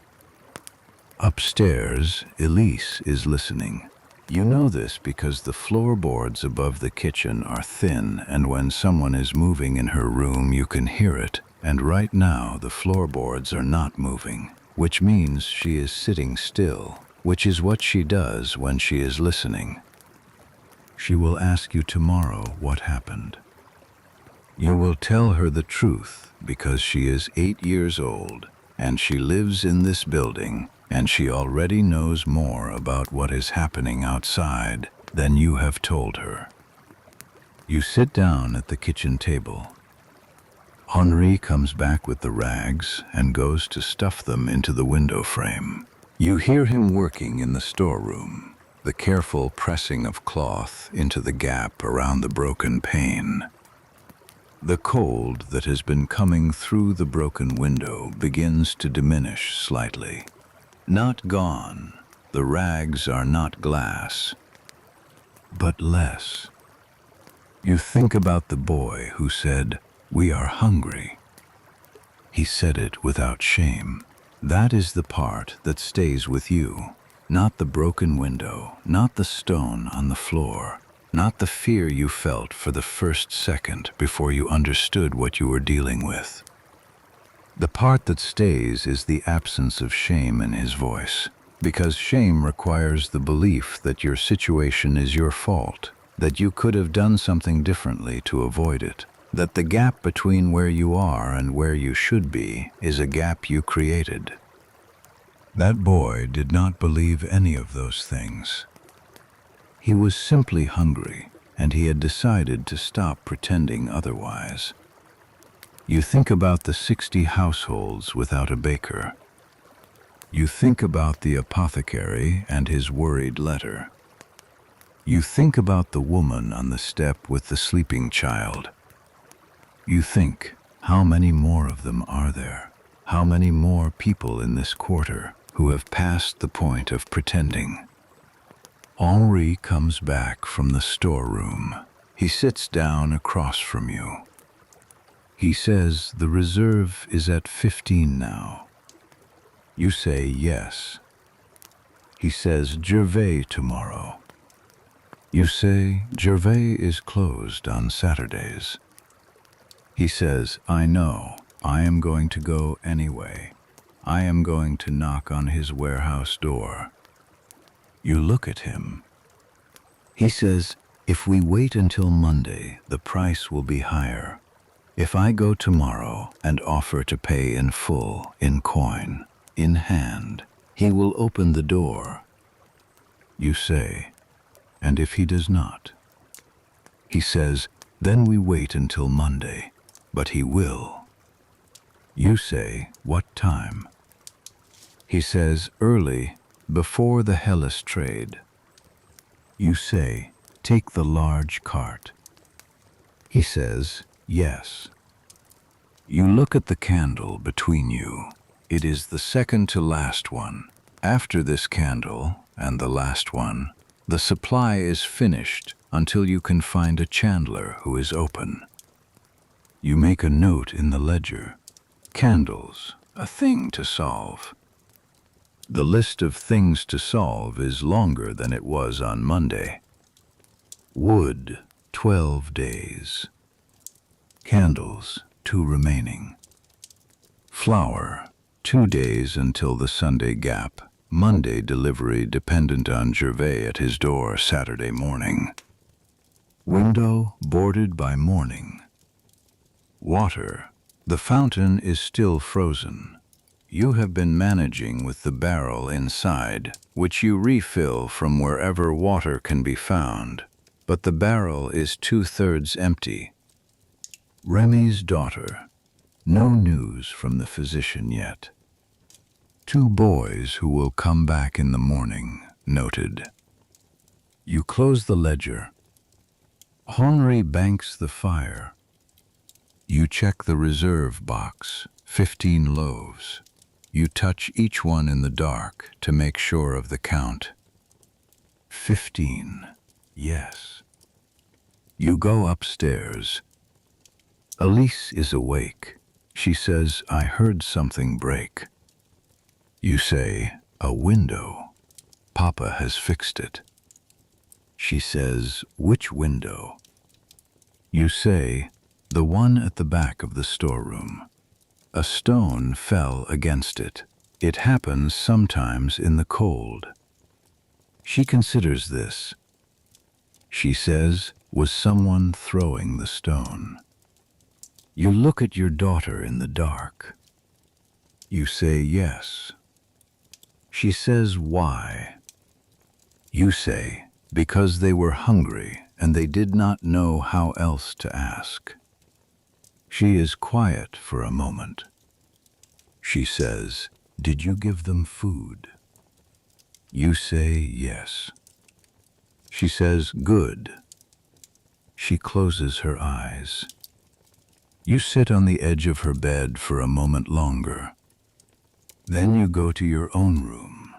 Upstairs, Elise is listening. You know this because the floorboards above the kitchen are thin, and when someone is moving in her room you can hear it, and right now the floorboards are not moving, which means she is sitting still, which is what she does when she is listening. She will ask you tomorrow what happened. You will tell her the truth because she is 8 years old and she lives in this building, and she already knows more about what is happening outside than you have told her. You sit down at the kitchen table. Henri comes back with the rags and goes to stuff them into the window frame. You hear him working in the storeroom, the careful pressing of cloth into the gap around the broken pane. The cold that has been coming through the broken window begins to diminish slightly. Not gone, the rags are not glass, but less. You think about the boy who said, "We are hungry." He said it without shame. That is the part that stays with you, not the broken window, not the stone on the floor, not the fear you felt for the first second before you understood what you were dealing with. The part that stays is the absence of shame in his voice, because shame requires the belief that your situation is your fault, that you could have done something differently to avoid it, that the gap between where you are and where you should be is a gap you created. That boy did not believe any of those things. He was simply hungry, and he had decided to stop pretending otherwise. You think about the 60 households without a baker. You think about the apothecary and his worried letter. You think about the woman on the step with the sleeping child. You think, how many more of them are there? How many more people in this quarter who have passed the point of pretending? Henri comes back from the storeroom. He sits down across from you. He says the reserve is at 15 now. You say yes. He says Gervais tomorrow. You say Gervais is closed on Saturdays. He says, "I know. I am going to go anyway. I am going to knock on his warehouse door." You look at him. He says, "If we wait until Monday, the price will be higher. If I go tomorrow and offer to pay in full, in coin, in hand, he will open the door." You say, "And if he does not?" He says, "Then we wait until Monday, but he will." You say, "What time?" He says, "Early, before the Hellas trade." You say, "Take the large cart." He says, "Yes." You look at the candle between you. It is the second to last one. After this candle, and the last one, the supply is finished until you can find a chandler who is open. You make a note in the ledger. Candles, a thing to solve. The list of things to solve is longer than it was on Monday. Wood, 12 days. Candles, 2 remaining. Flour, 2 days until the Sunday gap. Monday delivery dependent on Gervais at his door Saturday morning. Window boarded by morning. Water, the fountain is still frozen. You have been managing with the barrel inside, which you refill from wherever water can be found, but the barrel is 2/3 empty. Remy's daughter, no news from the physician yet. 2 boys who will come back in the morning, noted. You close the ledger. Henri banks the fire. You check the reserve box, 15 loaves. You touch each one in the dark to make sure of the count. 15, yes. You go upstairs. Elise is awake. She says, I heard something break. You say, a window. Papa has fixed it. She says, which window? You say, the one at the back of the storeroom. A stone fell against it. It happens sometimes in the cold. She considers this. She says, was someone throwing the stone? You look at your daughter in the dark. You say yes. She says, why? You say, because they were hungry and they did not know how else to ask. She is quiet for a moment. She says, did you give them food? You say yes. She says, good. She closes her eyes. You sit on the edge of her bed for a moment longer. Then you go to your own room.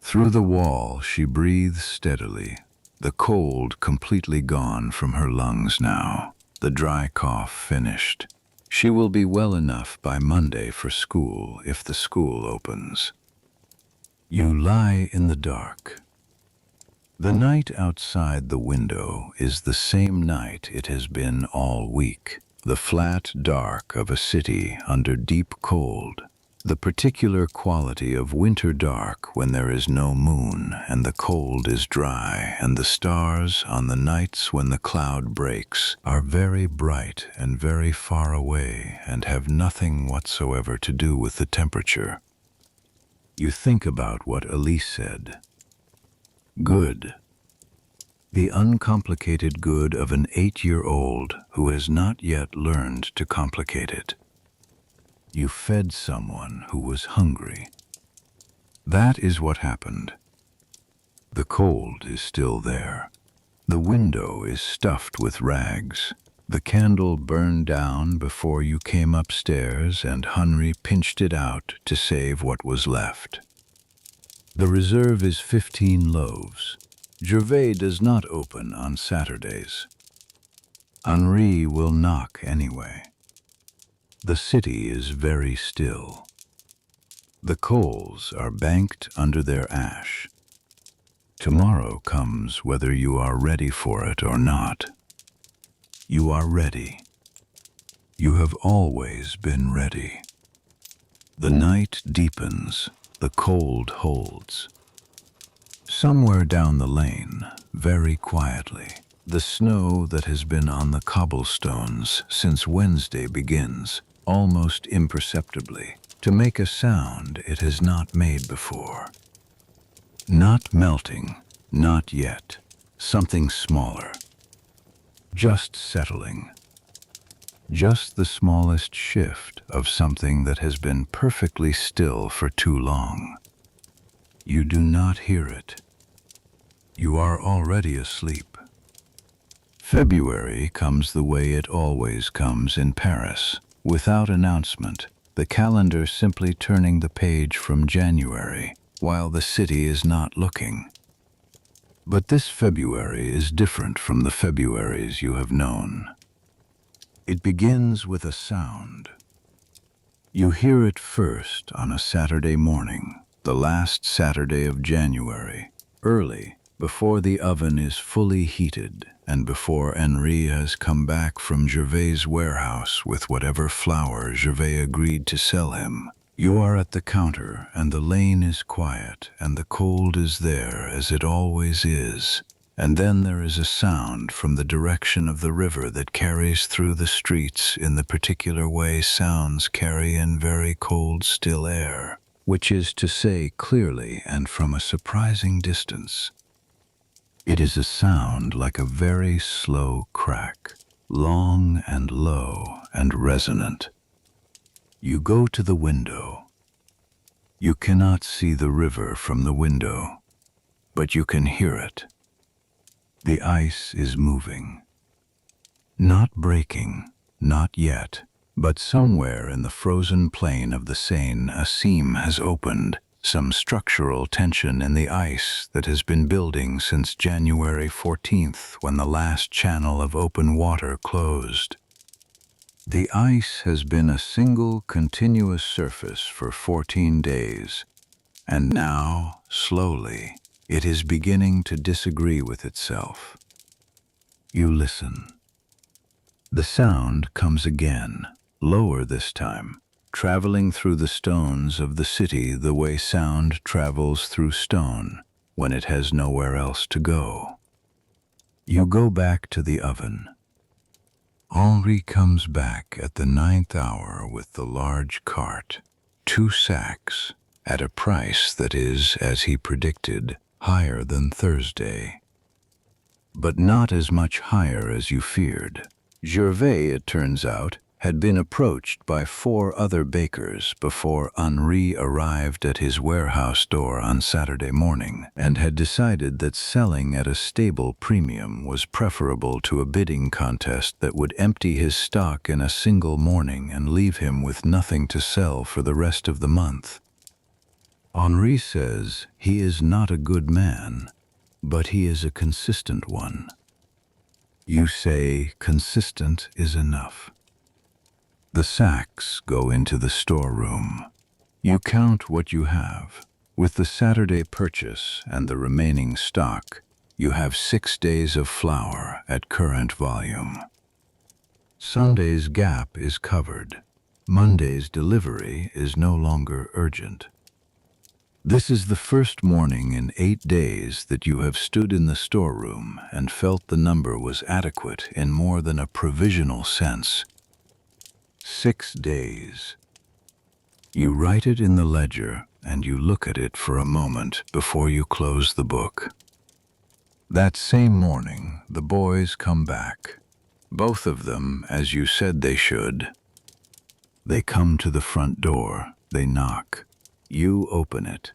Through the wall, she breathes steadily, the cold completely gone from her lungs now, the dry cough finished. She will be well enough by Monday for school if the school opens. You lie in the dark. The night outside the window is the same night it has been all week, the flat dark of a city under deep cold. The particular quality of winter dark when there is no moon and the cold is dry and the stars on the nights when the cloud breaks are very bright and very far away and have nothing whatsoever to do with the temperature. You think about what Elise said. Good. The uncomplicated good of an 8-year-old who has not yet learned to complicate it. You fed someone who was hungry. That is what happened. The cold is still there. The window is stuffed with rags. The candle burned down before you came upstairs and Henri pinched it out to save what was left. The reserve is 15 loaves. Gervais does not open on Saturdays. Henri will knock anyway. The city is very still. The coals are banked under their ash. Tomorrow comes whether you are ready for it or not. You are ready. You have always been ready. The night deepens, the cold holds. Somewhere down the lane, very quietly, the snow that has been on the cobblestones since Wednesday begins, almost imperceptibly, to make a sound it has not made before. Not melting, not yet, something smaller. Just settling. Just the smallest shift of something that has been perfectly still for too long. You do not hear it. You are already asleep. February comes the way it always comes in Paris, without announcement, the calendar simply turning the page from January, while the city is not looking. But this February is different from the Februaries you have known. It begins with a sound. You hear it first on a Saturday morning, the last Saturday of January, early, before the oven is fully heated and before Henri has come back from Gervais' warehouse with whatever flour Gervais agreed to sell him. You are at the counter and the lane is quiet and the cold is there as it always is. And then there is a sound from the direction of the river that carries through the streets in the particular way sounds carry in very cold, still air, which is to say clearly and from a surprising distance. It is a sound like a very slow crack, long and low and resonant. You go to the window. You cannot see the river from the window, but you can hear it. The ice is moving. Not breaking, not yet, but somewhere in the frozen plain of the Seine a seam has opened, some structural tension in the ice that has been building since January 14th when the last channel of open water closed. The ice has been a single continuous surface for 14 days, and now, slowly, it is beginning to disagree with itself. You listen. The sound comes again, lower this time, traveling through the stones of the city the way sound travels through stone when it has nowhere else to go. You go back to the oven. Henri comes back at the 9th hour with the large cart, 2 sacks, at a price that is, as he predicted, higher than Thursday. But not as much higher as you feared. Gervais, it turns out, had been approached by 4 other bakers before Henri arrived at his warehouse door on Saturday morning, and had decided that selling at a stable premium was preferable to a bidding contest that would empty his stock in a single morning and leave him with nothing to sell for the rest of the month. Henri says he is not a good man, but he is a consistent one. You say consistent is enough. The sacks go into the storeroom. You count what you have. With the Saturday purchase and the remaining stock, you have 6 days of flour at current volume. Sunday's gap is covered. Monday's delivery is no longer urgent. This is the first morning in 8 days that you have stood in the storeroom and felt the number was adequate in more than a provisional sense. 6 days. You write it in the ledger and you look at it for a moment before you close the book. That same morning, the boys come back. Both of them, as you said they should. They come to the front door. They knock. You open it.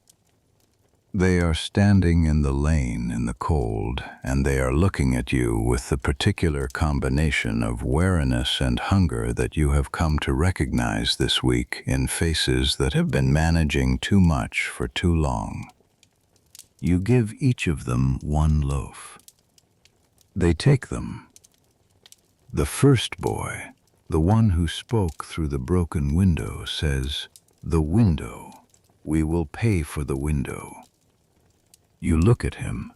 They are standing in the lane in the cold, and they are looking at you with the particular combination of wariness and hunger that you have come to recognize this week in faces that have been managing too much for too long. You give each of them 1 loaf. They take them. The first boy, the one who spoke through the broken window, says, "The window. We will pay for the window." You look at him.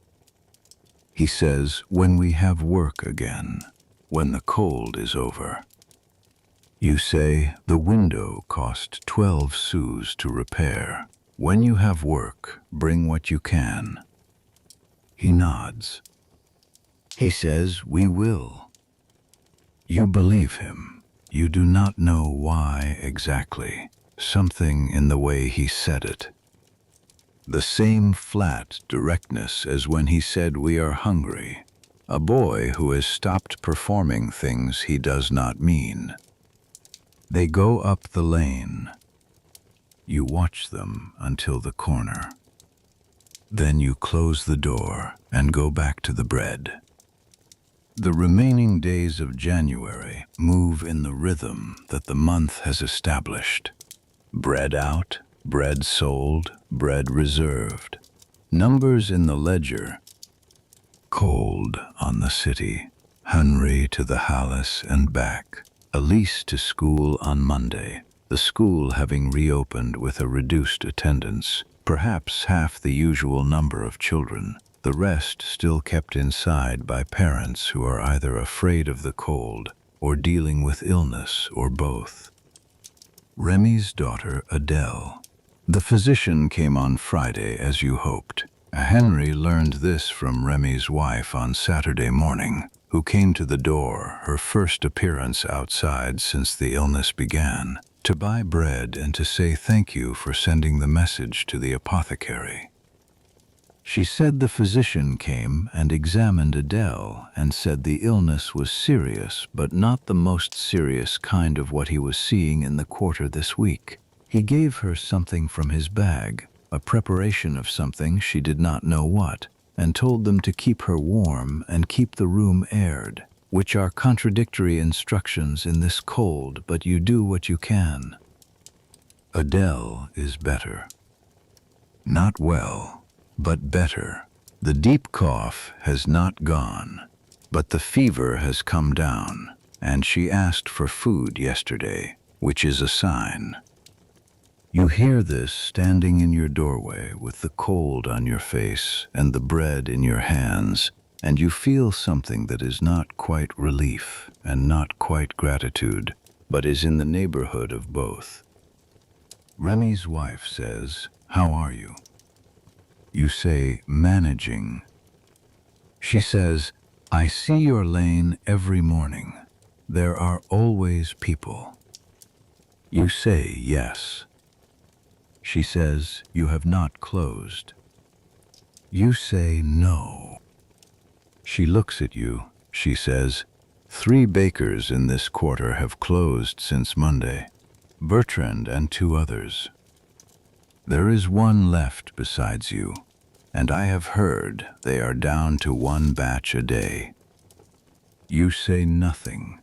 He says, "When we have work again, when the cold is over." You say, "The window cost 12 sous to repair. When you have work, bring what you can." He nods. He says, "We will." You believe him. You do not know why exactly. Something in the way he said it. The same flat directness as when he said, "We are hungry." A boy who has stopped performing things he does not mean. They go up the lane. You watch them until the corner. Then you close the door and go back to the bread. The remaining days of January move in the rhythm that the month has established. Bread out, bread sold, bread reserved. Numbers in the ledger. Cold on the city. Henri to the Halles and back. Elise to school on Monday, the school having reopened with a reduced attendance. perhaps half the usual number of children, the rest still kept inside by parents who are either afraid of the cold or dealing with illness or both. Remy's daughter, Adele. The physician came on Friday as you hoped. Henry learned this from Remy's wife on Saturday morning, who came to the door, her first appearance outside since the illness began, to buy bread and to say thank you for sending the message to the apothecary. She said the physician came and examined Adele and said the illness was serious, but not the most serious kind of what he was seeing in the quarter this week. He gave her something from his bag, a preparation of something she did not know what, and told them to keep her warm and keep the room aired, which are contradictory instructions in this cold, but you do what you can. Adele is better. Not well, but better. The deep cough has not gone, but the fever has come down, and she asked for food yesterday, which is a sign. You hear this standing in your doorway with the cold on your face and the bread in your hands, and you feel something that is not quite relief and not quite gratitude, but is in the neighborhood of both. Remy's wife says, "How are you?" You say, "Managing." She says, "I see your lane every morning. There are always people." You say, "Yes." She says, "You have not closed." You say, "No." She looks at you. She says, "3 bakers in this quarter have closed since Monday. Bertrand and 2 others. There is 1 left besides you, and I have heard they are down to 1 batch a day." You say nothing.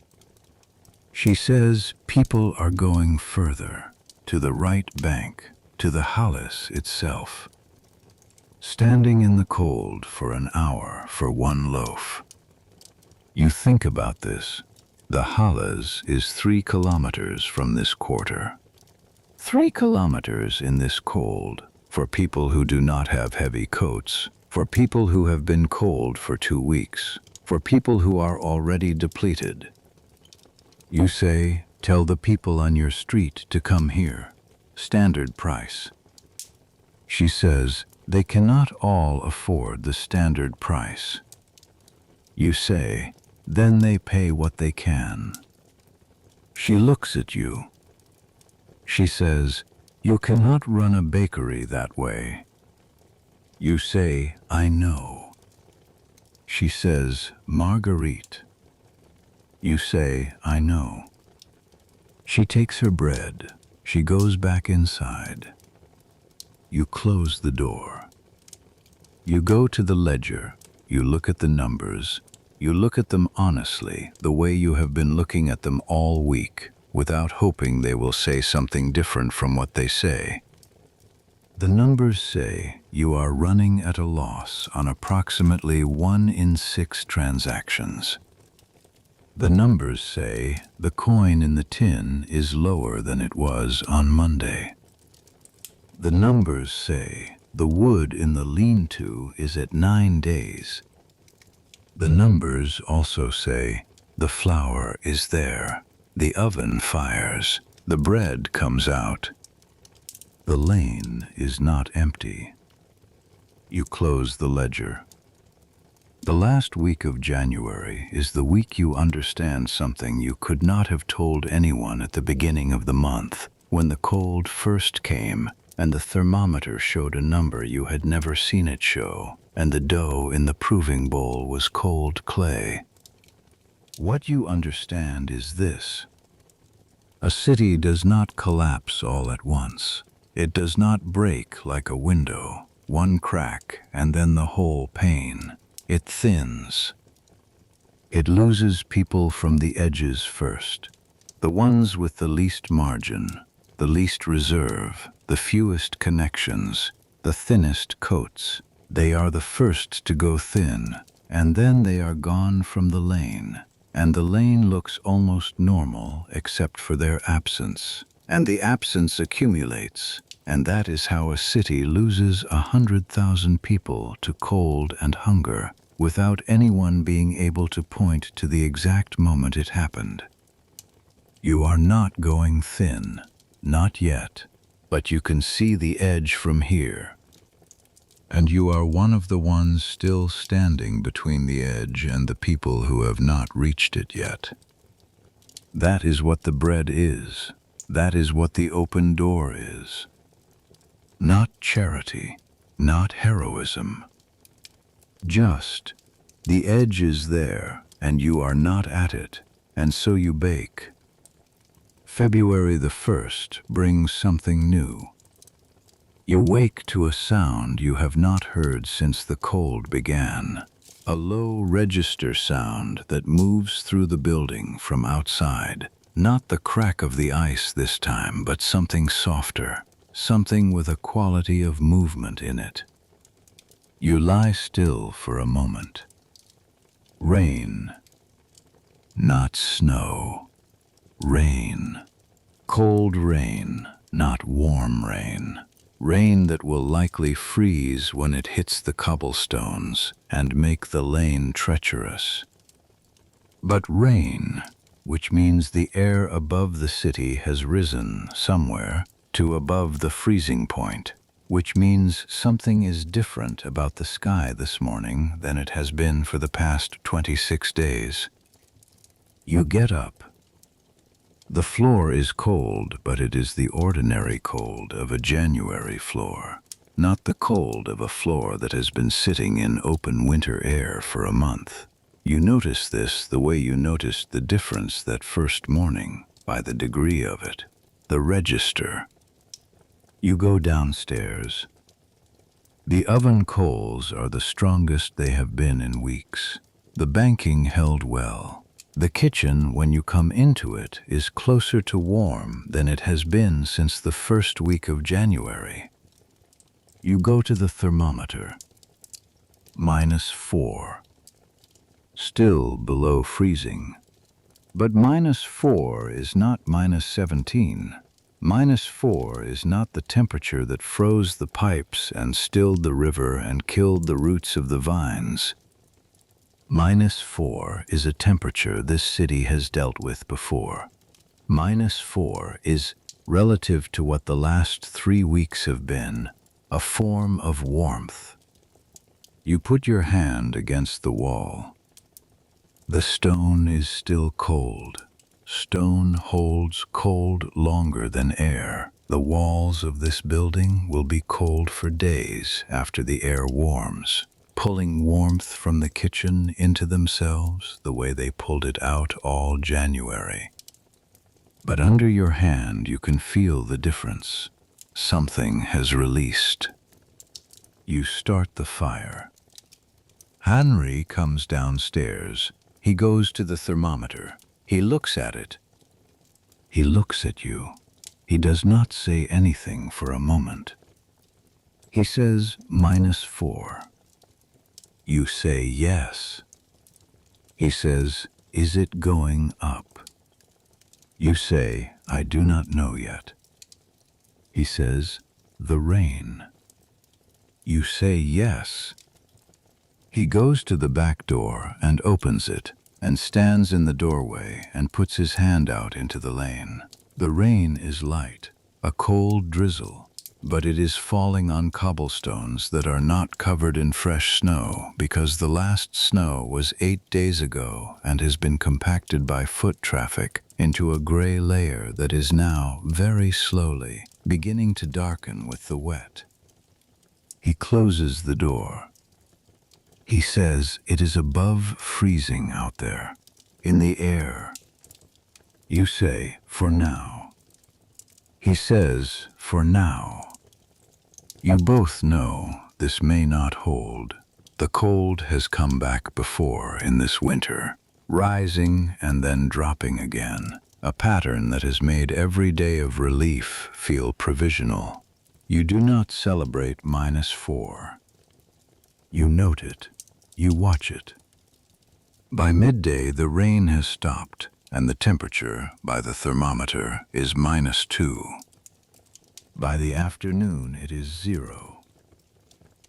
She says, "People are going further, to the right bank, to the Halles itself, standing in the cold for an hour for 1 loaf." You think about this. The Halles is 3 kilometers from this quarter. 3 kilometers in this cold, for people who do not have heavy coats, for people who have been cold for 2 weeks, for people who are already depleted. You say, "Tell the people on your street to come here. Standard price." She says, "They cannot all afford the standard price." You say, "Then they pay what they can." She looks at you. She says, "You cannot run a bakery that way." You say, "I know." She says, "Marguerite." You say, "I know." She takes her bread. She goes back inside. You close the door. You go to the ledger. You look at the numbers. You look at them honestly, the way you have been looking at them all week, without hoping they will say something different from what they say. The numbers say you are running at a loss on approximately 1 in 6 transactions. The numbers say the coin in the tin is lower than it was on Monday. The numbers say the wood in the lean-to is at 9 days. The numbers also say the flour is there, the oven fires, the bread comes out. The lane is not empty. You close the ledger. The last week of January is the week you understand something you could not have told anyone at the beginning of the month, when the cold first came and the thermometer showed a number you had never seen it show, and the dough in the proving bowl was cold clay. What you understand is this: a city does not collapse all at once. It does not break like a window, 1 crack and then the whole pane. It thins. It loses people from the edges first, the ones with the least margin, the least reserve, the fewest connections, the thinnest coats. They are the first to go thin, and then they are gone from the lane, and the lane looks almost normal except for their absence, and the absence accumulates, And that is how a city loses 100,000 people to cold and hunger without anyone being able to point to the exact moment it happened. You are not going thin, not yet, but you can see the edge from here. And you are one of the ones still standing between the edge and the people who have not reached it yet. That is what the bread is. That is what the open door is. Not charity, not heroism. Just, the edge is there, and you are not at it, and so you bake. February the 1st brings something new. You wake to a sound you have not heard since the cold began. A low register sound that moves through the building from outside. Not the crack of the ice this time, but something softer. Something with a quality of movement in it. You lie still for a moment. Rain. Not snow. Rain. Cold rain, not warm rain. Rain that will likely freeze when it hits the cobblestones and make the lane treacherous. But rain, which means the air above the city has risen somewhere to above the freezing point, which means something is different about the sky this morning than it has been for the past 26 days. You get up. The floor is cold, but it is the ordinary cold of a January floor, not the cold of a floor that has been sitting in open winter air for a month. You notice this the way you noticed the difference that first morning, by the degree of it, the register. You go downstairs. The oven coals are the strongest they have been in weeks. The banking held well. The kitchen, when you come into it, is closer to warm than it has been since the first week of January. You go to the thermometer. -4. Still below freezing. But -4 is not -17. -4 is not the temperature that froze the pipes and stilled the river and killed the roots of the vines. -4 is a temperature this city has dealt with before. -4 is, relative to what the last 3 weeks have been, a form of warmth. You put your hand against the wall. The stone is still cold. Stone holds cold longer than air. The walls of this building will be cold for days after the air warms, pulling warmth from the kitchen into themselves the way they pulled it out all January. But under your hand you can feel the difference. Something has released. You start the fire. Henry comes downstairs. He goes to the thermometer. He looks at it. He looks at you. He does not say anything for a moment. He says -4. You say yes. He says, is it going up? You say, I do not know yet. He says, the rain. You say yes. He goes to the back door and opens it and stands in the doorway and puts his hand out into the lane. The rain is light, a cold drizzle, but it is falling on cobblestones that are not covered in fresh snow because the last snow was 8 days ago and has been compacted by foot traffic into a gray layer that is now, very slowly, beginning to darken with the wet. He closes the door. He says it is above freezing out there, in the air. You say, for now. He says, for now. You both know this may not hold. The cold has come back before in this winter, rising and then dropping again, a pattern that has made every day of relief feel provisional. You do not celebrate -4. You note it. You watch it. By midday, the rain has stopped, and the temperature, by the thermometer, is -2. By the afternoon, it is 0.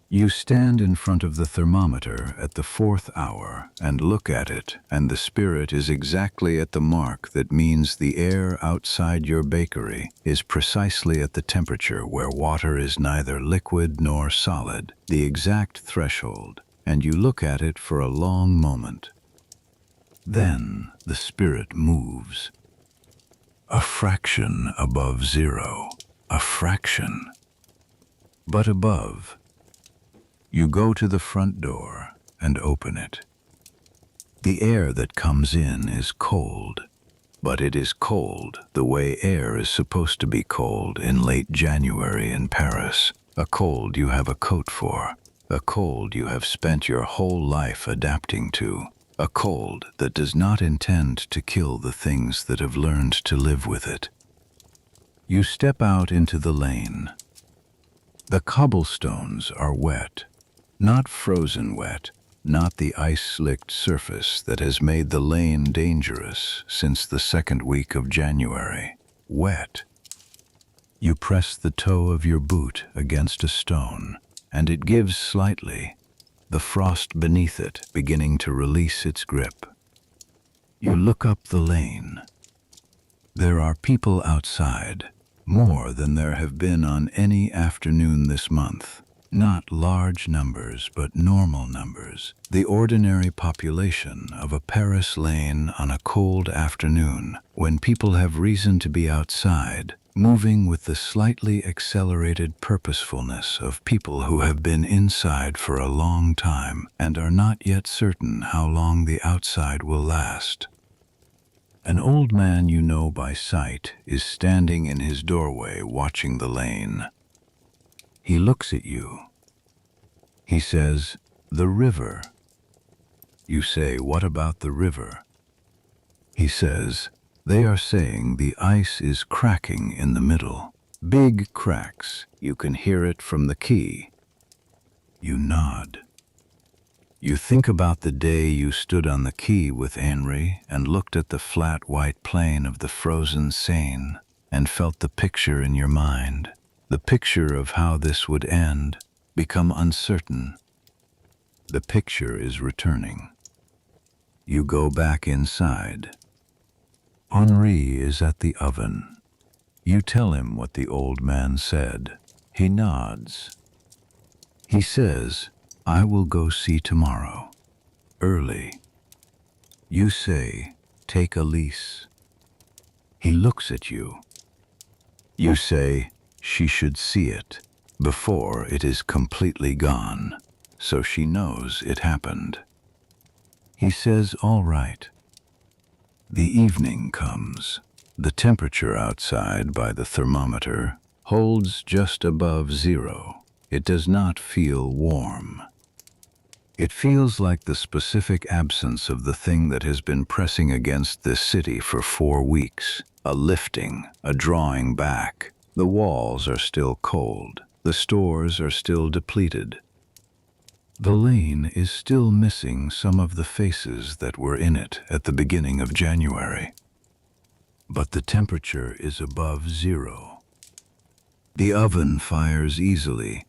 You stand in front of the thermometer at the 4th hour and look at it, and the spirit is exactly at the mark that means the air outside your bakery is precisely at the temperature where water is neither liquid nor solid, the exact threshold, and you look at it for a long moment. Then the spirit moves. A fraction above 0. A fraction. But above. You go to the front door and open it. The air that comes in is cold, but it is cold the way air is supposed to be cold in late January in Paris, a cold you have a coat for, a cold you have spent your whole life adapting to, a cold that does not intend to kill the things that have learned to live with it. You step out into the lane. The cobblestones are wet. Not frozen wet, not the ice-slicked surface that has made the lane dangerous since the 2nd week of January. Wet. You press the toe of your boot against a stone, and it gives slightly, the frost beneath it beginning to release its grip. You look up the lane. There are people outside, more than there have been on any afternoon this month. Not large numbers, but normal numbers. The ordinary population of a Paris lane on a cold afternoon, when people have reason to be outside, moving with the slightly accelerated purposefulness of people who have been inside for a long time and are not yet certain how long the outside will last. An old man you know by sight is standing in his doorway watching the lane. He looks at you. He says, "The river." You say, "What about the river?" He says, "They are saying the ice is cracking in the middle. Big cracks. You can hear it from the quay." You nod. You think about the day you stood on the quay with Henry and looked at the flat white plain of the frozen Seine and felt the picture in your mind. The picture of how this would end, become uncertain. The picture is returning. You go back inside. Henri is at the oven. You tell him what the old man said. He nods. He says, "I will go see tomorrow. Early." You say, "Take Elise." He looks at you. You say, "She should see it before it is completely gone, so she knows it happened." He says, "All right." The evening comes. The temperature outside by the thermometer holds just above 0. It does not feel warm. It feels like the specific absence of the thing that has been pressing against this city for 4 weeks, a lifting, a drawing back. The walls are still cold. The stores are still depleted. The lane is still missing some of the faces that were in it at the beginning of January. But the temperature is above 0. The oven fires easily.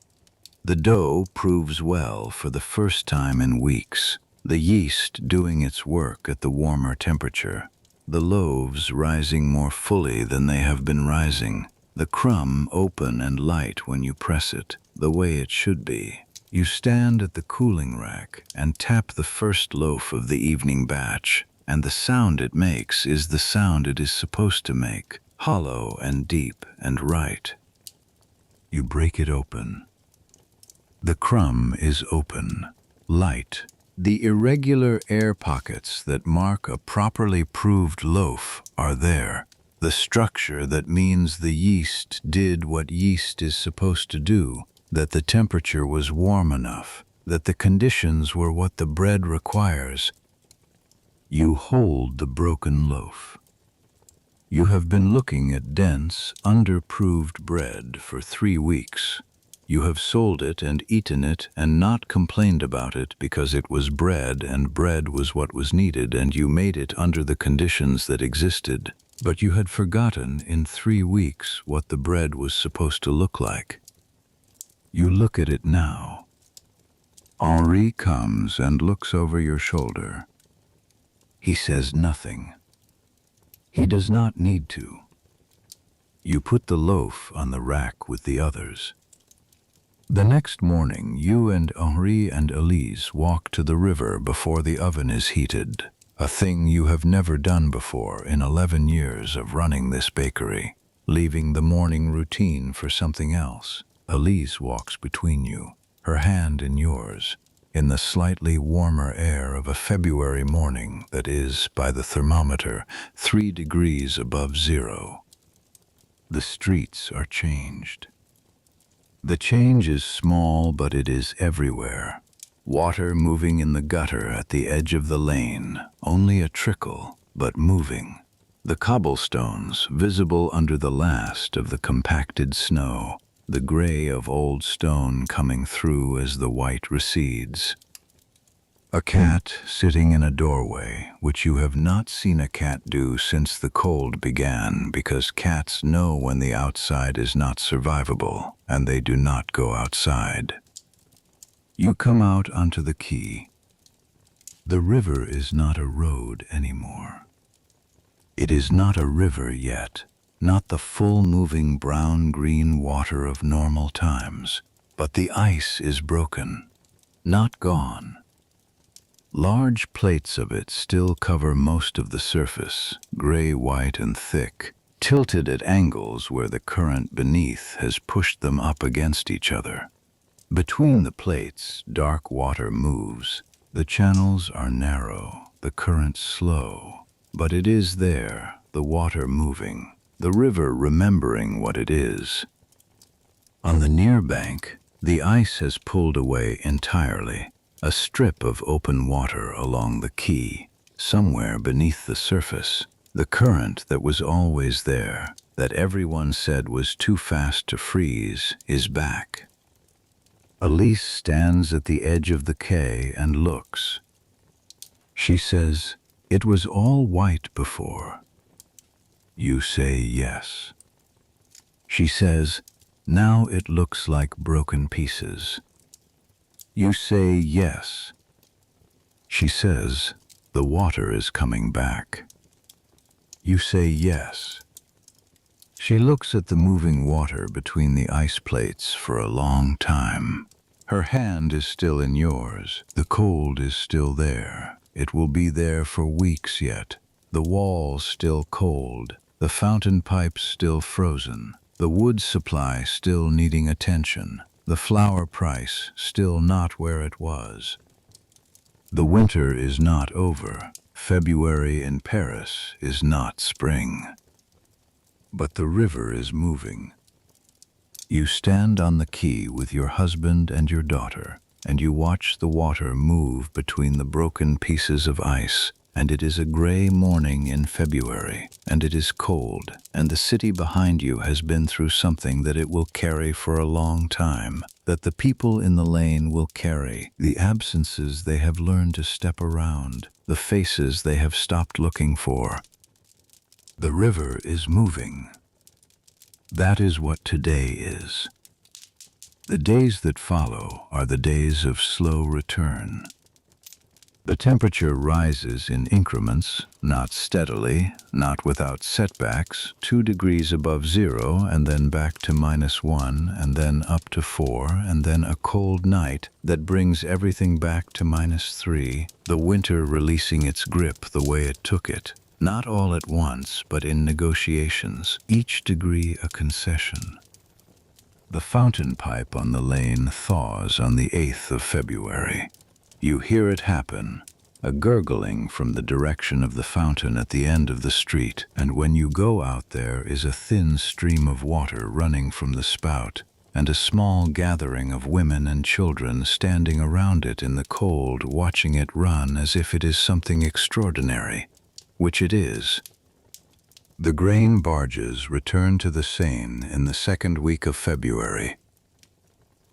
The dough proves well for the first time in weeks, the yeast doing its work at the warmer temperature, the loaves rising more fully than they have been rising, the crumb open and light when you press it, the way it should be. You stand at the cooling rack and tap the first loaf of the evening batch, and the sound it makes is the sound it is supposed to make, hollow and deep and right. You break it open. The crumb is open, light. The irregular air pockets that mark a properly proved loaf are there. The structure that means the yeast did what yeast is supposed to do, that the temperature was warm enough, that the conditions were what the bread requires. You hold the broken loaf. You have been looking at dense, underproved bread for 3 weeks. You have sold it and eaten it and not complained about it because it was bread and bread was what was needed and you made it under the conditions that existed. But you had forgotten in 3 weeks what the bread was supposed to look like. You look at it now. Henri comes and looks over your shoulder. He says nothing. He does not need to. You put the loaf on the rack with the others. The next morning, you and Henri and Elise walk to the river before the oven is heated, a thing you have never done before in 11 years of running this bakery, leaving the morning routine for something else. Elise walks between you, her hand in yours, in the slightly warmer air of a February morning that is, by the thermometer, 3 degrees above zero. The streets are changed. The change is small, but it is everywhere. Water moving in the gutter at the edge of the lane, only a trickle, but moving. The cobblestones visible under the last of the compacted snow, the gray of old stone coming through as the white recedes. A cat sitting in a doorway, which you have not seen a cat do since the cold began, because cats know when the outside is not survivable, and they do not go outside. You come out onto the quay. The river is not a road anymore. It is not a river yet, not the full-moving brown-green water of normal times, but the ice is broken, not gone. Large plates of it still cover most of the surface, gray-white and thick, tilted at angles where the current beneath has pushed them up against each other. Between the plates, dark water moves. The channels are narrow, the current slow, but it is there, the water moving, the river remembering what it is. On the near bank, the ice has pulled away entirely, a strip of open water along the quay, somewhere beneath the surface. The current that was always there, that everyone said was too fast to freeze, is back. Elise stands at the edge of the quay and looks. She says, "It was all white before." You say yes. She says, "Now it looks like broken pieces." You say yes. She says, "The water is coming back." You say yes. She looks at the moving water between the ice plates for a long time. Her hand is still in yours. The cold is still there. It will be there for weeks yet. The walls still cold. The fountain pipes still frozen. The wood supply still needing attention. The flour price still not where it was. The winter is not over. February in Paris is not spring. But the river is moving. You stand on the quay with your husband and your daughter, and you watch the water move between the broken pieces of ice, and it is a gray morning in February, and it is cold, and the city behind you has been through something that it will carry for a long time, that the people in the lane will carry, the absences they have learned to step around, the faces they have stopped looking for. The river is moving. That is what today is. The days that follow are the days of slow return. The temperature rises in increments, not steadily, not without setbacks, 2 degrees above zero, and then back to -1, and then up to 4, and then a cold night that brings everything back to -3, the winter releasing its grip the way it took it. Not all at once, but in negotiations, each degree a concession. The fountain pipe on the lane thaws on the 8th of February. You hear it happen, a gurgling from the direction of the fountain at the end of the street, and when you go out there is a thin stream of water running from the spout, and a small gathering of women and children standing around it in the cold, watching it run as if it is something extraordinary, which it is. The grain barges return to the Seine in the 2nd week of February.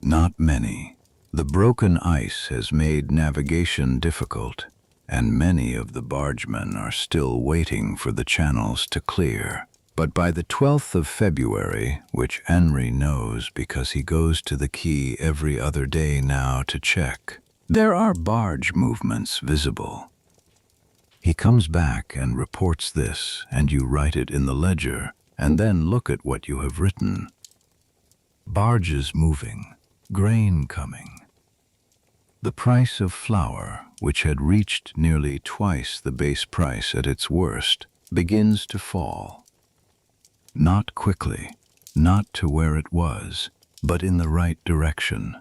Not many. The broken ice has made navigation difficult. and many of the bargemen are still waiting for the channels to clear. But by the 12th of February, which Henry knows because he goes to the quay every other day now to check, there are barge movements visible. He comes back and reports this, and you write it in the ledger, and then look at what you have written. Barges moving, grain coming. The price of flour, which had reached nearly twice the base price at its worst, begins to fall. Not quickly, not to where it was, but in the right direction.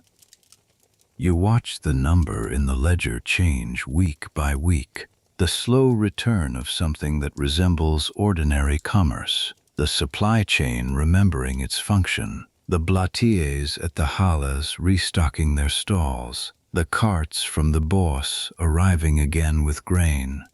You watch the number in the ledger change week by week, the slow return of something that resembles ordinary commerce, the supply chain remembering its function, the blatiers at the halles restocking their stalls, the carts from the boss arriving again with grain.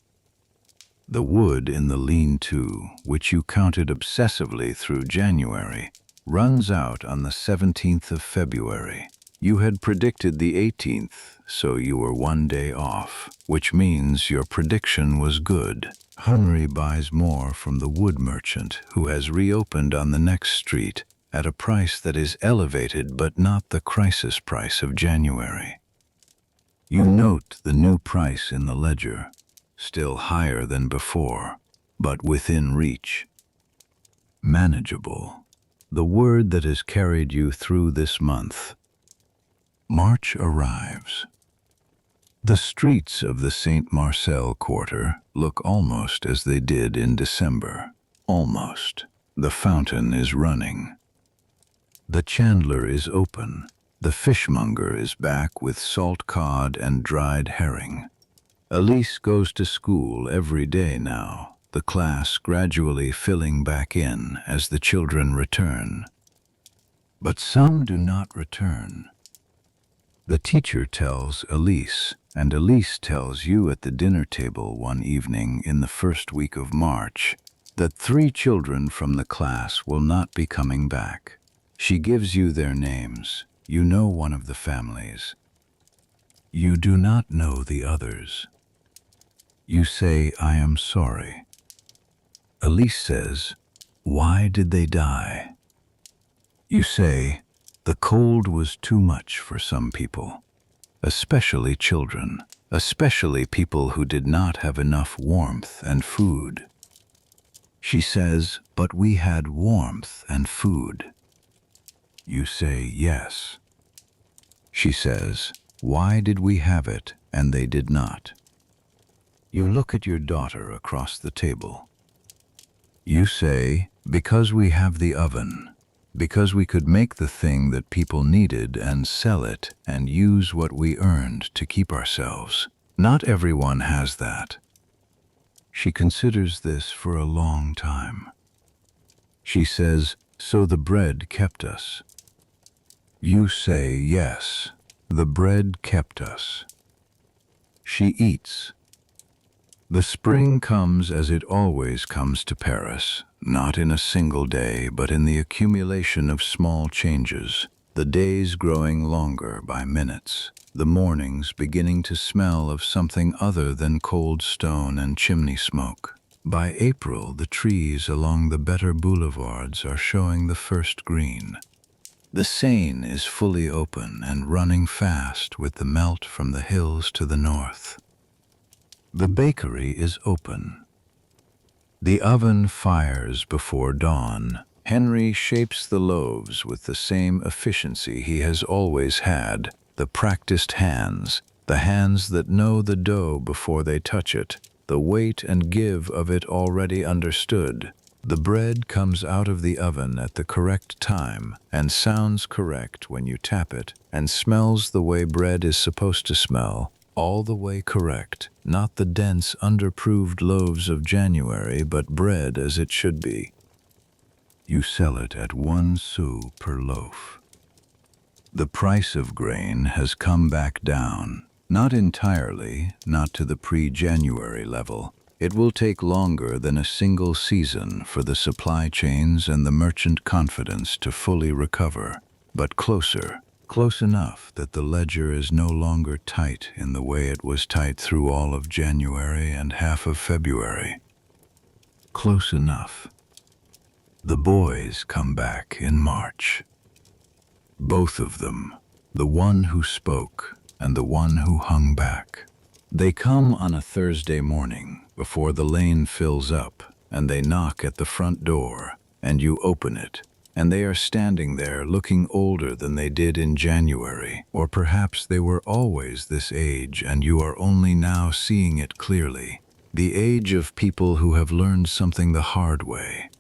The wood in the lean-to, which you counted obsessively through January, runs out on the 17th of February. You had predicted the 18th, so you were one day off, which means your prediction was good. Henry buys more from the wood merchant, who has reopened on the next street at a price that is elevated but not the crisis price of January. You note the new price in the ledger, still higher than before, but within reach. Manageable, the word that has carried you through this month. March arrives. The streets of the St. Marcel quarter look almost as they did in December. Almost. The fountain is running. The chandler is open. The fishmonger is back with salt cod and dried herring. Elise goes to school every day now, the class gradually filling back in as the children return. But some do not return. The teacher tells Elise, and Elise tells you at the dinner table one evening in the first week of March, that 3 children from the class will not be coming back. She gives you their names. You know one of the families. You do not know the others. You say, "I am sorry." Elise says, "Why did they die?" You say, "The cold was too much for some people, especially children, especially people who did not have enough warmth and food." She says, "But we had warmth and food." You say, "Yes." She says, "Why did we have it and they did not?" You look at your daughter across the table. You say, "Because we have the oven, because we could make the thing that people needed and sell it and use what we earned to keep ourselves. Not everyone has that." She considers this for a long time. She says, "So the bread kept us." You say, "Yes, the bread kept us." She eats. The spring comes as it always comes to Paris, not in a single day, but in the accumulation of small changes, the days growing longer by minutes, the mornings beginning to smell of something other than cold stone and chimney smoke. By April, the trees along the better boulevards are showing the first green. The Seine is fully open and running fast with the melt from the hills to the north. The bakery is open. The oven fires before dawn. Henry shapes the loaves with the same efficiency he has always had, the practiced hands, the hands that know the dough before they touch it, the weight and give of it already understood. The bread comes out of the oven at the correct time and sounds correct when you tap it and smells the way bread is supposed to smell, all the way correct, not the dense, underproved loaves of January, but bread as it should be. You sell it at 1 sou per loaf. The price of grain has come back down, not entirely, not to the pre-January level. It will take longer than a single season for the supply chains and the merchant confidence to fully recover, but closer, Close enough that the ledger is no longer tight in the way it was tight through all of January and half of February. Close enough. The boys come back in March. Both of them, the one who spoke and the one who hung back. They come on a Thursday morning before the lane fills up, and they knock at the front door, and you open it, and they are standing there looking older than they did in January, or perhaps they were always this age and you are only now seeing it clearly, the age of people who have learned something the hard way.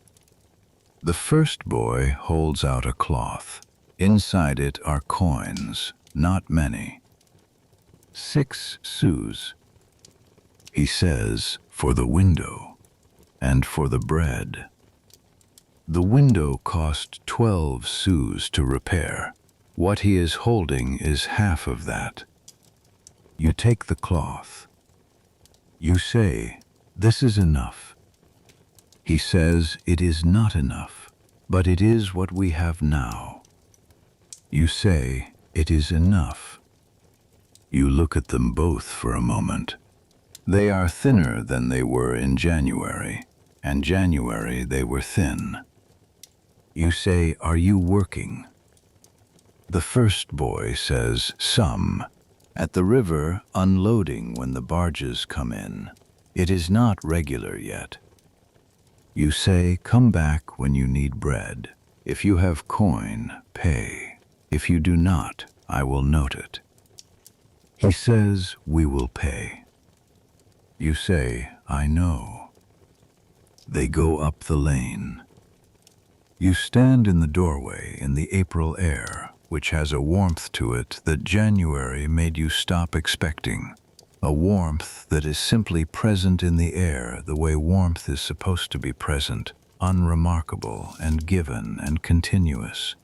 The first boy holds out a cloth. Inside it are coins, not many. 6 sous. He says, for the window and for the bread. The window cost 12 sous to repair. What he is holding is half of that. You take the cloth. You say, this is enough. He says it is not enough, but it is what we have now. You say, it is enough. You look at them both for a moment. They are thinner than they were in January, and January they were thin. You say, are you working? The first boy says, some. At the river, unloading when the barges come in. It is not regular yet. You say, come back when you need bread. If you have coin, pay. If you do not, I will note it. He says, we will pay. You say, I know. They go up the lane. You stand in the doorway in the April air, which has a warmth to it that January made you stop expecting. A warmth that is simply present in the air the way warmth is supposed to be present, unremarkable and given and continuous.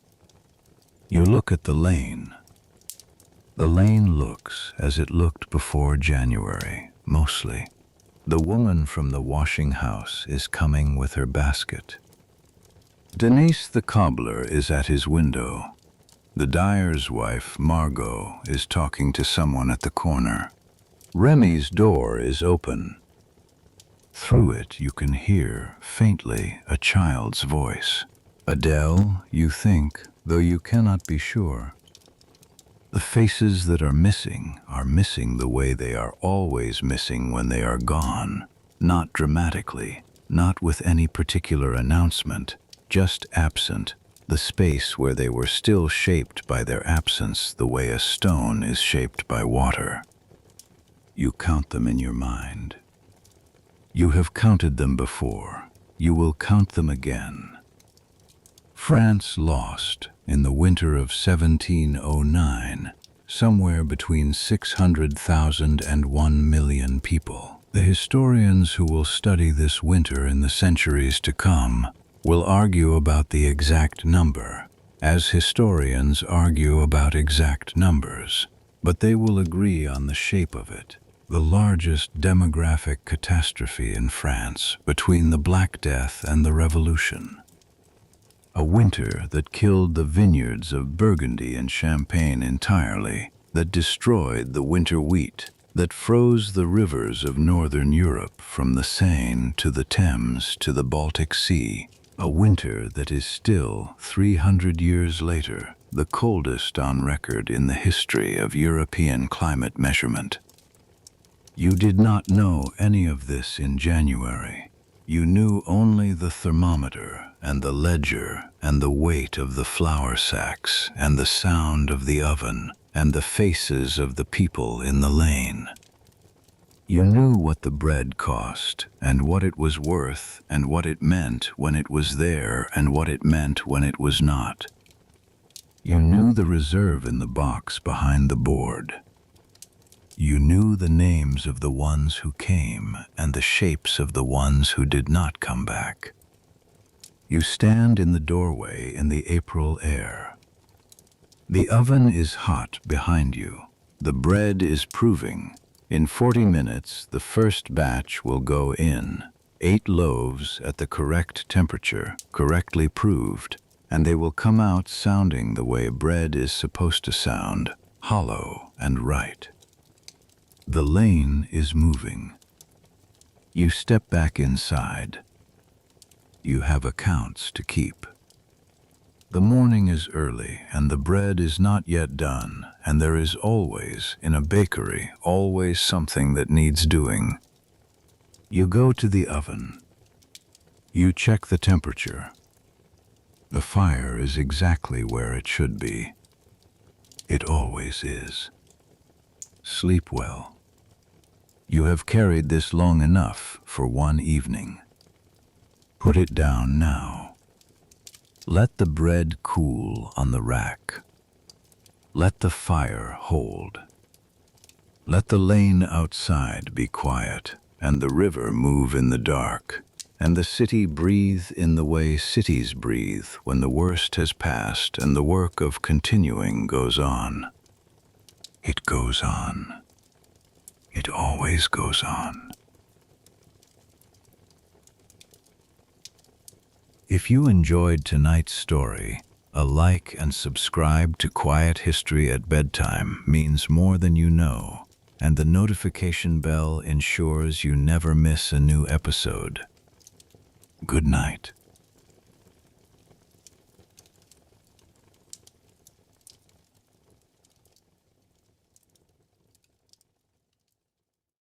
You look at the lane. The lane looks as it looked before January, mostly. The woman from the washing house is coming with her basket. Denise the cobbler is at his window. The dyer's wife, Margot, is talking to someone at the corner. Remy's door is open. Through it you can hear, faintly, a child's voice. Adele, you think, though you cannot be sure. The faces that are missing the way they are always missing when they are gone. Not dramatically, not with any particular announcement, just absent, the space where they were still shaped by their absence the way a stone is shaped by water. You count them in your mind. You have counted them before. You will count them again. France lost, in the winter of 1709, somewhere between 600,000 and 1 million people. The historians who will study this winter in the centuries to come will argue about the exact number, as historians argue about exact numbers, but they will agree on the shape of it. The largest demographic catastrophe in France between the Black Death and the Revolution. A winter that killed the vineyards of Burgundy and Champagne entirely, that destroyed the winter wheat, that froze the rivers of northern Europe from the Seine to the Thames to the Baltic Sea. A winter that is still, 300 years later, the coldest on record in the history of European climate measurement. You did not know any of this in January. You knew only the thermometer and the ledger and the weight of the flour sacks and the sound of the oven and the faces of the people in the lane. You knew what the bread cost and what it was worth and what it meant when it was there and what it meant when it was not. You knew the reserve in the box behind the board. You knew the names of the ones who came and the shapes of the ones who did not come back. You stand in the doorway in the April air. The oven is hot behind you. The bread is proving. In 40 minutes, the first batch will go in. 8 loaves at the correct temperature, correctly proved. and they will come out sounding the way bread is supposed to sound, hollow and right. The lane is moving. You step back inside. You have accounts to keep. The morning is early, and the bread is not yet done, and there is always, in a bakery, always something that needs doing. You go to the oven. You check the temperature. The fire is exactly where it should be. It always is. Sleep well. You have carried this long enough for one evening. Put it down now. Let the bread cool on the rack. Let the fire hold. Let the lane outside be quiet, and the river move in the dark, and the city breathe in the way cities breathe when the worst has passed and the work of continuing goes on. It goes on. It always goes on. If you enjoyed tonight's story, a like and subscribe to Quiet History at Bedtime means more than you know, and the notification bell ensures you never miss a new episode. Good night.